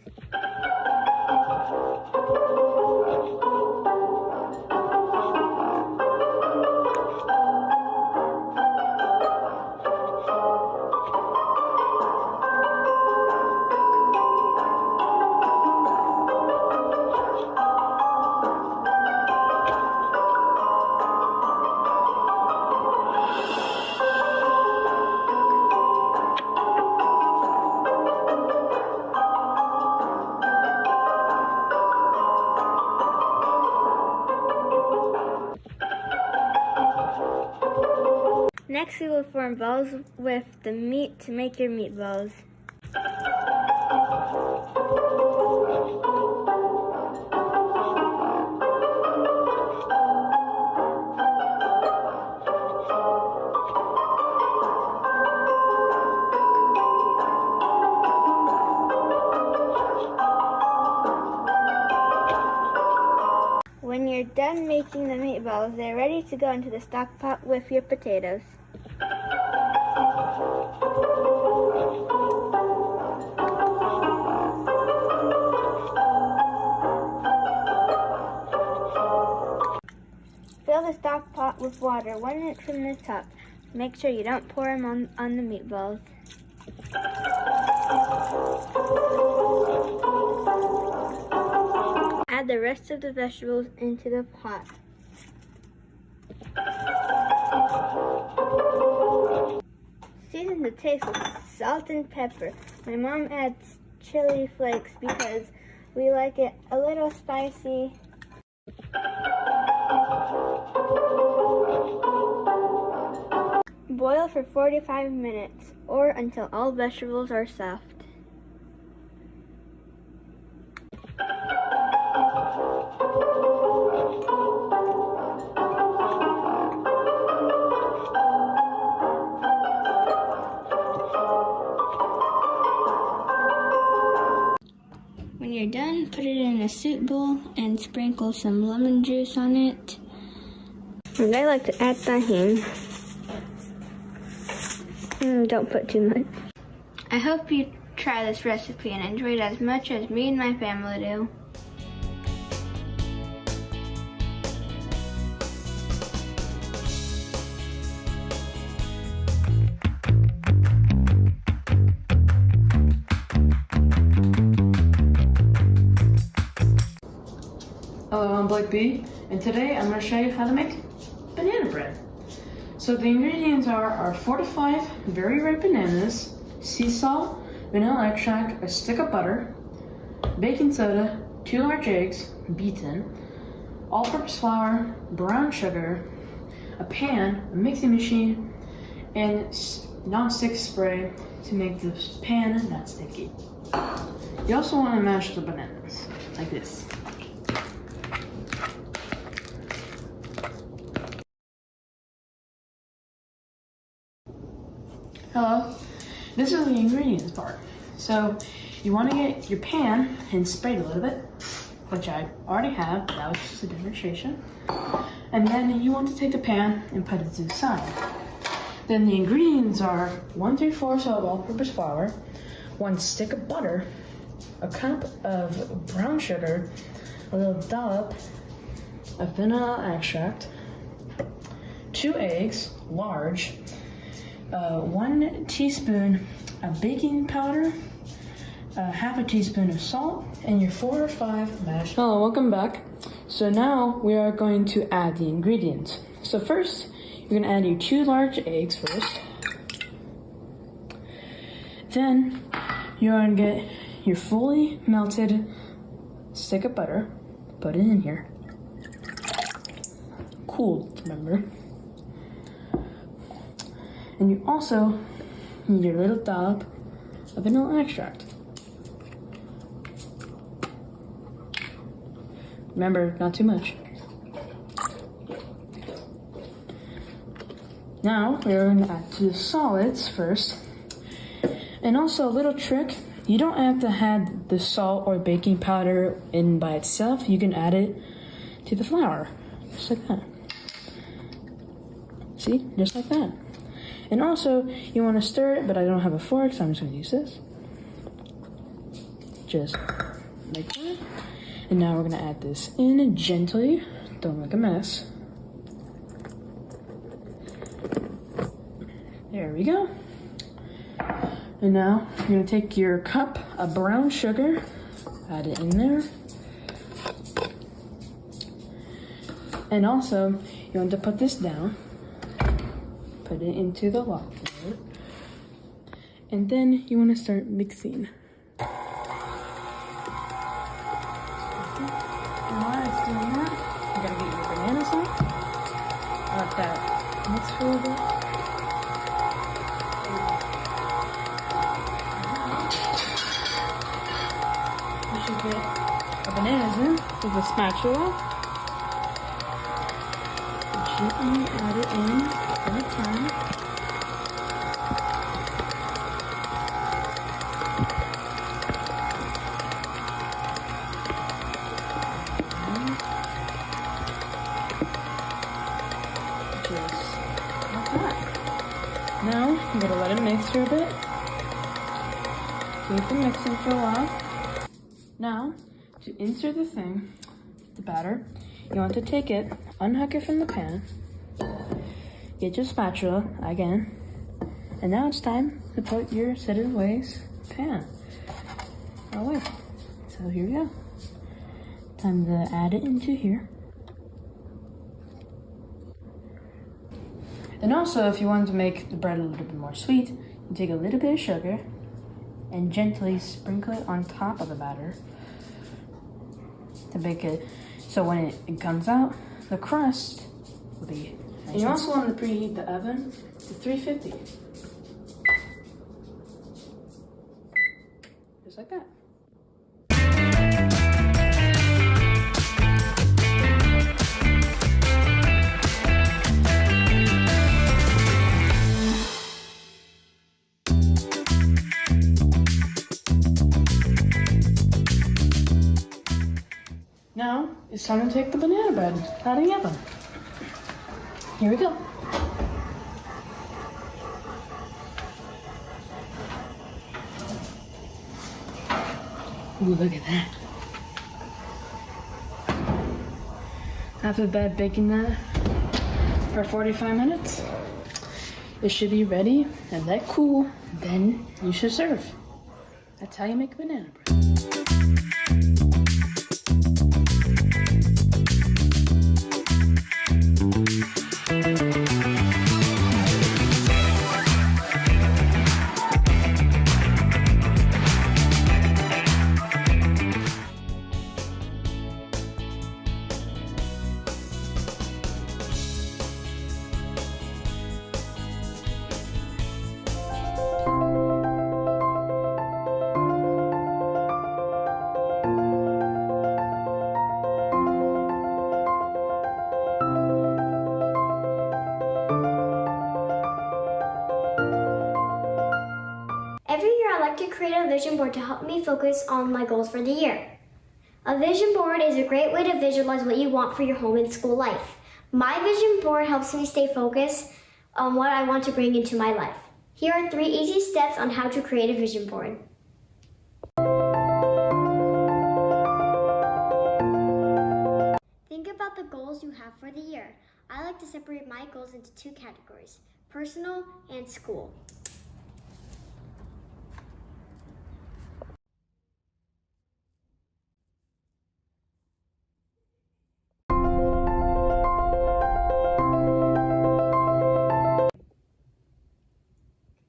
Next, we will form balls with the meat to make your meatballs. When you're done making the meatballs, they're ready to go into the stock pot with your potatoes. Fill the stock pot with water 1 inch from the top. Make sure you don't pour them on the meatballs. Add the rest of the vegetables into the pot. Season the taste with salt and pepper. My mom adds chili flakes because we like it a little spicy. Boil for 45 minutes or until all vegetables are soft. When you're done, put it in a soup bowl and sprinkle some lemon juice on it. And I like to add tahini. Don't put too much. I hope you try this recipe and enjoy it as much as me and my family do. Hello, I'm Blake B, and today I'm going to show you how to make banana bread. So the ingredients are 4 to 5 very ripe bananas, sea salt, vanilla extract, a stick of butter, baking soda, 2 large eggs, beaten, all-purpose flour, brown sugar, a pan, a mixing machine, and non-stick spray to make the pan not sticky. You also want to mash the bananas, like this. Hello, this is the ingredients part. So you want to get your pan and spray it a little bit, which I already have, that was just a demonstration. And then you want to take the pan and put it to the side. Then the ingredients are 1 3/4 of all-purpose flour, 1 stick of butter, a cup of brown sugar, a little dollop of vanilla extract, 2 eggs, large, 1 teaspoon of baking powder, half a teaspoon of salt, and your 4 or 5 mashed. Hello, welcome back. So now we are going to add the ingredients. So first, you're going to add your 2 large eggs first. Then you're going to get your fully melted stick of butter, put it in here. Cooled, remember. And you also need your little dollop of vanilla extract. Remember, not too much. Now, we're going to add the solids first. And also a little trick, you don't have to add the salt or baking powder in by itself. You can add it to the flour, just like that. See, just like that. And also, you want to stir it, but I don't have a fork, so I'm just going to use this. Just like that. And now we're going to add this in gently. Don't make a mess. There we go. And now you're going to take your cup of brown sugar, add it in there. And also, you want to put this down. Put it into the log fluid. And then you want to start mixing. And while it's doing that, you gotta get your bananas out. Let that mix for a little bit. You should get the bananas in with a spatula. Gently add it in one at a time. Now, you gotta let it mix for a bit. Keep it mixing for a while. Now, to insert the thing, the batter, you want to take it, unhook it from the pan, get your spatula again, and now it's time to put your set it aways pan away. So here we go. Time to add it into here. And also, if you want to make the bread a little bit more sweet, you take a little bit of sugar and gently sprinkle it on top of the batter to make it so when it comes out, the crust will be nice. And you also want to preheat the oven to 350. Just like that. Now, it's time to take the banana bread out of the oven. Here we go. Ooh, look at that. After that, baking that for 45 minutes, it should be ready and let cool. Then you should serve. That's how you make banana bread. a vision board to help me focus on my goals for the year. A vision board is a great way to visualize what you want for your home and school life. My vision board helps me stay focused on what I want to bring into my life. Here are 3 easy steps on how to create a vision board. Think about the goals you have for the year. I like to separate my goals into 2 categories, personal and school.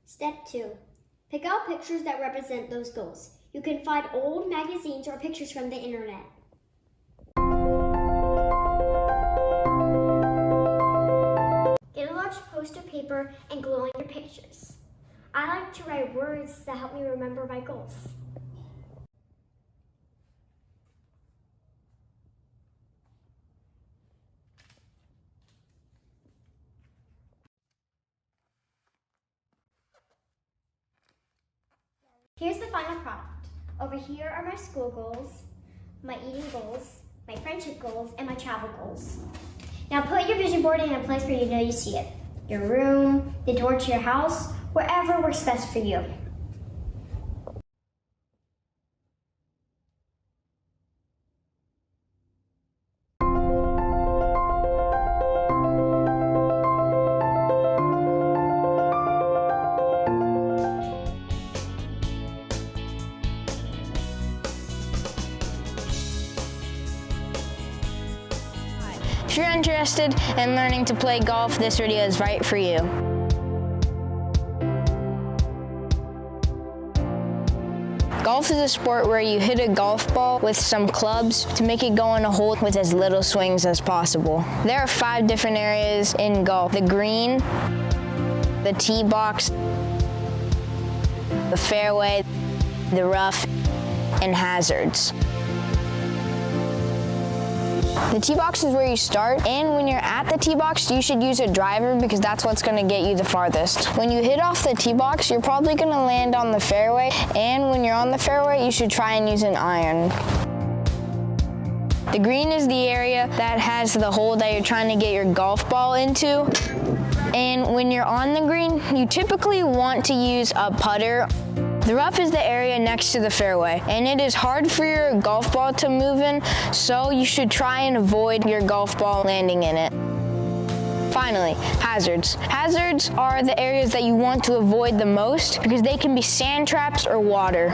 Step 2. Pick out pictures that represent those goals. You can find old magazines or pictures from the internet. Get a large poster paper and glue on your pictures. I like to write words that help me remember my goals. Here's the final product. Over here are my school goals, my eating goals, my friendship goals, and my travel goals. Now put your vision board in a place where you know you see it. Your room, the door to your house, wherever works best for you. If you're interested in learning to play golf, this video is right for you. Golf is a sport where you hit a golf ball with some clubs to make it go in a hole with as little swings as possible. There are 5 different areas in golf: the green, the tee box, the fairway, the rough, and hazards. The tee box is where you start, and when you're at the tee box, you should use a driver because that's what's going to get you the farthest. When you hit off the tee box, you're probably going to land on the fairway, and when you're on the fairway, you should try and use an iron. The green is the area that has the hole that you're trying to get your golf ball into. And when you're on the green, you typically want to use a putter. The rough is the area next to the fairway, and it is hard for your golf ball to move in, so you should try and avoid your golf ball landing in it. Finally, hazards. Hazards are the areas that you want to avoid the most because they can be sand traps or water.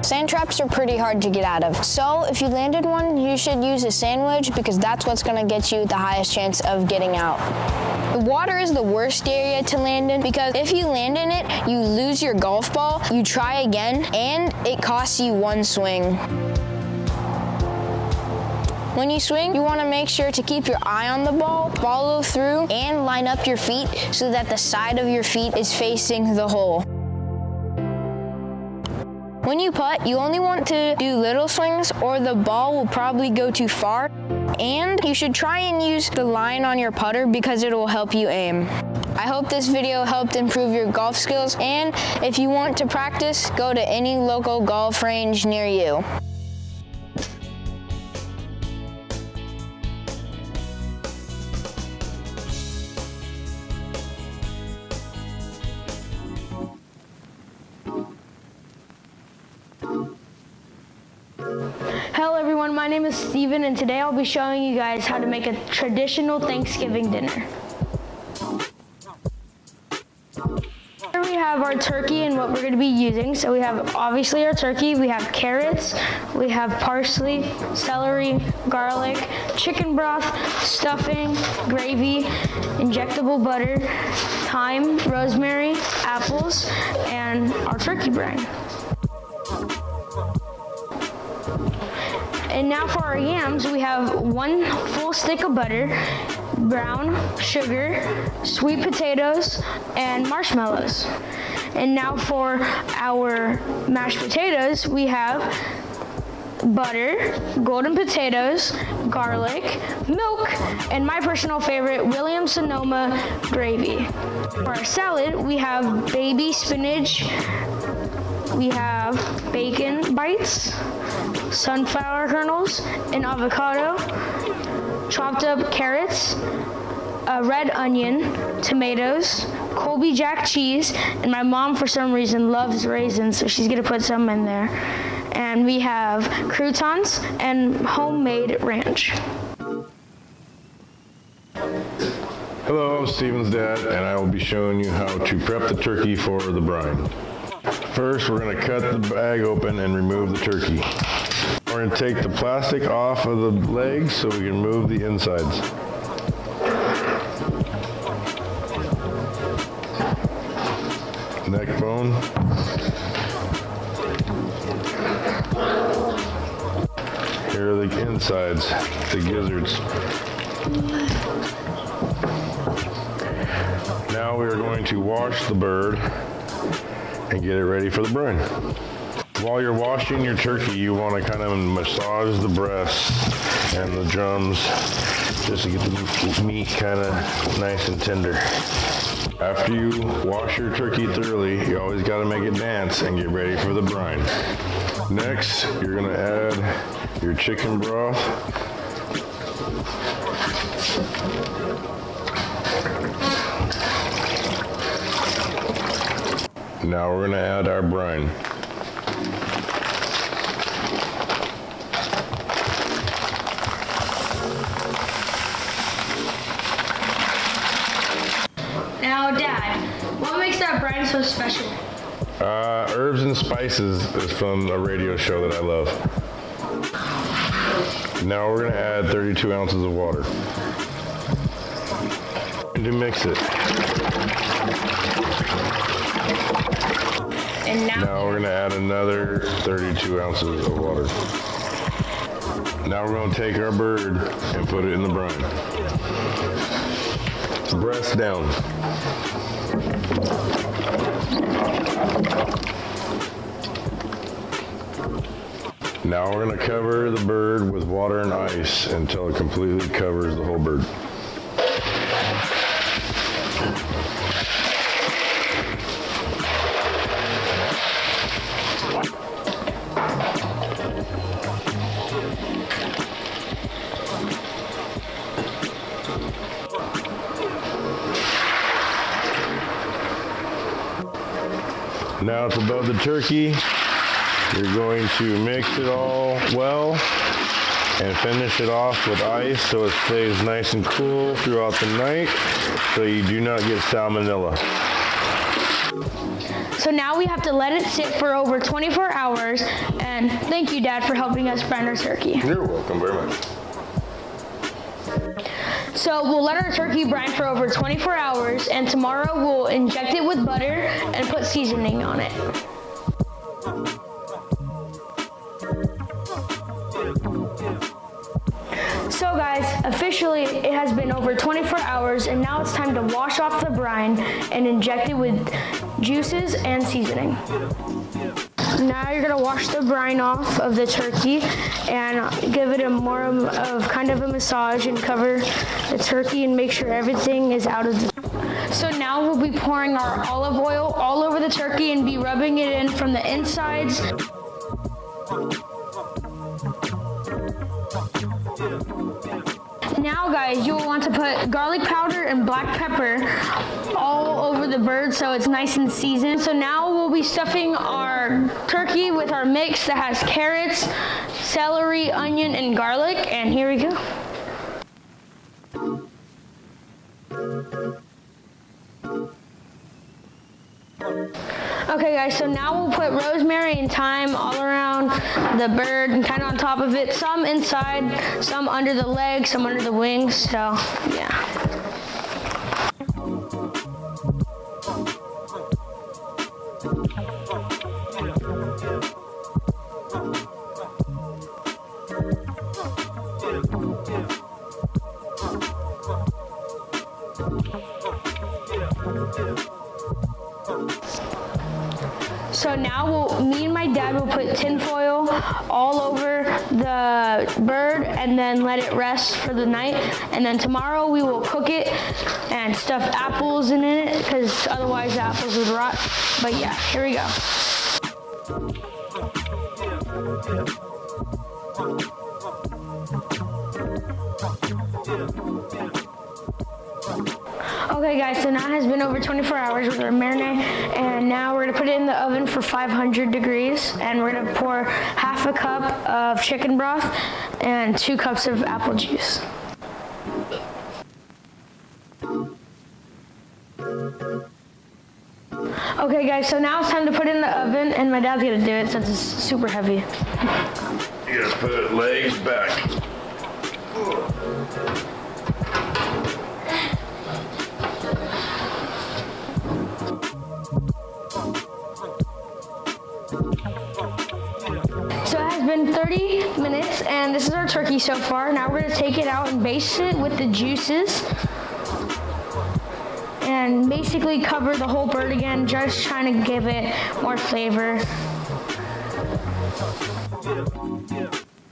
Sand traps are pretty hard to get out of. So if you landed one, you should use a sand wedge because that's what's gonna get you the highest chance of getting out. The water is the worst area to land in because if you land in it, you lose your golf ball, you try again, and it costs you 1 swing. When you swing, you want to make sure to keep your eye on the ball, follow through, and line up your feet so that the side of your feet is facing the hole. When you putt, you only want to do little swings or the ball will probably go too far. And you should try and use the line on your putter because it will help you aim. I hope this video helped improve your golf skills, and if you want to practice, go to any local golf range near you. Hello everyone, my name is Steven, and today I'll be showing you guys how to make a traditional Thanksgiving dinner. Here we have our turkey and what we're going to be using. So we have obviously our turkey, we have carrots, we have parsley, celery, garlic, chicken broth, stuffing, gravy, injectable butter, thyme, rosemary, apples, and our turkey brain. And now for our yams, we have 1 full stick of butter, brown sugar, sweet potatoes, and marshmallows. And now for our mashed potatoes, we have butter, golden potatoes, garlic, milk, and my personal favorite, Williams-Sonoma gravy. For our salad, we have baby spinach, we have have bacon bites, sunflower kernels, an avocado, chopped up carrots, a red onion, tomatoes, Colby Jack cheese, and my mom for some reason loves raisins, so she's gonna put some in there. And we have croutons and homemade ranch. Hello, I'm Steven's dad, and I will be showing you how to prep the turkey for the brine. First, we're gonna cut the bag open and remove the turkey. We're gonna take the plastic off of the legs so we can remove the insides. Neck bone. Here are the insides, the gizzards. Now we are going to wash the bird and get it ready for the brine. While you're washing your turkey, you want to kind of massage the breasts and the drums just to get the meat kind of nice and tender. After you wash your turkey thoroughly, you always got to make it dance and get ready for the brine. Next, you're going to add your chicken broth. Now we're going to add our brine. Now, Dad, what makes that brine so special? Herbs and Spices is from a radio show that I love. Now we're going to add 32 ounces of water. And to mix it. And now we're going to add another 32 ounces of water. Now we're going to take our bird and put it in the brine. Breast down. Now we're going to cover the bird with water and ice until it completely covers the whole bird. Now it's above the turkey. You're going to mix it all well and finish it off with ice so it stays nice and cool throughout the night so you do not get salmonella. So now we have to let it sit for over 24 hours, and thank you, Dad, for helping us brine our turkey. You're welcome very much. So we'll let our turkey brine for over 24 hours, and tomorrow we'll inject it with butter and put seasoning on it. So guys, officially it has been over 24 hours, and now it's time to wash off the brine and inject it with juices and seasoning. Now you're gonna wash the brine off of the turkey and give it a more of kind of a massage and cover the turkey and make sure everything is out of the. So now we'll be pouring our olive oil all over the turkey and be rubbing it in from the insides. Now guys, you will want to put garlic powder and black pepper all over the bird so it's nice and seasoned. So now we'll be stuffing our turkey with our mix that has carrots, celery, onion, and garlic, and here we go. Okay guys, so now we'll put rosemary and thyme all around the bird and kind of on top of it. Some inside, some under the legs, some under the wings, so yeah. So now me and my dad will put tinfoil all over the bird and then let it rest for the night. And then tomorrow we will cook it and stuff apples in it because otherwise the apples would rot. But yeah, here we go. Okay guys, so now it has been over 24 hours with our marinade, and now we're gonna put it in the oven for 500 degrees, and we're gonna pour half a cup of chicken broth and 2 cups of apple juice. Okay guys, so now it's time to put it in the oven, and my dad's gonna do it since it's super heavy. You gotta put legs back. So it has been 30 minutes, and this is our turkey so far. Now we're gonna take it out and baste it with the juices. And basically cover the whole bird again, just trying to give it more flavor.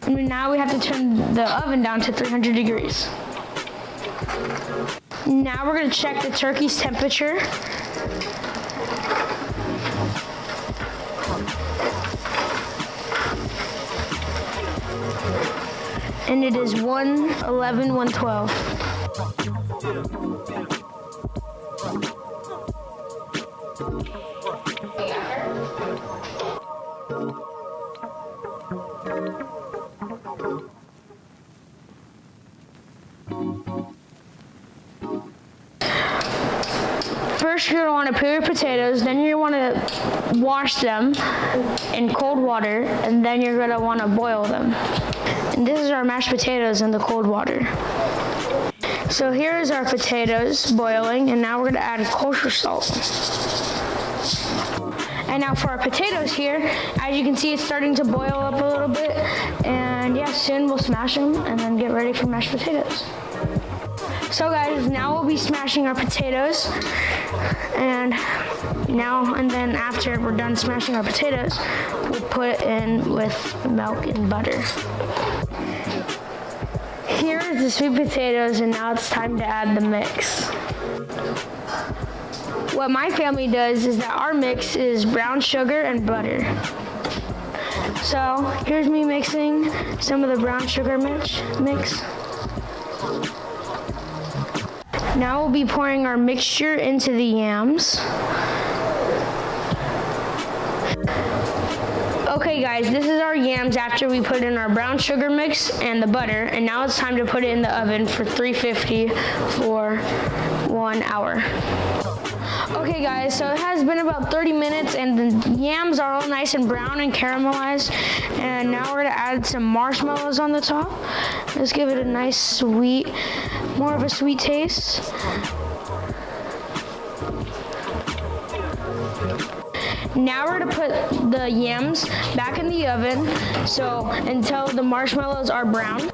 And now we have to turn the oven down to 300 degrees. Now we're gonna check the turkey's temperature. And it is 111, 112. First, you're gonna wanna peel your potatoes, then you're gonna wanna wash them in cold water, and then you're gonna wanna boil them. And this is our mashed potatoes in the cold water. So here is our potatoes boiling, and now we're gonna add kosher salt. And now for our potatoes here, as you can see, it's starting to boil up a little bit. And yeah, soon we'll smash them and then get ready for mashed potatoes. So guys, now we'll be smashing our potatoes. And then after we're done smashing our potatoes, we'll put it in with milk and butter. Here's the sweet potatoes, and now it's time to add the mix. What my family does is that our mix is brown sugar and butter. So here's me mixing some of the brown sugar mix. Now we'll be pouring our mixture into the yams. Okay guys, this is our yams after we put in our brown sugar mix and the butter, and now it's time to put it in the oven for 350 for 1 hour. Okay guys, so it has been about 30 minutes and the yams are all nice and brown and caramelized, and now we're gonna add some marshmallows on the top. Let's give it a nice sweet, more of a sweet taste. Now we're gonna put the yams back in the oven until the marshmallows are brown.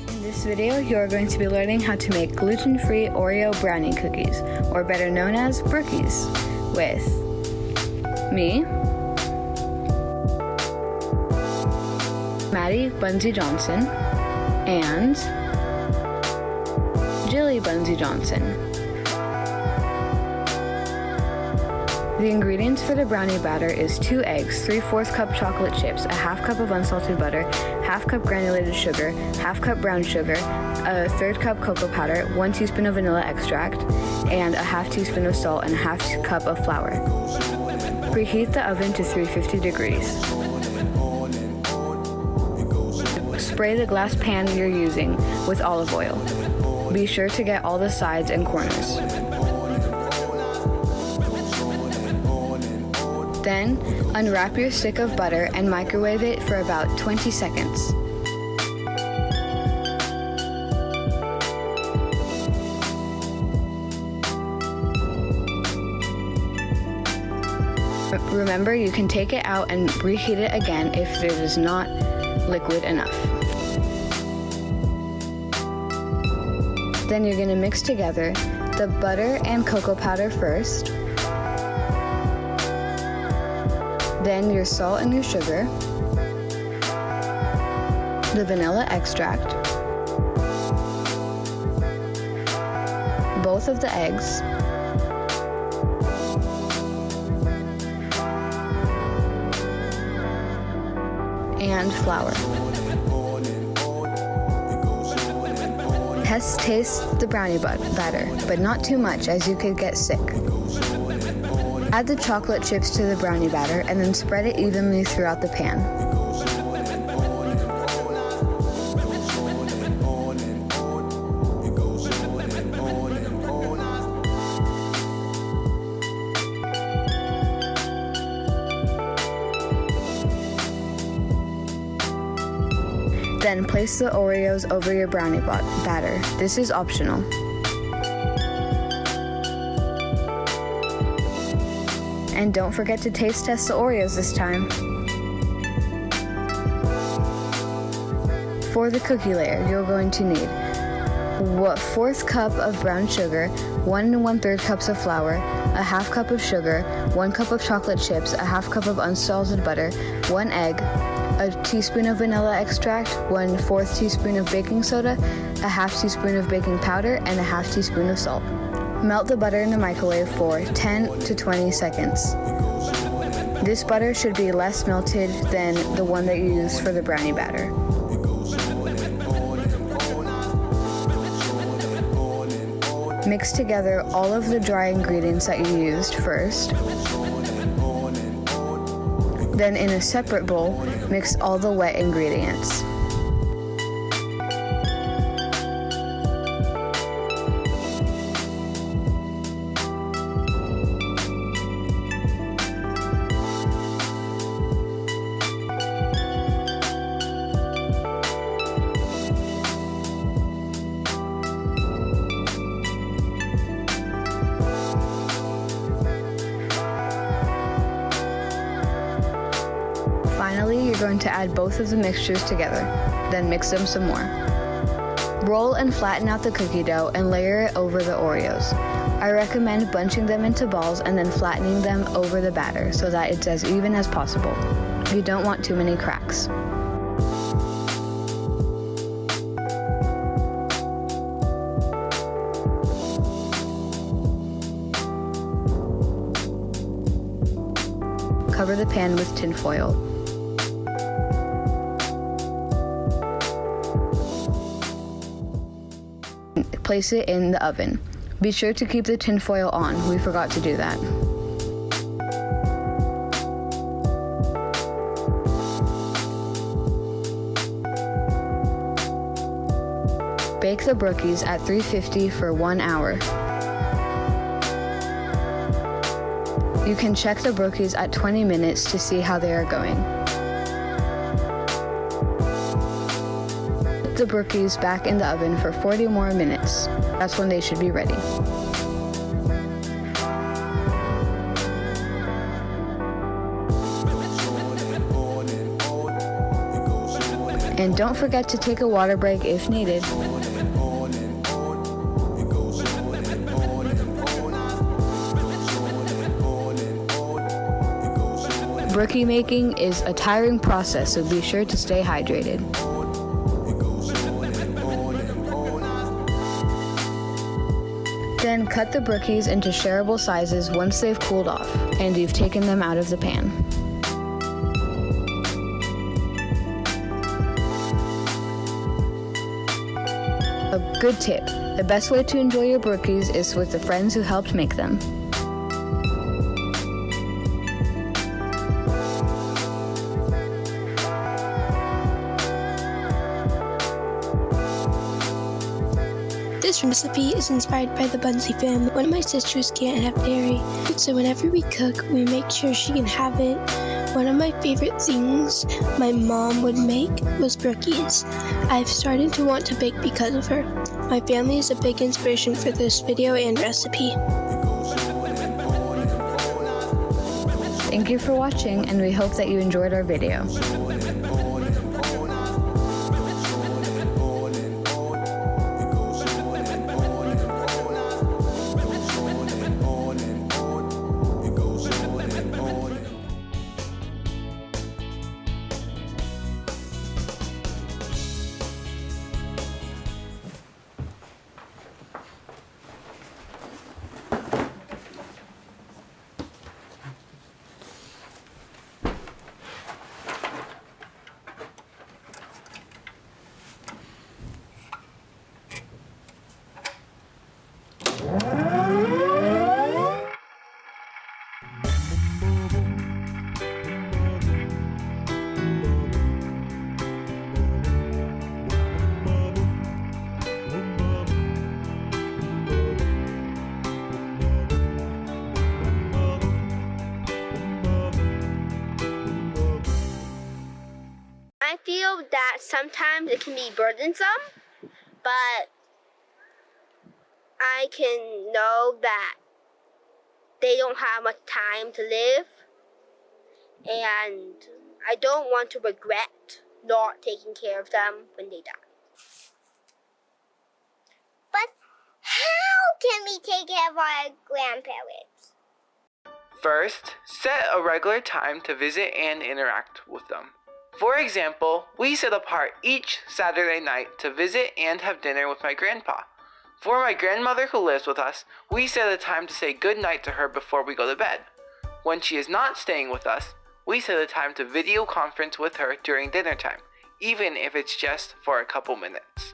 In this video, you are going to be learning how to make gluten-free Oreo brownie cookies, or better known as brookies, with me, Maddie Bunsey Johnson, and Jilly Bunsey Johnson. The ingredients for the brownie batter is 2 eggs, 3/4 cup chocolate chips, a half cup of unsalted butter, half cup granulated sugar, half cup brown sugar, a 1/3 cup cocoa powder, 1 teaspoon of vanilla extract, and a half teaspoon of salt and a half cup of flour. Preheat the oven to 350 degrees. Spray the glass pan you're using with olive oil. Be sure to get all the sides and corners. Then, unwrap your stick of butter and microwave it for about 20 seconds. Remember, you can take it out and reheat it again if it is not liquid enough. Then you're going to mix together the butter and cocoa powder first, then your salt and your sugar, the vanilla extract, both of the eggs, and flour. Taste the brownie batter, but not too much as you could get sick. Add the chocolate chips to the brownie batter and then spread it evenly throughout the pan. Then place the Oreos over your brownie batter. This is optional. And don't forget to taste test the Oreos this time. For the cookie layer, you're going to need 1/4 cup of brown sugar, 1 1/3 cups of flour, a 1/2 cup of sugar, 1 cup of chocolate chips, a 1/2 cup of unsalted butter, 1 egg, a teaspoon of vanilla extract, 1/4 teaspoon of baking soda, a 1/2 teaspoon of baking powder, and a 1/2 teaspoon of salt. Melt the butter in the microwave for 10 to 20 seconds. This butter should be less melted than the one that you used for the brownie batter. Mix together all of the dry ingredients that you used first. Then in a separate bowl, mix all the wet ingredients. Finally, you're going to add both of the mixtures together, then mix them some more. Roll and flatten out the cookie dough and layer it over the Oreos. I recommend bunching them into balls and then flattening them over the batter so that it's as even as possible. You don't want too many cracks. Cover the pan with tin foil. Place it in the oven. Be sure to keep the tin foil on. We forgot to do that. Bake the brookies at 350 for 1 hour. You can check the brookies at 20 minutes to see how they are going. Put the brookies back in the oven for 40 more minutes. That's when they should be ready. And don't forget to take a water break if needed. Brookie making is a tiring process, so be sure to stay hydrated. Then cut the brookies into shareable sizes once they've cooled off and you've taken them out of the pan. A good tip, the best way to enjoy your brookies is with the friends who helped make them. This recipe is inspired by the Bunsey family. One of my sisters can't have dairy, so whenever we cook, we make sure she can have it. One of my favorite things my mom would make was brookies. I've started to want to bake because of her. My family is a big inspiration for this video and recipe. Thank you for watching, and we hope that you enjoyed our video. that sometimes it can be burdensome, but I can know that they don't have much time to live, and I don't want to regret not taking care of them when they die. But how can we take care of our grandparents? First, set a regular time to visit and interact with them. For example, we set apart each Saturday night to visit and have dinner with my grandpa. For my grandmother who lives with us, we set a time to say good night to her before we go to bed. When she is not staying with us, we set a time to video conference with her during dinner time, even if it's just for a couple minutes.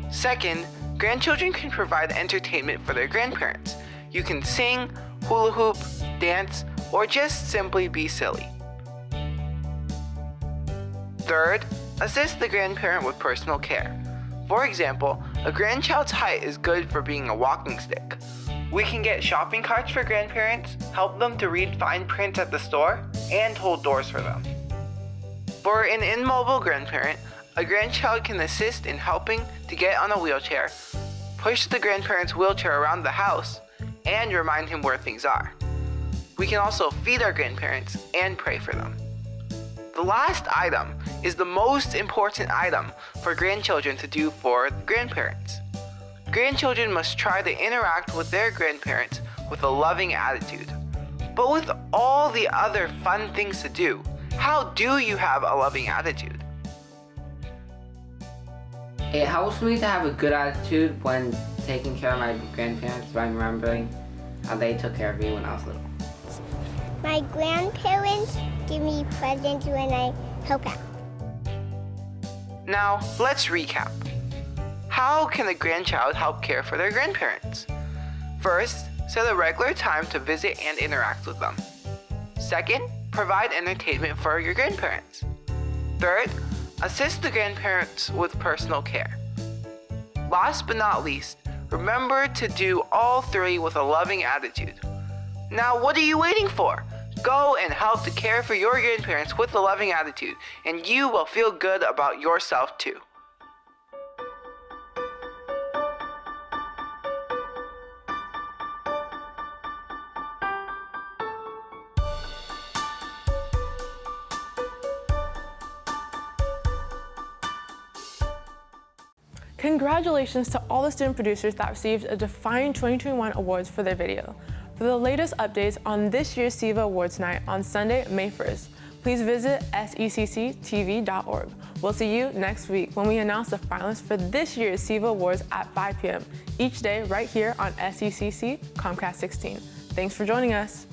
Second, grandchildren can provide entertainment for their grandparents. You can sing, hula hoop, dance, or just simply be silly. Third, assist the grandparent with personal care. For example, a grandchild's height is good for being a walking stick. We can get shopping carts for grandparents, help them to read fine print at the store, and hold doors for them. For an immobile grandparent, a grandchild can assist in helping to get on a wheelchair, push the grandparent's wheelchair around the house, and remind him where things are. We can also feed our grandparents and pray for them. The last item is the most important item for grandchildren to do for grandparents. Grandchildren must try to interact with their grandparents with a loving attitude. But with all the other fun things to do, how do you have a loving attitude? It helps me to have a good attitude when taking care of my grandparents by remembering how they took care of me when I was little. My grandparents give me presents when I help out. Now, let's recap. How can a grandchild help care for their grandparents? First, set a regular time to visit and interact with them. Second, provide entertainment for your grandparents. Third, assist the grandparents with personal care. Last but not least, remember to do all three with a loving attitude. Now, what are you waiting for? Go and help to care for your grandparents with a loving attitude, and you will feel good about yourself too. Congratulations to all the student producers that received a Define 2021 awards for their video. For the latest updates on this year's SEVA Awards Night on Sunday, May 1st, please visit secctv.org. We'll see you next week when we announce the finalists for this year's SEVA Awards at 5 p.m. each day right here on SECC Comcast 16. Thanks for joining us.